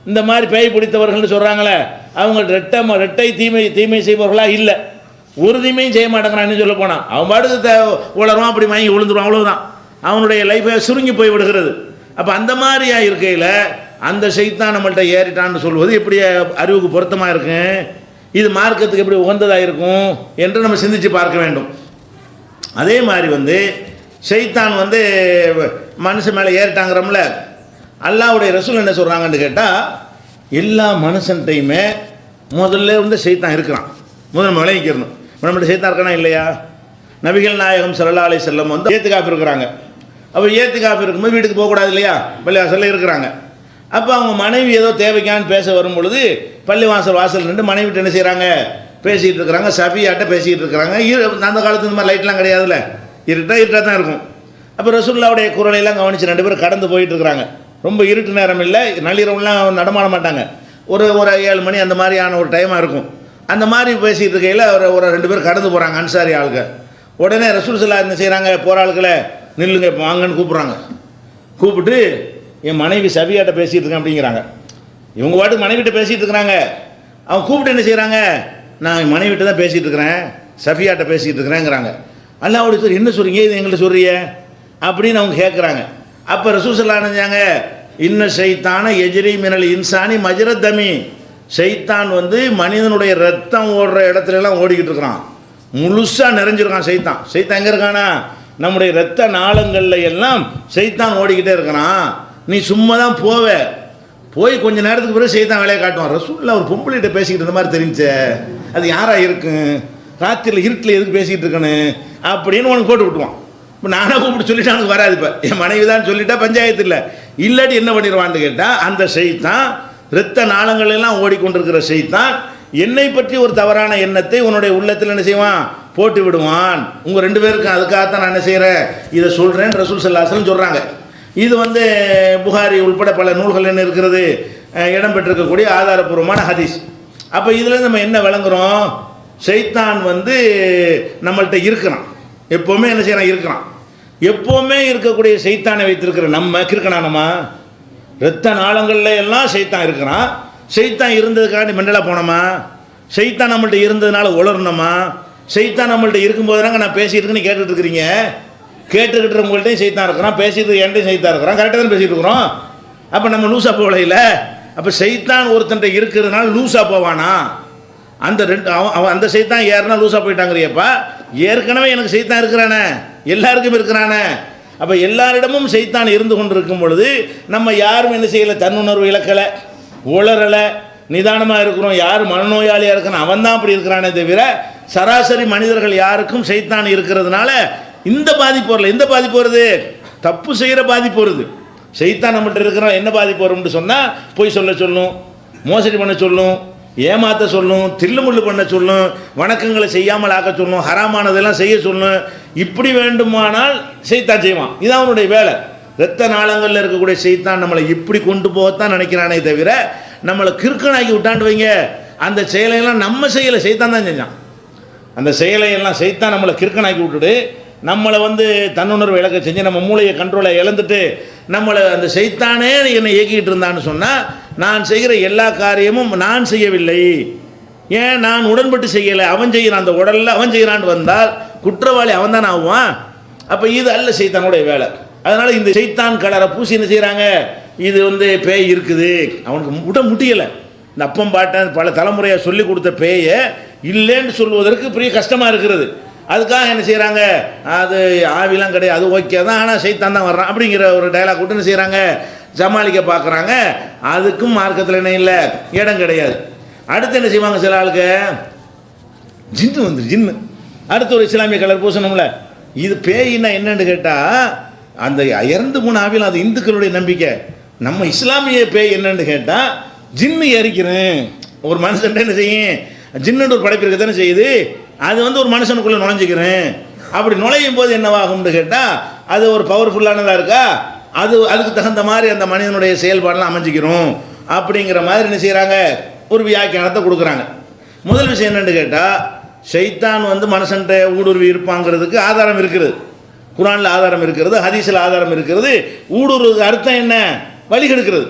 இந்த மாதிரி பேய் பிடித்தவர்கள்னு சொல்கிறாங்களே, அவங்க ரெட்டை தீமை செய்பவர்களாக இல்லை, ஒரு தீமையும் செய்ய மாட்டேங்கிறான்னு சொல்ல போனான். அவன் பாட்டுக்கு உளருவான், அப்படி வாங்கி விழுந்துருவான், அவ்வளோதான். அவனுடைய லைஃபை சுருங்கி போய் விடுகிறது. அப்போ அந்த மாதிரியாக இருக்கையில் அந்த ஷைத்தான் நம்மள்கிட்ட ஏறிட்டான்னு சொல்வது எப்படி அறிவுக்கு பொருத்தமாக இருக்கும்? இது மார்க்கத்துக்கு எப்படி உகந்ததாக இருக்கும் என்று நம்ம சிந்தித்து பார்க்க வேண்டும். அதே மாதிரி வந்து ஷைத்தான் வந்து மனுஷன் மேலே ஏறிட்டாங்கிறோம்ல, அல்லாஹ்வுடைய ரசூல் என்ன சொல்கிறாங்கன்னு கேட்டால், எல்லா மனுஷன்ட்டையுமே முதல்ல வந்து ஷைத்தான் இருக்கிறான். முதல்ல நம்ம விளங்கிக்கிறணும், நம்மள்ட்ட ஷைத்தான் இருக்கானா இல்லையா? நபிகள் நாயகம் ஸல்லல்லாஹு அலைஹி வஸல்லம் வந்து ஏத்திகாஃப் இருக்கிறாங்க. அப்போ ஏத்திகாஃப் இருக்கும்போது வீட்டுக்கு போகக்கூடாது இல்லையா, பள்ளிவாசலில் இருக்கிறாங்க. அப்போ அவங்க மனைவி ஏதோ தேவைக்கான்னு பேச வரும் பொழுது வாசல் நின்று மனைவிட்டு என்ன செய்கிறாங்க, பேசிகிட்டு இருக்கிறாங்க. சஃபியாட்ட பேசிகிட்டு இருக்கிறாங்க. அந்த காலத்து இந்த மாதிரி லைட்லாம் கிடையாதுல்ல, இருட்டாக தான் இருக்கும். அப்போ ரசூலுல்லாவுடைய குரலையெல்லாம் கவனித்து 2 பேரும் கடந்து போயிட்டு இருக்கிறாங்க. ரொம்ப இருட்டு நேரம் இல்லை, நள்ளிரவுலாம் நடமாட மாட்டாங்க. ஒரு 7 மணி அந்த மாதிரியான ஒரு டைமாக இருக்கும். அந்த மாதிரி பேசிகிட்டு இருக்கையில் ஒரு 2 பேர் கடந்து போகிறாங்க, அன்சாரி ஆளுங்க. உடனே ரசூல் ஸல்லல்லாஹு என்ன செய்கிறாங்க, போகிற ஆளுக்களை நில்லுங்க இப்போ வாங்கன்னு கூப்பிட்றாங்க. கூப்பிட்டு என் மனைவி சஃபியாட்ட பேசிகிட்டு இருக்கேன் அப்படிங்கிறாங்க. இவங்க பாட்டுக்கு மனைவிட்ட பேசிகிட்டு இருக்கிறாங்க. அவங்க கூப்பிட்டு என்ன செய்கிறாங்க, நான் என் மனைவிட்ட தான் பேசிகிட்டு இருக்கிறேன், சஃபியாட்ட பேசிகிட்டு இருக்கிறேங்கிறாங்க. அல்லாஹ்வுடைய தூதர் என்ன சொல்கிறீங்க, இது எங்கள்கிட்ட சொல்கிறிய அப்படின்னு அவங்க கேட்குறாங்க. அப்போ ரசூல் ஸல்லல்லாஹு அலைஹி வஸல்லம் இன்ன ஷைத்தான எஜ்ரி மினல் இன்சானி மஜ்ரத் தமி, ஷைத்தான் வந்து மனிதனுடைய ரத்தம் ஓடுற இடத்துலலாம் ஓடிக்கிட்டு இருக்கிறான், முழுசாக நிறைஞ்சிருக்கான் ஷைத்தான். ஷைத்தான் எங்கே இருக்கானா, நம்முடைய இரத்த நாளங்களில் எல்லாம் ஷைத்தான் ஓடிக்கிட்டே இருக்கிறான். நீ சும்மா தான் போய் கொஞ்சம் நேரத்துக்கு பிறகு ஷைத்தான் வேலையை காட்டுவான். ரசூலுல்லாஹ் ஒரு பொம்பளைகிட்ட பேசிக்கிட்டு இருந்த மாதிரி தெரிஞ்சே, அது யாராக இருக்கும், ராத்திரியில் இருட்டில் எதுக்கு பேசிக்கிட்டு இருக்கணும் அப்படின்னு உனக்கு போட்டு விட்டுவான். இப்போ நானாக கூப்பிட்டு சொல்லிட்டு அவனுக்கு வராது. இப்போ என் மனைவி தான் சொல்லிட்டா பஞ்சாயத்து இல்லை, இல்லாட்டி என்ன பண்ணிடுவான்னு கேட்டால் அந்த ஷைத்தான் இரத்த நாளங்கள் எல்லாம் ஓடிக்கொண்டிருக்கிற ஷைத்தான் என்னை பற்றி ஒரு தவறான எண்ணத்தை உன்னுடைய உள்ளத்தில் என்ன செய்வான், போட்டு விடுவான். உங்கள் 2 பேருக்கும் அதுக்காகத்தான் நான் என்ன செய்கிறேன், இதை சொல்கிறேன்னு ரசூல் ஸல்லல்லாஹு அலைஹி வஸல்லம் சொல்கிறாங்க. இது வந்து புகாரி உள்பட பல நூல்கள் என்ன இருக்கிறது, இடம்பெற்றிருக்கக்கூடிய ஆதாரபூர்வமான ஹதீஸ். அப்போ இதில் நம்ம என்ன விளங்குறோம், ஷைத்தான் வந்து நம்மள்கிட்ட இருக்கிறான், எப்போவுமே என்ன செய்யறான், இருக்கிறான். எப்போவுமே இருக்கக்கூடிய ஷைத்தானை வைத்திருக்கிற நம்ம கிறுக்கணானமா, இரத்த நாளங்கள்ல எல்லாம் ஷைத்தான் இருக்கிறான். ஷைத்தான் இருந்ததுக்காண்டி மெண்டலாக போனோமா, ஷைத்தான் நம்மள்ட்ட இருந்ததுனால உளரணுமா, ஷைத்தான் நம்மள்ட்ட இருக்கும்போது தாங்க நான் பேசிகிட்டு இருக்குன்னு கேட்டுட்டு இருக்கிறீங்க. கேட்டுக்கிட்டு இருக்கவங்கள்ட்டையும் ஷைத்தான் இருக்கிறான், பேசிட்டு என்கிட்டையும் ஷைத்தான் இருக்கிறான், கரெக்டாக தான் பேசிகிட்டு இருக்கிறோம். அப்போ நம்ம லூஸாக போகல இல்லை. அப்போ ஷைத்தான் ஒருத்தன்ட்ட இருக்கிறதுனால லூஸாக போவானா, அந்த அவன் அந்த ஷைத்தான் ஏறுனா லூஸாக போயிட்டாங்கிறியப்பா, ஏற்கனவே எனக்கு ஷைத்தான் இருக்கிறானே, எல்லாருக்கும் இருக்கிறானே. அப்போ எல்லாரிடமும் ஷைத்தான் இருந்து கொண்டு இருக்கும் பொழுது நம்ம யாரும் என்ன செய்யலை, தன்னுணர்வு இழக்கலை, உளரலை, நிதானமாக இருக்கிறோம். யார் மனநோயாளியாக இருக்கிறான் அவன் தான் அப்படி இருக்கிறானே தவிர சராசரி மனிதர்கள் யாருக்கும் ஷைத்தான் இருக்கிறதுனால இந்த பாதிப்பு வரல. எந்த பாதிப்பு வருது, தப்பு செய்கிற பாதிப்பு வருது. ஷைத்தான் நம்மகிட்ட இருக்கிறோம், என்ன பாதிப்பு வரும்னு சொன்னால் பொய் சொல்ல சொல்லும், மோசடி பண்ண சொல்லும், ஏமாற்ற சொல்லும், தில்லுமுள்ளு பண்ண சொல்லும், வணக்கங்களை செய்யாமல் ஆக்க சொல்லும், ஹராமானதெல்லாம் செய்ய சொல்லும். இப்படி வேண்டுமானால் ஷைத்தான் செய்வான், இது அவனுடைய வேலை. இரத்த நாளங்களில் இருக்கக்கூடிய ஷைத்தான் நம்மளை இப்படி கொண்டு போகத்தான் நினைக்கிறானே தவிர நம்மளை கிறுக்கனாக்கி விட்டாண்டு வைங்க, அந்த செயலையெல்லாம் நம்ம செய்யலை, ஷைத்தான் தான் செஞ்சான். அந்த செயலையெல்லாம் ஷைத்தான் நம்மளை கிறுக்கனாக்கி விட்டுட்டு நம்மளை வந்து தன்னுணர்வு இழக்க செஞ்சு நம்ம மூளையை கண்ட்ரோலை இழந்துட்டு நம்மளை அந்த ஷைத்தானே என்னை இயக்கிட்டு இருந்தான்னு சொன்னால் நான் செய்கிற எல்லா காரியமும் நான் செய்யவில்லை, ஏன் நான் உடன்பட்டு செய்யலை, அவன் செய்கிறான், அந்த உடலில் அவன் செய்கிறான்னு வந்தால் குற்றவாளி அவன் தான் ஆகுவான். அப்போ இது அல்ல ஷைத்தானுடைய வேலை. அதனால் இந்த ஷைத்தான் கலரை பூசி என்ன செய்கிறாங்க, இது வந்து பேய் இருக்குது, அவனுக்கு விட முடியலை. இந்த அப்பம் பாட்டன் பல தலைமுறையாக சொல்லி கொடுத்த பேயை இல்லைன்னு சொல்வதற்கு பெரிய கஷ்டமாக இருக்கிறது. அதுக்காக என்ன செய்கிறாங்க, அது ஆவிலாம் கிடையாது, அது ஓகே தான், ஆனால் ஷைத்தான் தான் வர்றான் அப்படிங்கிற ஒரு டைலாக் விட்டு என்ன செய்கிறாங்க, சமாளிக்க பார்க்குறாங்க. அதுக்கும் மார்க்கத்தில் என்ன இல்லை, இடம் கிடையாது. அடுத்து என்ன செய்வாங்க, சில ஆளுக்கு ஜின்னு வந்துரு, ஜின்னு அடுத்து ஒரு இஸ்லாமிய கலர் பூசணும்ல. இது பேயின்னா என்னன்னு கேட்டால் அந்த இறந்து போன ஆவியில் அது இந்துக்களுடைய நம்பிக்கை. நம்ம இஸ்லாமிய பேய் என்னன்னு கேட்டால் ஜின்னு எரிக்கிறேன். ஒரு மனுஷன் என்ன செய்யும், ஜின்னு ஒரு படைப்பு இருக்க தானே செய்யுது, அது வந்து ஒரு மனுஷனுக்குள்ளே நுழைஞ்சிக்கிறேன். அப்படி நுழையும் போது என்னவாகும்னு கேட்டால் அது ஒரு பவர்ஃபுல்லானதாக இருக்கா, அதுக்கு தகுந்த மாதிரி அந்த மனிதனுடைய செயல்பாடெல்லாம் அமைஞ்சிக்கிறோம் அப்படிங்கிற மாதிரி என்ன செய்கிறாங்க, ஒரு வியாக்கியானத்தை கொடுக்குறாங்க. முதல் விஷயம் என்னென்னு கேட்டால் ஷைத்தான் வந்து மனுஷன்ட்ட ஊடுருவி இருப்பாங்கிறதுக்கு ஆதாரம் இருக்கிறது, குர்ஆனில் ஆதாரம் இருக்கிறது, ஹதீஸில் ஆதாரம் இருக்கிறது. ஊடுருவுக்கு அர்த்தம் என்ன, வழிகெடுக்கிறது.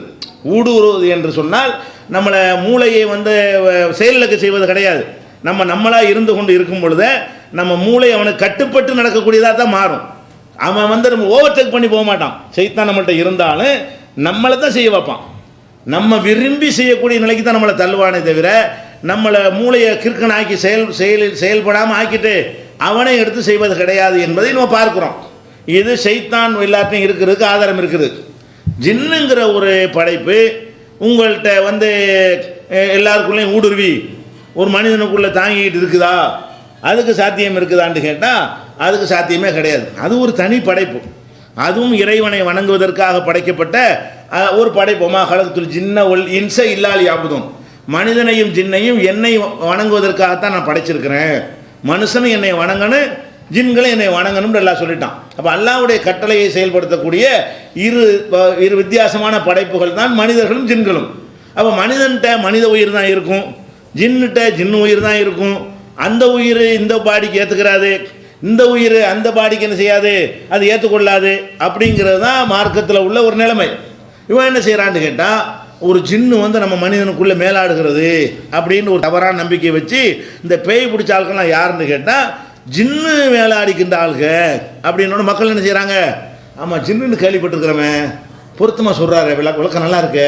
ஊடுருவது என்று சொன்னால் நம்மளை மூளையை வந்து செயலிழக்க செய்வது கிடையாது. நம்மளாக இருந்து கொண்டு இருக்கும் பொழுது நம்ம மூளை அவனுக்கு கட்டுப்பட்டு நடக்கக்கூடியதாக தான் மாறும். அவன் வந்து நம்ம ஓவர்டேக் பண்ணி போக மாட்டான். ஷைத்தான் நம்மள்கிட்ட இருந்தாலும் நம்மளை தான் செய்ய வைப்பான். நம்ம விரும்பி செய்யக்கூடிய நிலைக்கு தான் நம்மளை தள்ளுவானே தவிர நம்மளை மூளையை கிறுக்கனாக்கி செயல்படாமல் ஆக்கிட்டு அவனை எடுத்து செய்வது கிடையாது என்பதை நம்ம பார்க்குறோம். இது ஷைத்தான் எல்லாத்தையும் இருக்கிறதுக்கு ஆதாரம் இருக்குது. ஜின்னுங்கிற ஒரு படைப்பு உங்கள்கிட்ட வந்து எல்லாருக்குள்ளேயும் ஊடுருவி ஒரு மனிதனுக்குள்ளே தாங்கிக்கிட்டு இருக்குதா, அதுக்கு சாத்தியம் இருக்குதான்னு கேட்டால் அதுக்கு சாத்தியமே கிடையாது. அது ஒரு தனி படைப்பு, அதுவும் இறைவனை வணங்குவதற்காக படைக்கப்பட்ட ஒரு படைப்பு. மா கலகத்துல் ஜின்ன ஒல் இன்ச இல்லால் யாபுதும், மனிதனையும் ஜின்னையும் என்னை வணங்குவதற்காகத்தான் நான் படைச்சிருக்கிறேன். மனுஷனும் என்னை வணங்கணும், ஜின்களை என்னை வணங்கணும்னு எல்லாம் சொல்லிட்டான். அப்போ அல்லாஹ்வுடைய கட்டளையை செயல்படுத்தக்கூடிய இரு வித்தியாசமான படைப்புகள் தான் மனிதர்களும் ஜின்களும். அப்போ மனிதன்கிட்ட மனித உயிர் தான் இருக்கும், ஜின்னுகிட்ட ஜின்னு உயிர் தான் இருக்கும். அந்த உயிர் இந்த பாடிக்கு ஏற்றுக்கிறாது, இந்த உயிர் அந்த பாடிக்கு என்ன செய்யாது, அது ஏற்றுக்கொள்ளாது. அப்படிங்கிறது தான் மார்க்கத்தில் உள்ள ஒரு நிலைமை. இவன் என்ன செய்கிறான்னு கேட்டால், ஒரு ஜின்னு வந்து நம்ம மனிதனுக்குள்ளே மேலாடுகிறது அப்படின்னு ஒரு தவறான நம்பிக்கை வச்சு இந்த பேய் பிடிச்ச ஆட்கள்லாம் யாருன்னு கேட்டால் ஜின்னு மேலாடிக்கின்ற ஆளுக அப்படின்னு மக்கள் என்ன செய்கிறாங்க, ஆமாம் ஜின்னுன்னு கேள்விப்பட்டிருக்கிறோமே, பொருத்தமாக சொல்கிறாரு, விளக்கம் நல்லா இருக்கு,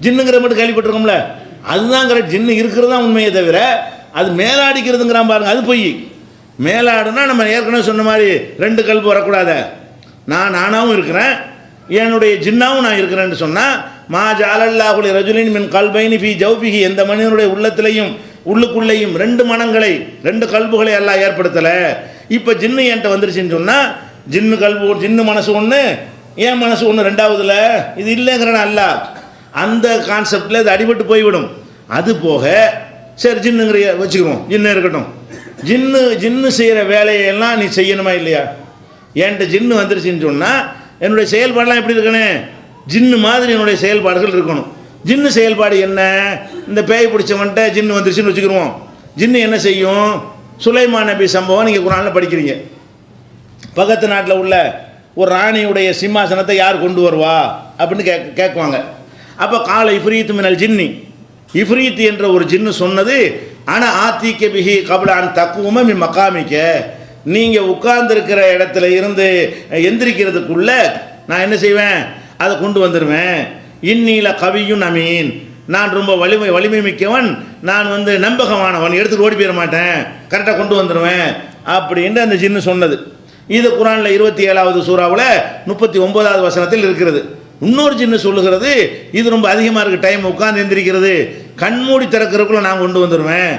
ஜின்னுங்கிற மட்டும் கேள்விப்பட்டிருக்கோம்ல, அதுதாங்கிற ஜின்னு இருக்கிறது தான் உண்மையை தவிர அது மேலாடிக்கிறதுங்கிறான் பாருங்க, அது பொய். மேலாடுனா நம்ம ஏற்கனவே சொன்ன மாதிரி ரெண்டு கல்பு வரக்கூடாது, நானாகவும் இருக்கிறேன் என்னுடைய ஜின்னாவும் நான் இருக்கிறேன்னு சொன்னால் மா ஜஅலல்லாஹு ரஜுலின் மின் கல்பைனி ஃபீ ஜௌஃபிஹி, எந்த மனிதனுடைய உள்ளத்திலையும் உள்ளுக்குள்ளேயும் ரெண்டு மனங்களை ரெண்டு கல்புகளை எல்லாம் ஏற்படுத்தலை. இப்போ ஜின்னு என்கிட்ட வந்துருச்சுன்னு சொன்னால் ஜின்னு கல்பு ஜின்னு மனசு ஒன்று, ஏன் மனசு ஒன்று ரெண்டாவதுல இது இல்லைங்கிறன அல்ல, அந்த கான்செப்டில் இது அடிபட்டு போய்விடும். அது போக சரி ஜின்னுங்கிற வச்சுக்கிறோம், ஜின்னு இருக்கட்டும், ஜின்னு செய்கிற வேலையெல்லாம் நீ செய்யணுமா இல்லையா? என்கிட்ட ஜின்னு வந்துருச்சுன்னு சொன்னால் என்னுடைய செயல்பாடெல்லாம் எப்படி இருக்கணும், ஜின்னு மாதிரி என்னுடைய செயல்பாடுகள் இருக்கணும். ஜின்னு செயல்பாடு என்ன, இந்த பேய் பிடிச்சவன்ட்ட ஜின்னு வந்துருச்சுன்னு வச்சுக்கிடுவோம். ஜின்னு என்ன செய்யும், சுலைமான் நபி சம்பவம் நீங்கள் குர்ஆனில் படிக்கிறீங்க. பக்கத்து நாட்டில் உள்ள ஒரு ராணியுடைய சிம்மாசனத்தை யார் கொண்டு வருவா அப்படின்னு கேட்குவாங்க. அப்போ கால இஃப்ரீத் மினல் ஜின்னி, இஃப்ரீத் என்ற ஒரு ஜின்னு சொன்னது, ஆனால் ஆத்திக்க பிஹி கபலான் தக்குவம மின் மக்காமிக்க, நீங்கள் உட்கார்ந்துருக்கிற இடத்துல இருந்து எந்திரிக்கிறதுக்குள்ள நான் என்ன செய்வேன், அதை கொண்டு வந்துடுவேன். இன்னில கவியும் அமீன், நான் ரொம்ப வலிமை மிக்கவன், நான் வந்து நம்பகமானவன், எடுத்துகிட்டு ஓடி போயிட மாட்டேன், கரெக்டாக கொண்டு வந்துடுவேன் அப்படின்ட்டு அந்த ஜின்னு சொன்னது. இது குர்ஆனில் 27வது சூறாவில் 39வது வசனத்தில் இருக்கிறது. இன்னொரு ஜின்னு சொல்லுகிறது, இது ரொம்ப அதிகமாக இருக்குது டைம், உட்கார்ந்து எந்திரிக்கிறது, கண்மூடி திறக்கிறதுக்குள்ள நான் கொண்டு வந்துடுவேன்.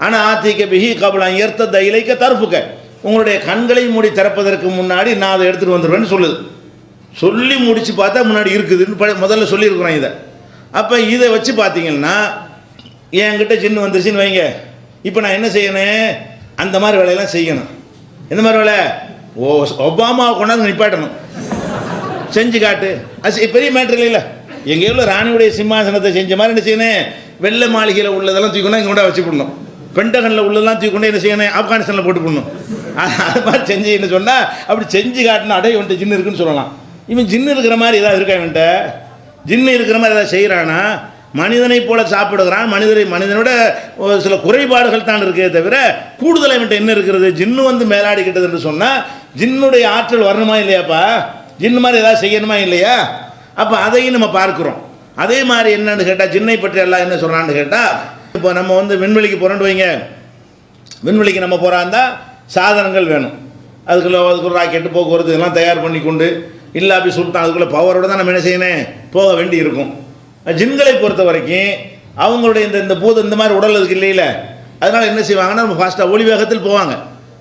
ஆனால் ஆத்திக்க பிஹி கபலான் ஏர்த்த இலைக்க தரப்புக்க, உங்களுடைய கண்களை மூடி திறப்பதற்கு முன்னாடி நான் அதை எடுத்துகிட்டு வந்துடுவேன்னு சொல்லுது. சொல்லி முடித்து பார்த்தா முன்னாடி இருக்குதுன்னு முதல்ல சொல்லியிருக்கிறோம் இதை. அப்போ இதை வச்சு பார்த்தீங்கன்னா என்கிட்ட ஜின்னு வந்துருச்சுன்னு வைங்க, இப்போ நான் என்ன செய்யணும், அந்த மாதிரி வேலையெல்லாம் செய்யணும். எந்த மாதிரி வேலை, ஒபாமாவை கொண்டாந்து நிப்பாட்டணும், செஞ்சு காட்டு, அது பெரிய மேட்ரு இல்லை. எங்கள் ஊரில் ராணியுடைய சிம்மாசனத்தை செஞ்ச மாதிரி என்ன செய்யணும், வெள்ளை மாளிகையில் உள்ளதெல்லாம் தூக்கணும் இங்கே கொண்டா வச்சு போடணும், பென்டகனில் உள்ளதெல்லாம் தூக்கொண்டு என்ன செய்யணும் ஆப்கானிஸ்தானில் போட்டு போடணும். அது மாதிரி செஞ்சு என்ன சொன்னால் அப்படி செஞ்சு காட்டினா அடைய வந்துட்டு ஜின்னு இருக்குன்னு சொல்லலாம். இவன் ஜின்னு இருக்கிற மாதிரி ஏதாவது இருக்கா, இவன்ட்ட ஜின்னு இருக்கிற மாதிரி ஏதாவது செய்கிறானா, மனிதனை போல சாப்பிடுகிறான், மனிதனோட சில குறைபாடுகள் தான் இருக்கே தவிர கூடுதலாக இவன்ட்ட என்ன இருக்கிறது, ஜின்னு வந்து மேலாடிக்கிட்டது என்று சொன்னால் ஜின்னுடைய ஆற்றல் வரணுமா இல்லையாப்பா, ஜின்னு மாதிரி ஏதாவது செய்யணுமா இல்லையா? அப்போ அதையும் நம்ம பார்க்குறோம். அதே மாதிரி என்னன்னு கேட்டால் ஜின்னை பற்றி எல்லாம் என்ன சொல்கிறான்னு கேட்டால், இப்போ நம்ம வந்து விண்வெளிக்கு போகிறோன்னு வைங்க, விண்வெளிக்கு நம்ம போகிறாந்தா சாதனங்கள் வேணும், அதுக்குள்ள ராக்கெட்டு போக்குவரத்து இதெல்லாம் தயார் பண்ணி கொண்டு இல்லை அப்படி சொல்லிட்டான், அதுக்குள்ளே பவரோடு தான் நம்ம என்ன செய்யணும் போக வேண்டி இருக்கும். ஜின்களை பொறுத்த வரைக்கும் அவங்களுடைய இந்த பூதம் இந்த மாதிரி உடல் அதுக்கு இல்லையில, அதனால் என்ன செய்வாங்கன்னா நம்ம ஃபாஸ்ட்டாக ஒளி வேகத்தில் போவாங்க.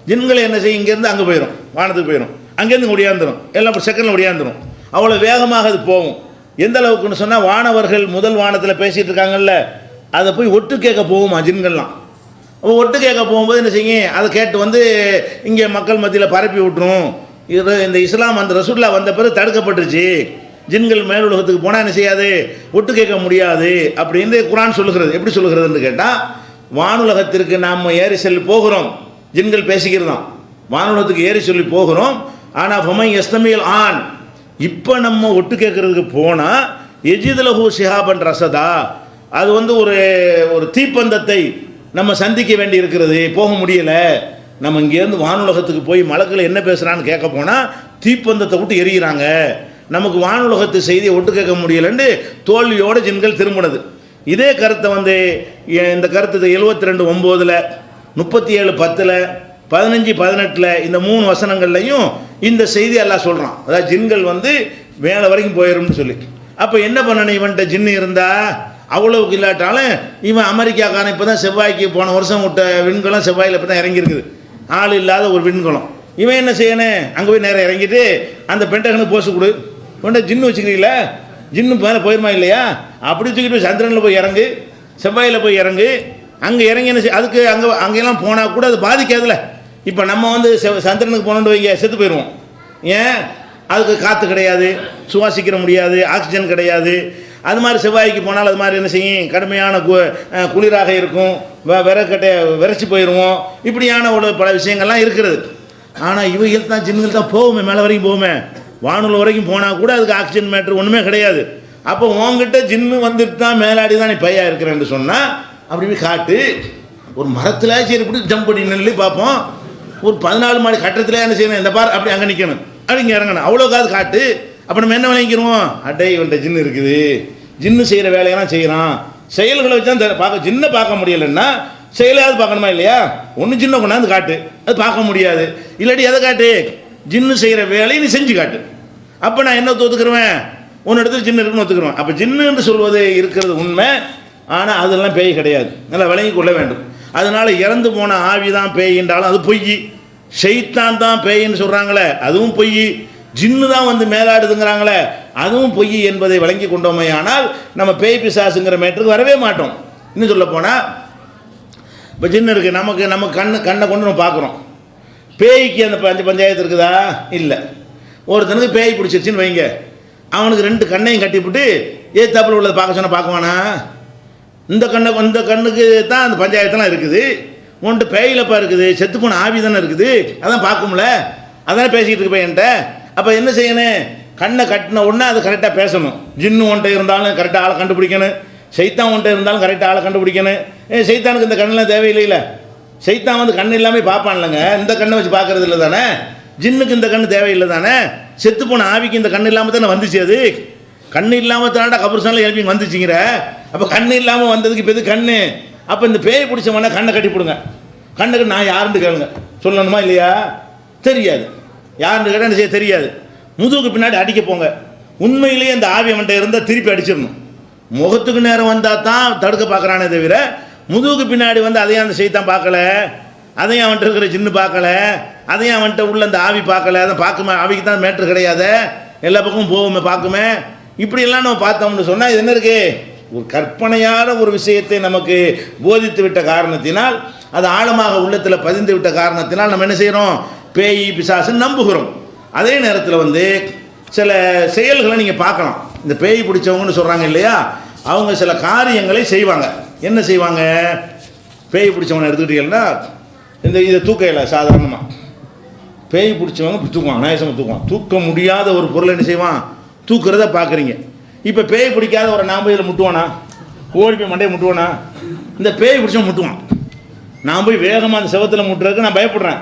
ஜின்களை என்ன செய்யும், இங்கேருந்து அங்கே போயிடும், வானத்துக்கு போயிடும், அங்கேருந்து ஒடியாந்துடும், எல்லாம் ஒரு செகண்டில் ஒடியாந்துடும், அவ்வளோ வேகமாக அது போகும். எந்த அளவுக்குன்னு சொன்னால் வானவர்கள் முதல் வானத்தில் பேசிகிட்டு இருக்காங்கல்ல, அதை போய் ஒட்டு கேட்க போகுமா ஜின்கள்லாம். ஒட்டு கேட்க போகும்போது என்ன செய்யும், அதை கேட்டு வந்து இங்கே மக்கள் மத்தியில் பரப்பி விட்டுரும். இது இந்த இஸ்லாம் அந்த ரசூல்லா வந்த பிறகு தடுக்கப்பட்டுருச்சு, ஜின்கள் மேலுலகத்துக்கு போனால் என்ன செய்யாது, ஒட்டு கேட்க முடியாது அப்படின்னு குர்ஆன் சொல்லுகிறது. எப்படி சொல்லுகிறதுன்னு கேட்டால், வானுலகத்திற்கு நாம் ஏறி சொல்லி போகிறோம், ஜின்கள் பேசிக்கிறோம், வானுலகத்துக்கு ஏறி சொல்லி போகிறோம். ஆனால் ஃபமை எஸ்தமியல் ஆன், இப்போ நம்ம ஒட்டு கேட்கறதுக்கு போனால் எஜிதலஹு ஷிஹாபன் ரசதா, அது வந்து ஒரு தீப்பந்தத்தை நம்ம சந்திக்க வேண்டி இருக்கிறது, போக முடியலை. நம்ம இங்கேருந்து வானுலகத்துக்கு போய் மலக்கில் என்ன பேசுகிறான்னு கேட்க போனால் தீப்பந்தத்தை விட்டு எரிகிறாங்க, நமக்கு வானுலகத்து செய்தியை ஒட்டு கேட்க முடியலன்னு தோல்வியோடு ஜின்கள் திரும்பினது. இதே கருத்தை வந்து இந்த கருத்து 72:9, 37:10, 15:18 இந்த 3 வசனங்கள்லையும் இந்த செய்தி எல்லாம் சொல்கிறான். அதாவது ஜின்கள் வந்து மேலே வரைக்கும் போயிடும்னு சொல்லி. அப்போ என்ன பண்ணணும், இவன்கிட்ட ஜின்னு இருந்தால் அவ்வளவுக்கு இல்லாட்டாலும் இவன் அமெரிக்காக்காரன் இப்போ தான் செவ்வாய்க்கு போன வருஷம் விட்ட விண்கலம் செவ்வாயில் இப்போ தான் இறங்கியிருக்குது, ஆள் இல்லாத ஒரு விண்கலம். இவன் என்ன செய்யணும், அங்கே போய் நேரம் இறங்கிட்டு அந்த பென்டகனுக்கு போஸ்ட் கொடு, கொண்ட ஜின்னு வச்சுக்கிறீங்களா, ஜின்னு மேலே போயிருமா இல்லையா, அப்படி தூக்கிட்டு போய் சந்திரனில் போய் இறங்கு, செவ்வாயில் போய் இறங்கு, அங்கே இறங்கி என்ன அதுக்கு அங்கெல்லாம் போனால் கூட அது பாதிக்காதுல்ல. இப்போ நம்ம வந்து சந்திரனுக்கு போனோன்னு வைங்க செத்து போயிடுவோம். ஏன், அதுக்கு காற்று கிடையாது, சுவாசிக்கிற முடியாது, ஆக்சிஜன் கிடையாது. அது மாதிரி செவ்வாய்க்கு போனால் அது மாதிரி என்ன செய்யும், கடுமையான குளிராக இருக்கும், விறக்கட்டை விரைச்சி போயிடுவோம். இப்படியான ஒரு பல விஷயங்கள்லாம் இருக்கிறது. ஆனால் இவைகள் தான் ஜின்னுகள் தான் போகுமே, மேலே வரைக்கும் போகுமே, வானூல் வரைக்கும் போனால் கூட அதுக்கு ஆக்சிஜன் மேட்ரு ஒன்றுமே கிடையாது. அப்போ உங்ககிட்ட ஜின்னு வந்துட்டு தான் மேலாடி தான் நீ பையா இருக்கிறேன்னு சொன்னால் அப்படி போய் காட்டு. ஒரு மரத்தில் சரி இப்படி ஜம்ப் பண்ணி நின்று பார்ப்போம். ஒரு 14 மாடி கட்டத்தில் என்ன செய்யணும், இந்த பார் அப்படி அங்கே நிற்கணும், அப்படி இங்கே இறங்கணும், அவ்வளோ காது காட்டு. அப்போ நம்ம என்ன விளங்கிக்கிறோம், அட்டை இவன்ட்ட ஜின்னு இருக்குது, ஜின்னு செய்கிற வேலையெல்லாம் செய்கிறான், செயல்களை வச்சு தான் பார்க்க. ஜின்னை பார்க்க முடியலைன்னா செயலையாவது பார்க்கணுமா இல்லையா, ஒன்று ஜின்னை கொண்டாந்து காட்டு, அது பார்க்க முடியாது. இல்லாட்டி எதை காட்டு, ஜின்னு செய்கிற வேலையை நீ செஞ்சு காட்டு. அப்போ நான் என்ன ஒத்துக்குருவேன், ஒன்று இடத்துல ஜின்னு இருக்குன்னு ஒத்துக்குருவேன். அப்போ ஜின்னுன்னு சொல்வது இருக்கிறது உண்மை, ஆனால் அதெல்லாம் பேய் கிடையாது, நல்லா விளங்கி கொள்ள வேண்டும். அதனால் இறந்து போன ஆவி தான் பேயின்றாலும் அது பொய், ஷைத்தான் தான் பேயின்னு சொல்கிறாங்களே அதுவும் பொய், ஜின்னு தான் வந்து மேலாடுதுங்கிறாங்களே அதுவும் பொய் என்பதை விளங்கி கொண்டோமே. ஆனால் நம்ம பேய் பிசாசுங்கிற மேட்டருக்கு வரவே மாட்டோம். இன்னும் சொல்ல போனால் இப்போ ஜின்னு இருக்குது, நமக்கு கண்ணை கொண்டு நம்ம பார்க்குறோம். பேய்க்கு அந்த பஞ்சாயத்து இருக்குதா, இல்லை. ஒருத்தனுக்கு பேய் பிடிச்சிருச்சின்னு வைங்க, அவனுக்கு 2 கண்ணையும் கட்டிவிட்டு ஏத்தாப்பில் உள்ளதை பார்க்க சொன்னால் பார்க்குவானா, இந்த கண்ணுக்கு தான் அந்த பஞ்சாயத்தெல்லாம் இருக்குது. உன்ட்டு பேயிலப்பா இருக்குது, செத்து போன ஆவி தானே இருக்குது, அதான் பார்க்கும்ல, அதானே பேசிக்கிட்டு இருக்கு பையன்ட்ட. அப்போ என்ன செய்யணும், கண்ணை கட்டின உடனே அது கரெக்டாக பேசணும். ஜின்னு ஒன்றை இருந்தாலும் கரெக்டாக ஆளை கண்டுபிடிக்கணும், சைத்தான் ஒன்றை இருந்தாலும் கரெக்டாக ஆளை கண்டுபிடிக்கணும். சைத்தானுக்கு இந்த கண்ணெலாம் தேவையில்லையில, சைத்தான் வந்து கண் இல்லாமல் பார்ப்பான்லங்க, இந்த கண்ணை வச்சு பார்க்கறது இல்லை தானே. ஜின்னுக்கு இந்த கண்ணு தேவையில்லை தானே, செத்து போன ஆவிக்கு இந்த கண்ணு இல்லாமல் தானே வந்துச்சு. அது கண்ணு இல்லாமல் தானடா கபர்ஸ்தானில் எழுப்பி வந்துச்சுங்கிற. அப்போ கண்ணு இல்லாமல் வந்ததுக்கு இப்போ எது கண்ணு. அப்போ இந்த பேய் பிடிச்சவன கண்ணை கட்டி போடுங்க, கண்ணுக்கு நான் யாருன்னு கேளுங்க, சொல்லணுமா இல்லையா, தெரியாது. யாருன்னு கேட்டால் என்ன செய்ய தெரியாது. முதுகுக்கு பின்னாடி அடிக்க போங்க, உண்மையிலேயே அந்த ஆவி அவன்கிட்ட இருந்தால் திருப்பி அடிச்சிடணும். முகத்துக்கு நேரம் வந்தால் தான் தடுக்க பார்க்குறானே தவிர முதுகுக்கு பின்னாடி வந்து அதையும் அந்த செய்தான் பார்க்கல, அதையும் அவன்கிட்ட இருக்கிற ஜின்னு பார்க்கல, அதையும் அவன்கிட்ட உள்ள அந்த ஆவி பார்க்கல. அதை பார்க்குமே, ஆவிக்கு தான் மேட்ரு கிடையாது, எல்லா பக்கமும் போகுமே பார்க்குமே. இப்படியெல்லாம் நம்ம பார்த்தோம்னு சொன்னால் இது என்ன இருக்குது, ஒரு கற்பனையான ஒரு விஷயத்தை நமக்கு போதித்து விட்ட காரணத்தினால், அது ஆழமாக உள்ளத்தில் பதிந்து விட்ட காரணத்தினால் நம்ம என்ன செய்கிறோம், பேய் பிசாசுன்னு நம்புகிறோம். அதே நேரத்தில் வந்து சில செயல்களை நீங்கள் பார்க்கலாம். இந்த பேய் பிடிச்சவங்கன்னு சொல்கிறாங்க இல்லையா, அவங்க சில காரியங்களை செய்வாங்க. என்ன செய்வாங்க, பேய் பிடிச்சவனை எடுத்துக்கிட்டீங்கன்னா இதை தூக்கையில் சாதாரணமாக பேய் பிடிச்சவங்க தூக்குவாங்க, நயசமாக தூக்குவான். தூக்க முடியாத ஒரு பொருளை என்ன செய்வான், தூக்குறத பார்க்குறீங்க. இப்போ பேய் பிடிக்காத ஒரு நாம் இதில் முட்டுவானா, ஓடி போய் மண்டையை முட்டுவானா, இந்த பேய் பிடிச்சவன் முட்டுவான். நான் போய் வேகமாக அந்த செவத்தில் முட்டுறதுக்கு நான் பயப்படுறேன்.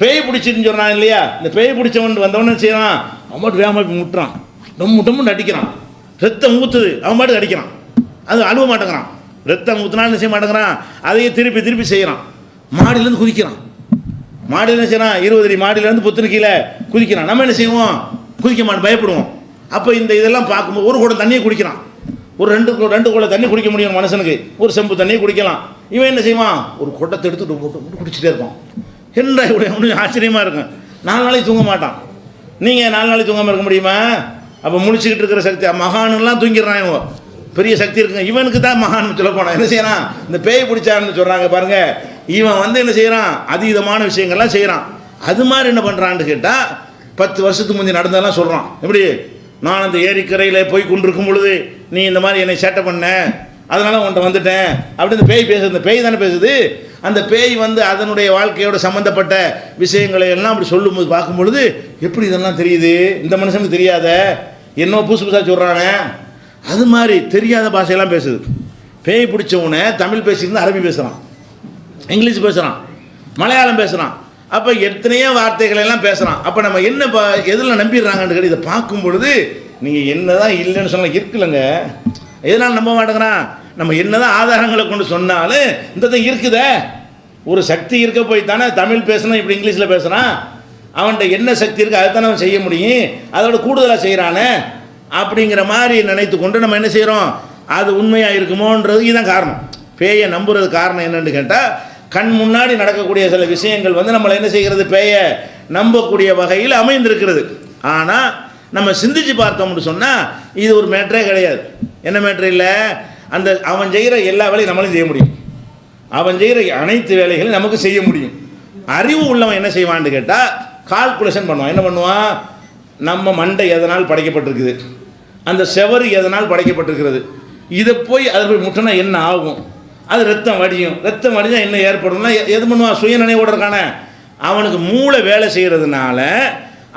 பேய் பிடிச்சின்னு சொல்கிறான் இல்லையா, இந்த பேய் பிடிச்சவன் வந்தவொன்னு செய்யறான், அவன் பாட்டு வேகமாக போய் முட்டுறான், டம்முன்னு அடிக்கிறான், ரத்தம் ஊற்றுது, அவன் பாட்டுக்கு அடிக்கிறான், அது அழுவ மாட்டேங்கிறான். ரத்தம் ஊற்றுனாலும் செய்ய மாட்டேங்கிறான், அதையே திருப்பி செய்கிறான். மாடியிலேருந்து குதிக்கிறான், மாடியில் என்ன செய்யறான், 20 அடி மாடியிலேருந்து பொத்துன்னு கீழே குதிக்கிறான். நம்ம என்ன செய்வோம், குதிக்க மாட்டோம், பயப்படுவோம். அப்போ இதெல்லாம் பார்க்கும்போது ஒரு குடம் தண்ணியை குடிக்கிறான், ஒரு ரெண்டு குடம் தண்ணி குடிக்க முடியும் மனுஷனுக்கு, ஒரு செம்பு தண்ணியை குடிக்கலாம். இவன் என்ன செய்வான், ஒரு குடத்தை எடுத்துட்டு போட்டு குடிச்சிட்டே இருப்பான். என்ன ஒன்றும் ஆச்சரியமாக இருக்கும். 4 நாளைக்கு தூங்க மாட்டான். நீங்கள் 4 நாளைக்கு தூங்காமல் இருக்க முடியுமா? அப்போ முழிச்சுக்கிட்டு இருக்கிற சக்தி, மகானுலாம் தூங்கிடுறான். இவங்க பெரிய சக்தி இருக்குங்க, இவனுக்கு தான் மகான் சொல்ல போனான். என்ன செய்யறான், இந்த பேய் பிடிச்சான்னு சொல்கிறாங்க பாருங்க, இவன் வந்து என்ன செய்கிறான், அதீதமான விஷயங்கள்லாம் செய்கிறான். அது மாதிரி என்ன பண்ணுறான்னு கேட்டால் 10 வருஷத்துக்கு முந்தைய நடந்ததெல்லாம் சொல்கிறான். எப்படி, நான் அந்த ஏரிக்கரையில் போய் கொண்டிருக்கும் பொழுது நீ இந்த மாதிரி என்னை சேட்டை பண்ண, அதனால் உன்கிட்ட வந்துட்டேன் அப்படி இந்த பேய் பேசுது. இந்த பேய் தானே பேசுது. அந்த பேய் வந்து அதனுடைய வாழ்க்கையோட சம்மந்தப்பட்ட விஷயங்களை எல்லாம் அப்படி சொல்லும்போது பார்க்கும் பொழுது எப்படி இதெல்லாம் தெரியுது, இந்த மனுஷனுக்கு தெரியாத என்ன புதுசாக சொல்கிறானே, அது மாதிரி தெரியாத பாஷையெல்லாம் பேசுது. பேய் பிடிச்சவனே தமிழ் பேசியிருந்து அரபி பேசுகிறான், இங்கிலீஷ் பேசுகிறான், மலையாளம் பேசுகிறான். அப்போ எத்தனையோ வார்த்தைகள் எல்லாம் பேசுகிறான். அப்போ நம்ம என்ன எதில் நம்பிடுறாங்கன்னு கேட்டு இதை பார்க்கும் பொழுது நீங்கள் என்ன தான் இல்லைன்னு சொன்னால் இருக்குல்லங்க, எதனால் நம்ப மாட்டேங்கிறான். நம்ம என்ன தான் ஆதாரங்களை கொண்டு சொன்னாலும் இந்த இருக்குதே, ஒரு சக்தி இருக்க போய் தானே தமிழ் பேசணும், இப்படி இங்கிலீஷில் பேசுகிறான். அவன்கிட்ட என்ன சக்தி இருக்குது அதை தானே அவன் செய்ய முடியும், அதோட கூடுதலாக செய்கிறானே அப்படிங்கிற மாதிரி நினைத்து கொண்டு நம்ம என்ன செய்கிறோம், அது உண்மையாக இருக்குமோன்றது இதுதான் காரணம். பேயை நம்புறது காரணம் என்னன்னு கேட்டால், கண் முன்னாடி நடக்கக்கூடிய சில விஷயங்கள் வந்து நம்மளை என்ன செய்கிறது, பேய நம்பக்கூடிய வகையில் அமைந்திருக்கிறது. ஆனால் நம்ம சிந்திச்சு பார்த்தோம்னு சொன்னால் இது ஒரு மேட்டரே கிடையாது. என்ன மேட்ரு இல்லை, அந்த அவன் செய்கிற எல்லா வேலையும் நம்மளும் செய்ய முடியும், அவன் செய்கிற அனைத்து வேலைகளையும் நமக்கு செய்ய முடியும். அறிவு உள்ளவன் என்ன செய்வான்னு கேட்டால் கால்குலேஷன் பண்ணுவான். என்ன பண்ணுவான், நம்ம மண்டை எதனால் படைக்கப்பட்டிருக்குது, அந்த செவரு எதனால் படைக்கப்பட்டிருக்கிறது, இதை போய் அதில் போய் முட்டினா என்ன ஆகும், அது ரத்தம் வடியும், ரத்தம் வடிஞ்சால் என்ன ஏற்படும்னா எது பண்ணுவான், சுயநினைவோடு இருக்கான அவனுக்கு மூளை வேலை செய்கிறதுனால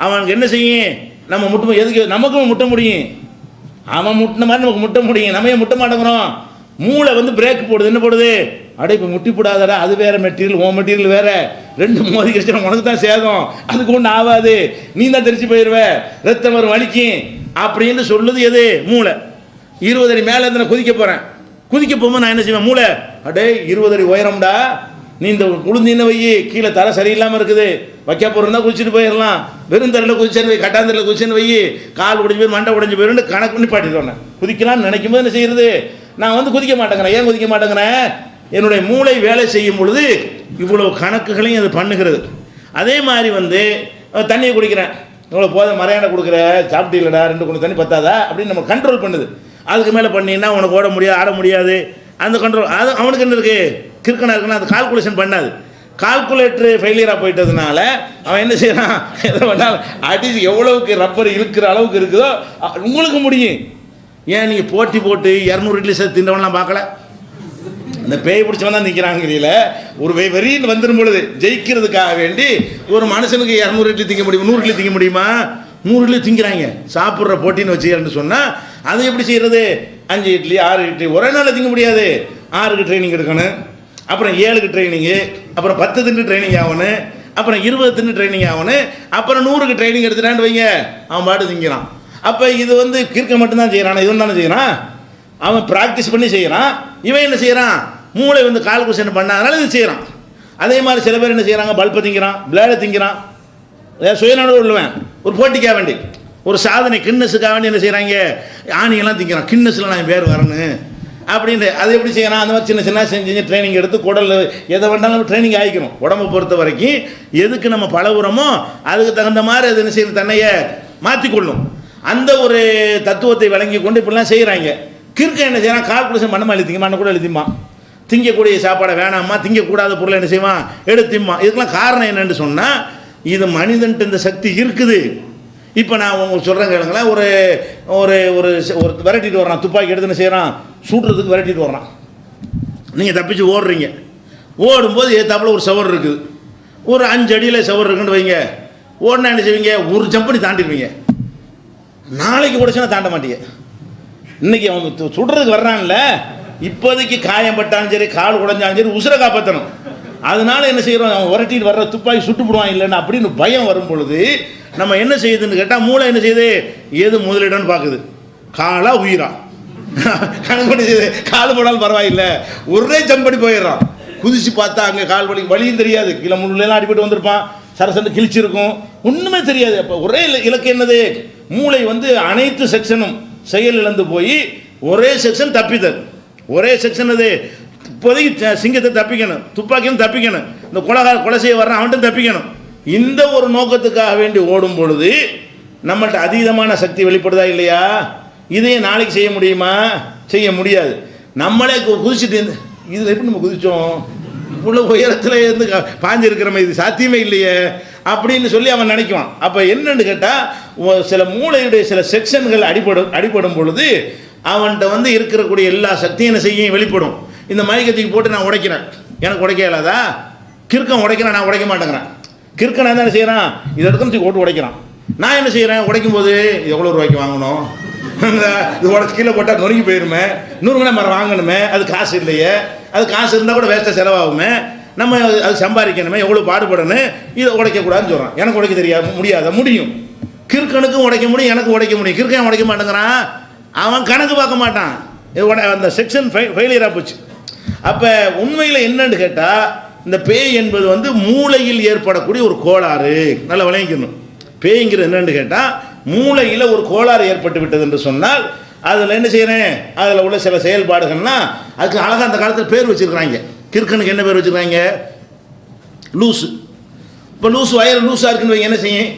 அவனுக்கு என்ன செய்யும், நம்ம முட்டும் எதுக்கு நமக்கும் முட்ட முடியும், அவன் முட்டின மாதிரி நமக்கு முட்ட முடியும், நம்ம ஏன் முட்ட மாட்டேங்கிறோம், மூளை வந்து பிரேக் போடுது. என்ன போடுது, அடே இப்போ முட்டி போடாதடா, அது வேறு மெட்டீரியல், உன் மெட்டீரியல் வேறு, ரெண்டு மோதி கழிச்சா உனக்கு தான் சேதம், அதுக்கு ஒன்றும் ஆகாது, நீ தான் தெரிச்சு போயிடுவ, ரத்தம் வரும் வலிக்கும் அப்படின்னு சொல்லுது எது, மூளை. 20 அடி மேலே இருந்து நான் குதிக்க போகிறேன், குதிக்க போகும்போது நான் என்ன செய்வேன், மூளை அடே 20 அடி உயரம்டா, நீ இந்த குளிர்ந்தீன்னு வை, கீழே தர சரியில்லாமல் இருக்குது, வைக்க போகிறதா குதிச்சுட்டு போயிடலாம், வெறும் தரையில் குதிச்சேன்னு வை, கட்டாந்தரில் குதிச்சேன்னு வை, கால் உடைஞ்சு போய் மண்டை உடைஞ்சு போயிருந்து கணக்கு பண்ணி பாட்டிட்டு குதிக்கலாம்னு நினைக்கும் போது என்ன செய்யறது, நான் வந்து குதிக்க மாட்டேங்கிறேன். ஏன் குதிக்க மாட்டேங்கிறேன், என்னுடைய மூளை வேலை செய்யும் பொழுது இவ்வளோ கணக்குகளையும் அது பண்ணுகிறது. அதே மாதிரி வந்து தண்ணியை குடிக்கிறேன், இவ்வளோ போத மறையான கொடுக்குற, சாப்பிட்டீங்களடா, 2 குடம் தண்ணி பத்தாதா அப்படின்னு நம்ம கண்ட்ரோல் பண்ணுது. அதுக்கு மேலே பண்ணினா உனக்கு ஓட முடியாது, ஆட முடியாது, அந்த கண்ட்ரோல் அது அவனுக்கு என்ன இருக்குது, கிறுக்கனாக இருக்குன்னா அது கால்குலேஷன் பண்ணாது. கால்குலேட்டரு ஃபெயிலியராக போயிட்டதுனால அவன் என்ன செய்யறான், எதை வேணாலும் அடிச்சு எவ்வளவுக்கு ரப்பர் இழுக்கிற அளவுக்கு இருக்குதோ உங்களுக்கு முடியும். ஏன் நீங்கள் போட்டி போட்டு 200 இட்லி சேர்த்து தின்றவன்லாம் பார்க்கல, இந்த பேய் பிடிச்சவன் தான் நிற்கிறாங்கிறீங்கள, ஒரு வெறின்னு வந்துடும் பொழுது ஜெயிக்கிறதுக்காக வேண்டி ஒரு மனுஷனுக்கு 200 இட்லி திங்க முடியுமா, 100 இட்லி திங்க முடியுமா, 100 இட்லி திங்கிறாங்க சாப்பிட்ற போட்டின்னு வச்சுக்கன்னு சொன்னால் அது எப்படி செய்கிறது, 5 இட்லி 6 இட்லி ஒரே நாளில் திங்க முடியாது, 6க்கு ட்ரைனிங் எடுக்கணும், அப்புறம் 7க்கு ட்ரைனிங்கு, அப்புறம் 10 தின்னு ட்ரைனிங் ஆகணும், அப்புறம் 20 தின்னு ட்ரைனிங் ஆகணும், அப்புறம் 100க்கு ட்ரைனிங் எடுத்துட்டான்னு வைங்க, அவன் பாட்டு திங்கிறான். அப்போ இது வந்து கிறுக்க மட்டும்தான் செய்கிறான், இவன் தானே செய்கிறான், அவன் ப்ராக்டிஸ் பண்ணி செய்கிறான், இவன் என்ன செய்கிறான், மூளை வந்து கால்குலேஷன் பண்ணாதனால இது செய்கிறான். அதே மாதிரி சில பேர் என்ன செய்கிறாங்க, பல்பை திங்கிறான், பிளேடை திங்கிறான், சுயநலம் உள்ளவன் ஒரு போட்டிக்காக வேண்டி ஒரு சாதனை கின்னஸுக்காக வேண்டி என்ன செய்கிறாங்க, ஆணியெல்லாம் திங்கிறான், கின்னஸில் நான் பேர் வரணும் அப்படின்ட்டு. அது எப்படி செய்யணும், அந்த மாதிரி சின்ன சின்ன செஞ்சு ட்ரைனிங் எடுத்து குடல் எதை வேண்டாலும் ட்ரைனிங் ஆகிக்கணும். உடம்பை பொறுத்த வரைக்கும் எதுக்கு நம்ம பழகுறோமோ அதுக்கு தகுந்த மாதிரி அது என்ன செய்யணும், தன்னையை மாற்றிக்கொள்ளும். அந்த ஒரு தத்துவத்தை வழங்கி கொண்டு இப்படிலாம் செய்கிறாங்க. கிறுக்க என்ன செய்யறான், கால்குலேஷன் பண்ண மாதிரி திங்கம்மா கூட எழுதிம்மா, திங்கக்கூடிய சாப்பாடை வேணாம்மா, திங்கக்கூடாத பொருளை என்ன செய்வான் எடுத்தும்மா. இதுக்கெல்லாம் காரணம் என்னென்னு சொன்னால் இது மனிதன்ட்டு இந்த சக்தி இருக்குது. இப்போ நான் உங்களுக்கு சொல்கிறேன் கேளுங்களேன், ஒரு ஒரு ஒரு ஒரு விரட்டிட்டு வர்றான், துப்பாக்கி எடுத்து என்ன செய்கிறான், சூட்டுறதுக்கு விரட்டிட்டு வர்றான், நீங்கள் தப்பிச்சு ஓடுறீங்க, ஓடும்போது ஏத்தாப்புல ஒரு சவர் இருக்குது, ஒரு 5 அடியில் சவர் இருக்குன்னு வைங்க, ஓடினா என்ன செய்வீங்க, ஒரு ஜம்ப் பண்ணி தாண்டிடுவீங்க. நாளைக்கு உடைச்சுன்னா தாண்ட மாட்டீங்க. இன்றைக்கி அவன் சுடுறதுக்கு வர்றான்ல, இப்போதைக்கு காயம் பட்டாலும் சரி, கால் உடைஞ்சாலும் சரி, உசுரை காப்பாற்றணும். அதனால என்ன செய்கிறோம், அவன் உரட்டிட்டு வர்ற துப்பாக்கி சுட்டுப்படுவான் இல்லைன்னு அப்படின்னு பயம் வரும் பொழுது நம்ம என்ன செய்யுதுன்னு கேட்டால் மூளை என்ன செய்யுது, எது முதலிடம்னு பார்க்குது, காலா உயிரா கணக்கு பண்ணி செய்யுது, கால் போனாலும் பரவாயில்லை, ஒரே ஜம்படி போயிடுறான். குதிச்சு பார்த்தா அங்கே கால் வலியும் தெரியாது, கீழே முள்ளெல்லாம் அடிபட்டு வந்திருப்பான், சரசண்டு கிழிச்சிருக்கும், ஒன்றுமே தெரியாது. அப்போ ஒரே இலக்கு என்னது, மூளை வந்து அனைத்து செக்ஷனும் செயல் இழந்து போய் ஒரே செக்ஷன் தப்பித்தல். ஒரே செக்ஷன் அது இப்போதைக்கு சிங்கத்தை தப்பிக்கணும், துப்பாக்கியும் தப்பிக்கணும், இந்த கொலை செய்ய வர்றான் அவன்கிட்ட தப்பிக்கணும். இந்த ஒரு நோக்கத்துக்காக வேண்டி ஓடும் பொழுது நம்மள்கிட்ட அதீதமான சக்தி வெளிப்படுதா இல்லையா? இதையே நாளைக்கு செய்ய முடியுமா? செய்ய முடியாது. நம்மளே குதிச்சுட்டு இதில் எப்படி நம்ம குதித்தோம், இவ்வளோ உயரத்தில் இருந்து பாஞ்சிருக்கிறோமே, இது சாத்தியமே இல்லையே அப்படின்னு சொல்லி அவன் நினைக்குவான். அப்போ என்னன்னு கேட்டால் சில மூளையுடைய சில செக்ஷன்கள் அடிபடும் பொழுது அவன்கிட்ட வந்து இருக்கக்கூடிய எல்லா சக்தியும் என்ன செய்யும், வெளிப்படும். இந்த மயக்கத்துக்கு போட்டு நான் உடைக்கிறேன், எனக்கு உடைக்க இயலாதா? கிறுக்கம் உடைக்கிறேன், நான் உடைக்க மாட்டேங்கிறேன். கிறுக்கன் என்ன செய்கிறான், இதை எடுத்து ஓட்டு உடைக்கிறான். நான் என்ன செய்கிறேன், உடைக்கும் போது எவ்வளோ ரூபாய்க்கு வாங்கணும், இது உடச்சு கீழே போட்டால் நொறுங்கி போயிருமே, 100 கிராம் மரம் வாங்கணுமே, அது காசு இல்லையே, அது காசு இருந்தால் கூட வேஸ்ட்டாக செலவாகுமே, நம்ம அது சம்பாதிக்கணுமே, எவ்வளோ பாடுபடணும், இதை உடைக்கக்கூடாதுன்னு சொல்கிறான். எனக்கு உடைக்க தெரியாது, முடியாத முடியும். கிறுக்கனுக்கும் உடைக்க முடியும், எனக்கு உடைக்க முடியும். கிறுக்கன் உடைக்க மாட்டேங்கிறான், அவன் கணக்கு பார்க்க மாட்டான், அந்த செக்ஷன் ஃபெயிலியராக போச்சு. அப்போ உண்மையில் என்னன்னு கேட்டால் இந்த பேய் என்பது வந்து மூளையில் ஏற்படக்கூடிய ஒரு கோளாறு. நல்லா விளங்கிக்கணும். பேய்ங்கிறது என்னன்னு கேட்டால் மூளையில் ஒரு கோளாறு ஏற்பட்டு விட்டது என்று சொன்னால் அதில் என்ன செய்கிறேன், அதில் உள்ள சில செயல்பாடுகள்லாம் அதுக்கு அழகாக அந்த காலத்தில் பேர் வச்சுருக்கிறாங்க. கிறுக்கனுக்கு என்ன பேர் வச்சுருக்காங்க? லூஸு. இப்போ வயர் லூஸாக இருக்குன்னு வைங்க, என்ன செய்யும்?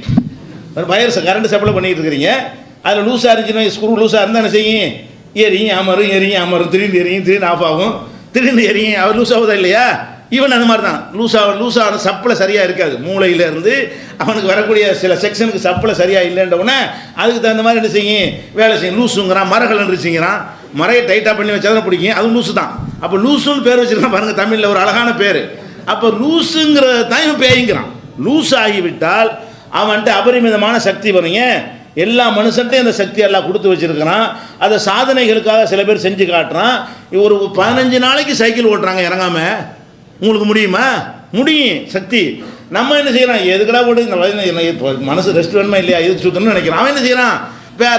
வயர் கரண்ட் சப்ளை பண்ணிகிட்டு இருக்கிறீங்க, அதில் லூஸாக இருந்துச்சுன்னா ஸ்க்ரூ லூஸாக இருந்தால் என்ன செய்யும்? எரியும் அமரும், திடீர்னு எரியும், திடீர்னு ஆஃப் ஆகும், திடீர்னு எரியும். அவர் லூஸ் ஆகுதா இல்லையா? ஈவன் அந்த மாதிரி தான் லூஸான சப்ளை சரியாக இருக்காது. மூளையிலேருந்து அவனுக்கு வரக்கூடிய சில செக்ஷனுக்கு சப்ளை சரியாக இல்லைன்றவுடனே அதுக்கு தகுந்த மாதிரி என்ன செய்யும்? வேலை செய்யும். லூஸுங்கிறான், மரங்கள் இருந்துச்சுங்கிறான், மரையை டைட்டாக பண்ணி வச்சா தான் பிடிக்கும், அதுவும் லூஸு தான். அப்போ லூஸுன்னு பேர் வச்சுருக்கான் பாருங்கள், தமிழில் ஒரு அழகான பேர். அப்போ லூஸுங்கிற தான் இவன் பேய்ங்கிறான். லூஸ் ஆகிவிட்டால் அவன்கிட்ட அபரிமிதமான சக்தி வருங்க. எல்லா மனுஷன்ட்டையும் அந்த சக்தி எல்லாம் கொடுத்து வச்சிருக்கிறான். அதை சாதனைகளுக்காக சில பேர் செஞ்சு காட்டுறான். ஒரு 15 நாளைக்கு சைக்கிள் ஓட்டுறாங்க இறங்காம. உங்களுக்கு முடியுமா? முடியும், சக்தி. நம்ம என்ன செய்யறான்? எதுக்கடா போட்டு மனசு ரெஸ்ட் வேணுமா இல்லையா, இதுக்கு சுத்தணும்னு நினைக்கிறான். அவன் என்ன செய்யறான்?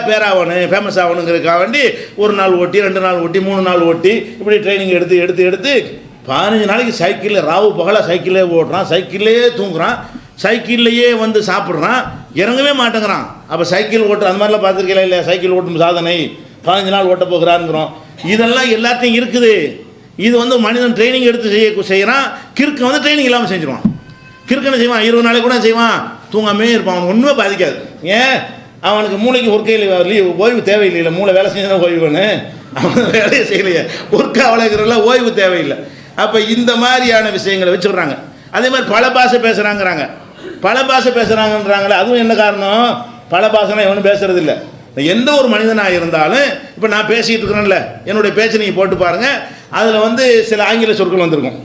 பேராகணும், ஃபேமஸ் ஆகணுங்கிறதுக்காக வேண்டி 1 நாள் ஓட்டி, 2 நாள் ஓட்டி, 3 நாள் ஓட்டி, இப்படி ட்ரைனிங் எடுத்து 15 நாளைக்கு சைக்கிளில் ராவு பகலாக சைக்கிளே ஓட்டுறான், சைக்கிளே தூங்குறான், சைக்கிள்லையே வந்து சாப்பிட்றான், இறங்கவே மாட்டேங்கிறான். அப்போ சைக்கிள் ஓட்டுற அந்த மாதிரிலாம் பார்த்துருக்கீங்களா இல்லையா? சைக்கிள் ஓட்டும் சாதனை 15 நாள் ஓட்ட போகிறாருங்கிறோம். இதெல்லாம் எல்லாத்தையும் இருக்குது. இது வந்து மனிதன் ட்ரைனிங் எடுத்து செய்கிறான். கிறுக்கு வந்து ட்ரைனிங் இல்லாமல் செஞ்சுருவான். கிறுக்கு என்ன செய்வான்? 20 நாளைக்கு கூட செய்வான், தூங்காமே இருப்பான். அவனுக்கு ஒன்றுமே பாதிக்காது. ஏன்? அவனுக்கு மூளைக்கு ஒர்க்கையில் ஓய்வு தேவையில்லை. மூளை வேலை செஞ்சுதான் ஓய்வு வேணும். அவன் வேலையை செய்யலையே, ஒர்க்கு அவளைங்கிறதுல ஓய்வு தேவையில்லை. அப்போ இந்த மாதிரியான விஷயங்களை வச்சுடுறாங்க. அதே மாதிரி பல பாஷை பேசுகிறாங்கிறாங்க. பல பாஷை பேசுகிறாங்கன்றாங்களே, அதுவும் என்ன காரணம்? பல பாஷைனா எவனும் பேசுறது இல்லை. எந்த ஒரு மனிதனாக இருந்தாலும் இப்போ நான் பேசிகிட்டு இருக்கிறேன்ல, என்னுடைய பேச்சு நீங்கள் போட்டு பாருங்கள், அதில் வந்து சில ஆங்கில சொற்கள் வந்திருக்கும்.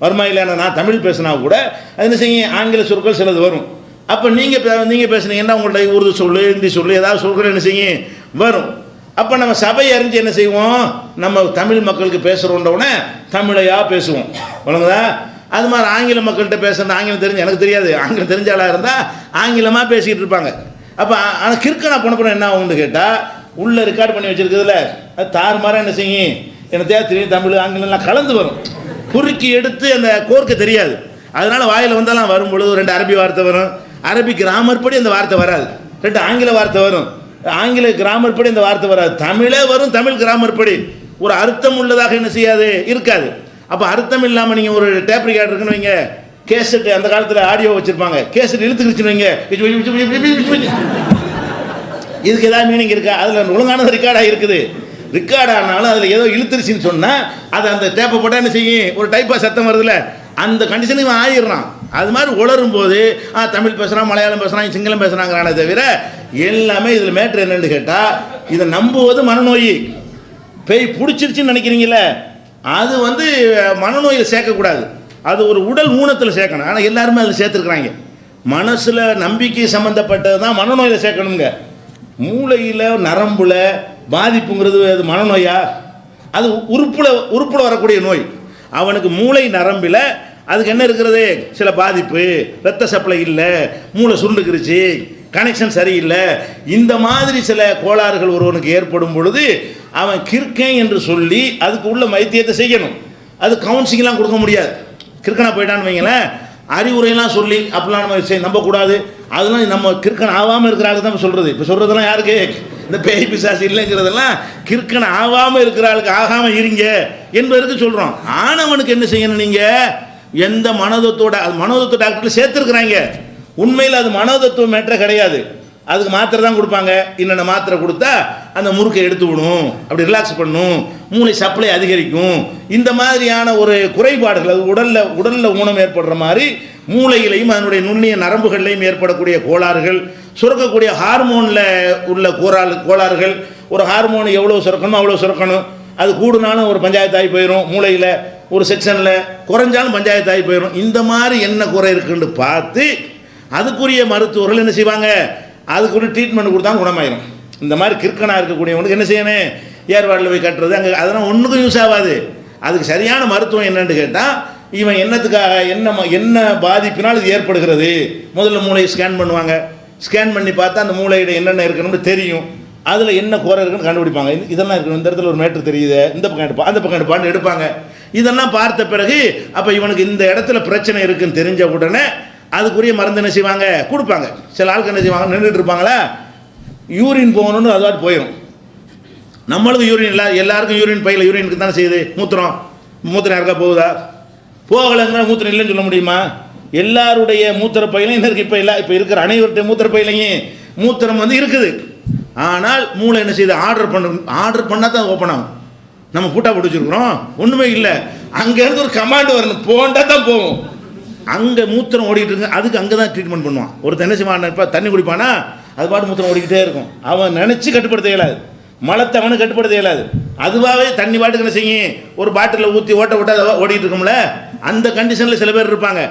வருமா இல்லைன்னா? நான் தமிழ் பேசினா கூட அது என்ன செய்யும்? ஆங்கில சொற்கள் சிலது வரும். அப்போ நீங்கள் பேசுனீங்கன்னா உங்கள்ட்ட உருது சொல்லு, ஹிந்தி சொல்லு, ஏதாவது சொற்கள் என்ன செய்யும்? வரும். அப்போ நம்ம சபை அறிஞ்சு என்ன செய்வோம்? நம்ம தமிழ் மக்களுக்கு பேசுகிறோன்றவுடனே தமிழையாக பேசுவோம். ஒழுங்குதா? அது மாதிரி ஆங்கில மக்கள்கிட்ட பேசுறது, ஆங்கிலம் தெரிஞ்சு எனக்கு தெரியாது, ஆங்கிலம் தெரிஞ்ச ஆளாக இருந்தால் ஆங்கிலமாக பேசிக்கிட்டு இருப்பாங்க. அப்போ ஆனால் கிறுக்கனா போன என்ன ஆகும்னு கேட்டால், உள்ளே ரெக்கார்ட் பண்ணி வச்சுருக்குதுல, அது தாறுமாறாக என்ன செய்யும்? எனக்கு தெரியும், தமிழ் ஆங்கிலம்லாம் கலந்து வரும். குறுக்கி எடுத்து அந்த கோர்க்க தெரியாது. அதனால் வாயில் வந்தாலும் வரும்பொழுது 2 அரபி வார்த்தை வரும். அரபி கிராமர் படி அந்த வார்த்தை வராது. 2 ஆங்கில வார்த்தை வரும். ஆங்கில கிராமர் படி அந்த வார்த்தை வராது. தமிழே வரும், தமிழ் கிராமர் படி ஒரு அர்த்தம் உள்ளதாக என்ன செய்யாது? இருக்காது. அப்போ அர்த்தம் இல்லாமல் நீங்கள் ஒரு டேப் ரெக்கார்டர் இருக்குன்னு வைங்க, கேசட் அந்த காலத்தில் ஆடியோ வச்சுருப்பாங்க, கேசட் இழுத்துக்கிச்சுன்னு வைங்க, இதுக்கு ஏதாவது மீனிங் இருக்கா? அதில் ஒழுங்கானது ரெக்கார்டாக இருக்குது. ரெக்கார்ட் ஆனாலும் அதில் ஏதோ இழுத்துருச்சுன்னு சொன்னால் அதை அந்த டேப்பை போட்டால் என்ன செய்யும்? ஒரு டைப்பாக சத்தம் வருதுல்ல, அந்த கண்டிஷனுக்கு ஆயிடுறான். அது மாதிரி உளரும் போது தமிழ் பேசுகிறான், மலையாளம் பேசுகிறான், சிங்களம் பேசுகிறாங்கிறானே தவிர எல்லாமே இதில் மேட்ரு என்னென்னு கேட்டால், இதை நம்புவது மனநோய். பேய் பிடிச்சிருச்சுன்னு நினைக்கிறீங்களே, அது வந்து மனநோயில் சேர்க்கக்கூடாது. அது ஒரு உடல் ஊனத்தில் சேர்க்கணும். ஆனால் எல்லாருமே அதில் சேர்த்துருக்குறாங்க. மனசில் நம்பிக்கை சம்மந்தப்பட்டது தான் மனநோயில் சேர்க்கணுங்க. மூளையில் நரம்புல பாதிப்புங்கிறது அது மனநோயா? அது உறுப்பில் வரக்கூடிய நோய். அவனுக்கு மூளை நரம்பில் அதுக்கு என்ன இருக்கிறது? சில பாதிப்பு, இரத்த சப்ளை இல்லை, மூளை சுருண்டுக்கிருச்சு, கனெக்ஷன் சரியில்லை, இந்த மாதிரி சில கோளாறுகள் ஒருவனுக்கு ஏற்படும் பொழுது அவன் கிறுக்கன் என்று சொல்லி அதுக்கு உள்ள வைத்தியத்தை செய்யணும். அது கவுன்சிலிங்லாம் கொடுக்க முடியாது. கிறுக்கனா போயிட்டான்னு வைங்களேன், அறிவுரையெல்லாம் சொல்லி அப்படிலாம் நம்ம நம்பக்கூடாது. அதெல்லாம் நம்ம கிறுக்கன் ஆகாமல் இருக்கிறாள் தான் சொல்கிறது. இப்போ சொல்கிறதெல்லாம் யாருக்கு? இந்த பேய் பிசாசு இல்லைங்கிறதெல்லாம் கிறுக்கன் ஆகாமல் இருக்கிறாளுக்கு ஆகாமல் இருங்க என்பதற்கு சொல்கிறோம். ஆனவனுக்கு என்ன செய்யணும்? நீங்கள் எந்த மனோதத்துவ டாக்டரில் சேர்த்துருக்குறாங்க. உண்மையில் அது மனோதத்துவ மேட்டரே கிடையாது. அதுக்கு மாத்திரை தான் கொடுப்பாங்க. இன்னென்ன மாத்திரை கொடுத்தா அந்த முறுக்கை எடுத்து விடும், அப்படி ரிலாக்ஸ் பண்ணும், மூளை சப்ளை அதிகரிக்கும், இந்த மாதிரியான ஒரு குறைபாடுகள், அது உடலில் ஊனம் ஏற்படுற மாதிரி மூளையிலையும் அதனுடைய நுண்ணிய நரம்புகள்லையும் ஏற்படக்கூடிய கோளாறுகள், சுரக்கக்கூடிய ஹார்மோனில் உள்ள கோளாறுகள். ஒரு ஹார்மோன் எவ்வளோ சுரக்கணுமோ அவ்வளோ சுரக்கணும். அது கூடுனாலும் ஒரு பஞ்சாயத்தாகி போயிடும். மூளையில் ஒரு செக்ஷனில் குறைஞ்சாலும் பஞ்சாயத்தாகி போயிடும். இந்த மாதிரி என்ன குறை இருக்குன்னு பார்த்து அதுக்குரிய மருத்துவர்கள் என்ன செய்வாங்க? அதுக்குரிய ட்ரீட்மெண்ட் கொடுத்தா குணமாயிடும். இந்த மாதிரி கிறுக்கனாக இருக்கக்கூடியவனுக்கு என்ன செய்யணும்? ஏர்வாடில் போய் கட்டுறது அங்கே அதெல்லாம் ஒன்றுக்கும் யூஸ் ஆகாது. அதுக்கு சரியான மருத்துவம் என்னன்னு கேட்டால், இவன் என்னத்துக்காக என்ன பாதிப்பினால் இது ஏற்படுகிறது, முதல்ல மூளையை ஸ்கேன் பண்ணுவாங்க. ஸ்கேன் பண்ணி பார்த்தா அந்த மூளையிட என்னென்ன இருக்கணும்னு தெரியும். அதில் என்ன குறை இருக்குன்னு கண்டுபிடிப்பாங்க. இதெல்லாம் இருக்கணும், இந்த இடத்துல ஒரு மேட்ரு தெரியுது, இந்த பக்கம் எடுப்பா அந்த பக்கம் எடுப்பான்னு எடுப்பாங்க. இதெல்லாம் பார்த்த பிறகு அப்போ இவனுக்கு இந்த இடத்துல பிரச்சனை இருக்குன்னு தெரிஞ்ச உடனே அதுக்குரிய மருந்து என்ன செய்வாங்க? கொடுப்பாங்க. சில ஆளுக்கு என்ன செய்வாங்க? நின்றுட்டு இருப்பாங்களா, யூரின் போகணுன்னு அதுவாட்டு போயிடும். நம்மளுக்கு யூரின் இல்லை, எல்லாருக்கும் யூரின் பையில் யூரினுக்கு தானே செய்யுது. மூத்திரம் யாருக்கா போகுதா? போகலைங்கிற மூத்திரம் இல்லைன்னு சொல்ல முடியுமா? எல்லாருடைய மூத்திர பையிலையும் இருக்கு. இப்போ இருக்கிற அனைவருடைய மூத்திர பையிலையும் மூத்திரம் வந்து இருக்குது. ஆனால் மூளை என்ன செய்யுது? ஆர்டர் பண்ணால் தான் ஓப்பன் ஆகும். நம்ம பூட்டா போட்டு வச்சுருக்குறோம், ஒன்றுமே இல்லை. அங்கேருந்து ஒரு கமாண்ட் வரணும், போண்டா தான் போகும். அங்கே மூத்திரம் ஓடிட்டு இருக்கு, அதுக்கு அங்கே தான் ட்ரீட்மெண்ட் பண்ணுவான். ஒரு தென்னசிமான இப்போ தண்ணி குடிப்பானா அது பாட்டு மூத்திரம் ஓடிக்கிட்டே இருக்கும். அவன் நினச்சி கட்டுப்படுத்த இயலாது, மலத்தை அவனுக்கு கட்டுப்படுத்த இயலாது. அதுவாகவே தண்ணி பாட்டுக்கு என்ன செய்யும்? ஒரு பாட்டிலில் ஊற்றி ஓட்ட ஓடிட்டு இருக்கும்ல, அந்த கண்டிஷனில் சில பேர் இருப்பாங்க.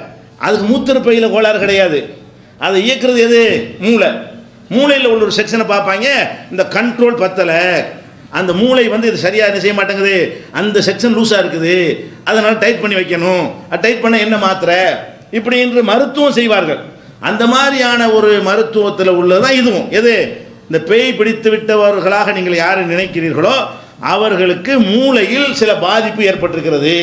அதுக்கு மூத்திர பையில் கோளாறு கிடையாது. அதை இயக்குறது எது? மூளை. மூளையில் உள்ள ஒரு செக்ஷனை பார்ப்பாங்க, இந்த கண்ட்ரோல் பத்தலை, அந்த மூளை வந்து இது சரியாக என்ன செய்ய மாட்டேங்குது, அந்த செக்ஷன் லூஸாக இருக்குது, அதனால் டைட் பண்ணி வைக்கணும். டைட் பண்ண என்ன மாத்திரை இப்படி என்று மருத்துவம் செய்வார்கள். அந்த மாதிரியான ஒரு மருத்துவத்தில் உள்ளதுதான் இதுவும். எது? இந்த பேய் பிடித்து விட்டவர்களாக நீங்கள் யாரை நினைக்கிறீர்களோ அவர்களுக்கு மூளையில் சில பாதிப்பு ஏற்பட்டிருக்கிறது.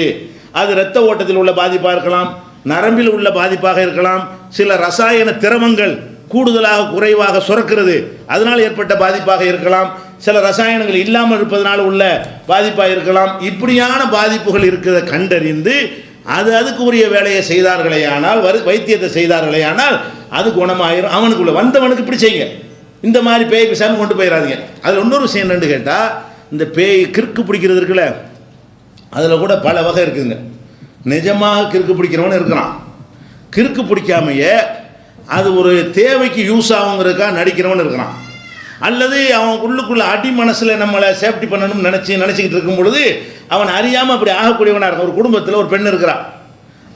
அது இரத்த ஓட்டத்தில் உள்ள பாதிப்பாக இருக்கலாம், நரம்பில் உள்ள பாதிப்பாக இருக்கலாம், சில ரசாயன திரவங்கள் கூடுதலாக குறைவாக சுரக்கிறது அதனால் ஏற்பட்ட பாதிப்பாக இருக்கலாம், சில ரசாயனங்கள் இல்லாமல் இருப்பதனால் உள்ள பாதிப்பாக இருக்கலாம். இப்படியான பாதிப்புகள் இருக்கிறத கண்டறிந்து அதுக்கு உரிய வேலையை செய்தார்களேயானால், வைத்தியத்தை செய்தார்களேயானால் அது குணமாயிரும். அவனுக்குள்ள வந்தவனுக்கு இப்படி செய்யுங்க, இந்த மாதிரி பேய் பிசாமி கொண்டு போயிடாதீங்க. அதில் இன்னொரு விஷயம் என்னன்னு கேட்டால், இந்த பேய் கிறுக்கு பிடிக்கிறது இருக்குல்ல, அதில் கூட பல வகை இருக்குதுங்க. நிஜமாக கிறுக்கு பிடிக்கிறவனு இருக்கிறான், கிறுக்கு பிடிக்காமையே அது ஒரு தேவைக்கு யூஸ் ஆகுங்கிறதுக்காக நடிக்கிறவன் இருக்கிறான். அல்லது அவன் உள்ளுக்குள்ள அடி மனசில் நம்மளை சேஃப்டி பண்ணணும்னு நினச்சிக்கிட்டு இருக்கும் பொழுது அவன் அறியாமல் அப்படி ஆகக்கூடியவனாக இருக்கான். ஒரு குடும்பத்தில் ஒரு பெண் இருக்கிறா,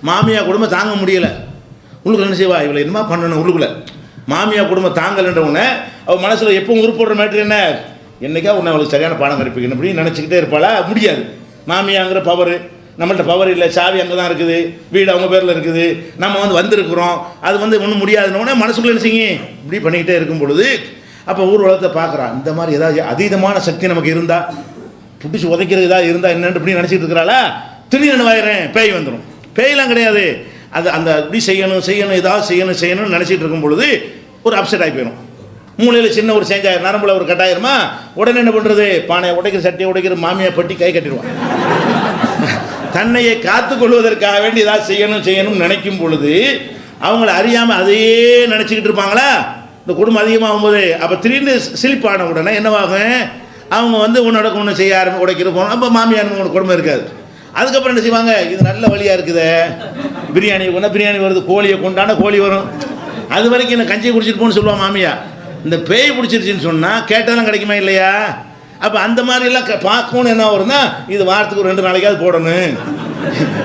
மாமியா குடும்பம் தாங்க முடியலை, உள்ளுக்குள்ள என்ன செய்வா, இவளை என்னமா பண்ணணும், உள்ளுக்குள்ள மாமியா குடும்பம் தாங்கலைன்றவுடனே அவள் மனசில் எப்பவும் உருப்படுற மேட்ரு என்ன, என்னைக்கா உன்னை அவளுக்கு சரியான பாடம் கற்பிக்கணும் அப்படின்னு நினச்சிக்கிட்டே இருப்பாளா? முடியாது. மாமியாங்கிற பவர் நம்மள்ட்ட பவர் இல்லை, சாவி அங்கே தான் இருக்குது, வீடு அவங்க பேரில் இருக்குது, நம்ம வந்திருக்கிறோம், அது ஒன்றும் முடியாதுன்னொடனே மனசுக்குள்ளே என்ன செய்யும், இப்படி பண்ணிக்கிட்டே இருக்கும் பொழுது அப்போ ஊர் உலகத்தை பார்க்குறான். இந்த மாதிரி ஏதாவது அதீதமான சக்தி நமக்கு இருந்தால், பிடிச்சி உதைக்கிறது ஏதாவது இருந்தால் என்னென்னு இப்படி நினச்சிட்டு இருக்கிறாளா, திடீர்னு வாயிறேன் பேய் வந்துடும். பேயெல்லாம் கிடையாது, அது அந்த இப்படி செய்யணும் ஏதாவது செய்யணும்னு நினச்சிட்டு இருக்கும் பொழுது ஒரு அப்செட் ஆகி போயிடும். மூளையில் சின்ன ஒரு சேஞ்ச் ஆயிரும், நரம்புல ஒரு கட்டாயிருமா, உடனே என்ன பண்ணுறது, பானையை உடைக்கிற சட்டியை உடைக்கிற மாமியை பட்டி கை கட்டிடுவான். தன்னையை காத்துக்கொள்வதற்காக வேண்டி ஏதாவது செய்யணும்னு நினைக்கும் பொழுது அவங்கள அறியாமல் அதையே நினச்சிக்கிட்டு இருப்பாங்களா. இந்த குடும்பம் அதிகமாகும் போது அப்போ திடீர்னு சிலிப்பான உடனே என்னவாகும், அவங்க ஒன்று செய்ய உடைக்கிற போகணும். அப்போ மாமியார் உனக்கு குடும்பம் இருக்காது. அதுக்கப்புறம் என்ன செய்வாங்க, இது நல்ல வழியாக இருக்குது, பிரியாணி கொண்டா பிரியாணி வருது, கோழியை கொண்டான கோழி வரும், அது வரைக்கும் என்ன கஞ்சியை குடிச்சிட்டு போன்னு சொல்லுவான் மாமியா. இந்த பேய் பிடிச்சிருச்சுன்னு சொன்னால் கேட்டதெல்லாம் கிடைக்குமா இல்லையா? அப்போ அந்த மாதிரிலாம் பார்க்கணும்னு என்ன வரும்னா, இது வாரத்துக்கு ஒரு 2 நாளைக்காவது போடணும்,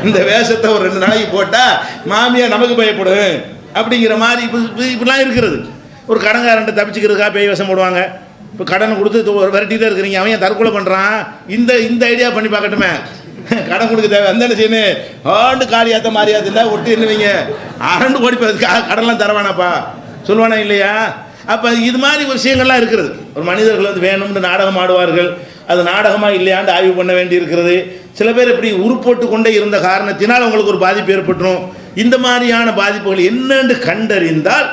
இந்த வேஷத்தை ஒரு 2 நாளைக்கு போட்டால் மாமியா நமக்கு பயப்படும் அப்படிங்கிற மாதிரி இப்படிலாம் இருக்கிறது. ஒரு கடன்காரன்ட்ட தப்பிச்சுக்கிறதுக்காக பேய் வேஷம் போடுவாங்க. இப்போ கடனை கொடுத்து விரட்டிகிட்டே இருக்கிறீங்க, அவன் தற்கொலை பண்ணுறான், இந்த ஐடியா பண்ணி பார்க்கட்டுமே, கடன் கொடுக்க தேவை அந்த என்ன செய்யணும், ஆண்டு காரியாத்த மாறியாத்த இருந்தால் ஒட்டி என்னவீங்க அரண்டு ஓடி கடன்லாம் தரவானாப்பா சொல்லுவானா இல்லையா? அப்போ இது மாதிரி விஷயங்கள்லாம் இருக்கிறது. ஒரு மனிதர்கள் வேணும்னு நாடகம் ஆடுவார்கள், அது நாடகமாக இல்லையாண்டு ஆய்வு பண்ண வேண்டி இருக்கிறது. சில பேர் இப்படி உருப்போட்டு கொண்டே இருந்த காரணத்தினால் அவங்களுக்கு ஒரு பாதிப்பு ஏற்பட்டுரும். இந்த மாதிரியான பாதிப்புகள் என்னென்று கண்டறிந்தால்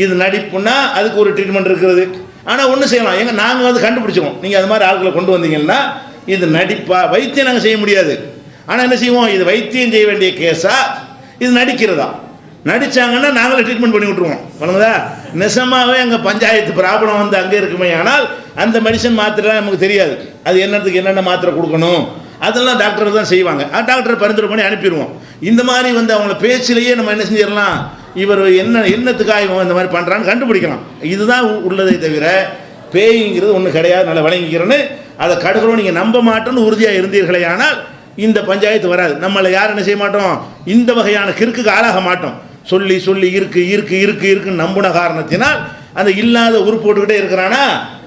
இது நடிப்புன்னா அதுக்கு ஒரு ட்ரீட்மெண்ட் இருக்கிறது. ஆனால் ஒன்று செய்யலாம், நாங்கள் கண்டுபிடிச்சிருவோம், நீங்கள் அது மாதிரி ஆட்களை கொண்டு வந்தீங்கன்னா இது நடிப்பா, வைத்தியம் நாங்கள் செய்ய முடியாது. ஆனால் என்ன செய்வோம், இது வைத்தியம் செய்ய வேண்டிய கேஸா இது நடிக்கிறதா, நடித்தாங்கன்னா நாங்களே ட்ரீட்மெண்ட் பண்ணி விட்ருவோம். வணங்குதா? நெசமாகவே அங்கே பஞ்சாயத்து ப்ராப்ளம் அங்கே இருக்குமே, ஆனால் அந்த மெடிசன் மாத்திரைலாம் நமக்கு தெரியாது, அது என்னத்துக்கு என்னென்ன மாத்திரை கொடுக்கணும் அதெல்லாம் டாக்டர் தான் செய்வாங்க. டாக்டரை பரிந்துரை பண்ணி அனுப்பிடுவோம். இந்த மாதிரி அவங்கள பேச்சிலேயே நம்ம என்ன செஞ்சிடலாம், இவர் என்னத்துக்காக இவன் இந்த மாதிரி பண்ணுறான்னு கண்டுபிடிக்கலாம். இதுதான் உள்ளதை தவிர பேய்ங்கிறது ஒன்றும் கிடையாது, நல்லா வழங்கிக்கிறேன்னு அதை கடுக்கிறோம் நீங்கள் நம்ப மாட்டோன்னு உறுதியாக இருந்தீர்களே ஆனால் இந்த பஞ்சாயத்து வராது. நம்மளை யாரும் என்ன செய்ய மாட்டோம், இந்த வகையான கிறுக்குக்கு ஆளாக மாட்டோம். சொல்லி சொல்லி இருக்குன்னு நம்புன காரணத்தினால் அந்த இல்லாத உருப்போட்டுக்கிட்டே இருக்கிறானா,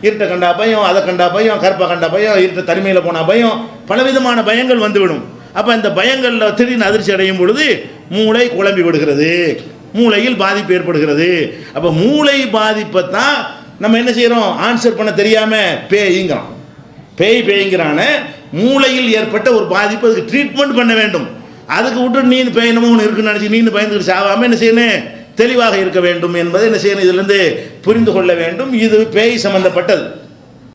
இருட்டை கண்டா பயம், அதை கண்டா பயம், கற்பை கண்டா பயம், இருட்ட தனிமையில் போனால் பயம், பலவிதமான பயங்கள் வந்துவிடும். அப்போ இந்த பயங்களில் திடீர்னு அதிர்ச்சி அடையும் பொழுது மூளை குழம்பி விடுகிறது, மூளையில் பாதிப்பு ஏற்படுகிறது. அப்போ மூளை பாதிப்பை தான் நம்ம என்ன செய்கிறோம், ஆன்சர் பண்ண தெரியாமல் பேய்ங்கிறோம். பேய்ங்கிறான மூளையில் ஏற்பட்ட ஒரு பாதிப்பு, அதுக்கு ட்ரீட்மெண்ட் பண்ண வேண்டும். அதுக்கு விட்டு நீ பேயணுமோ ஒன்று இருக்குன்னு நினச்சி நீ பயந்துக்கிட்டு சாகாமல் என்ன செய்யணும், தெளிவாக இருக்க வேண்டும் என்பதை என்ன செய்யணும், இதிலிருந்து புரிந்து கொள்ள வேண்டும். இது பேய் சம்பந்தப்பட்டது.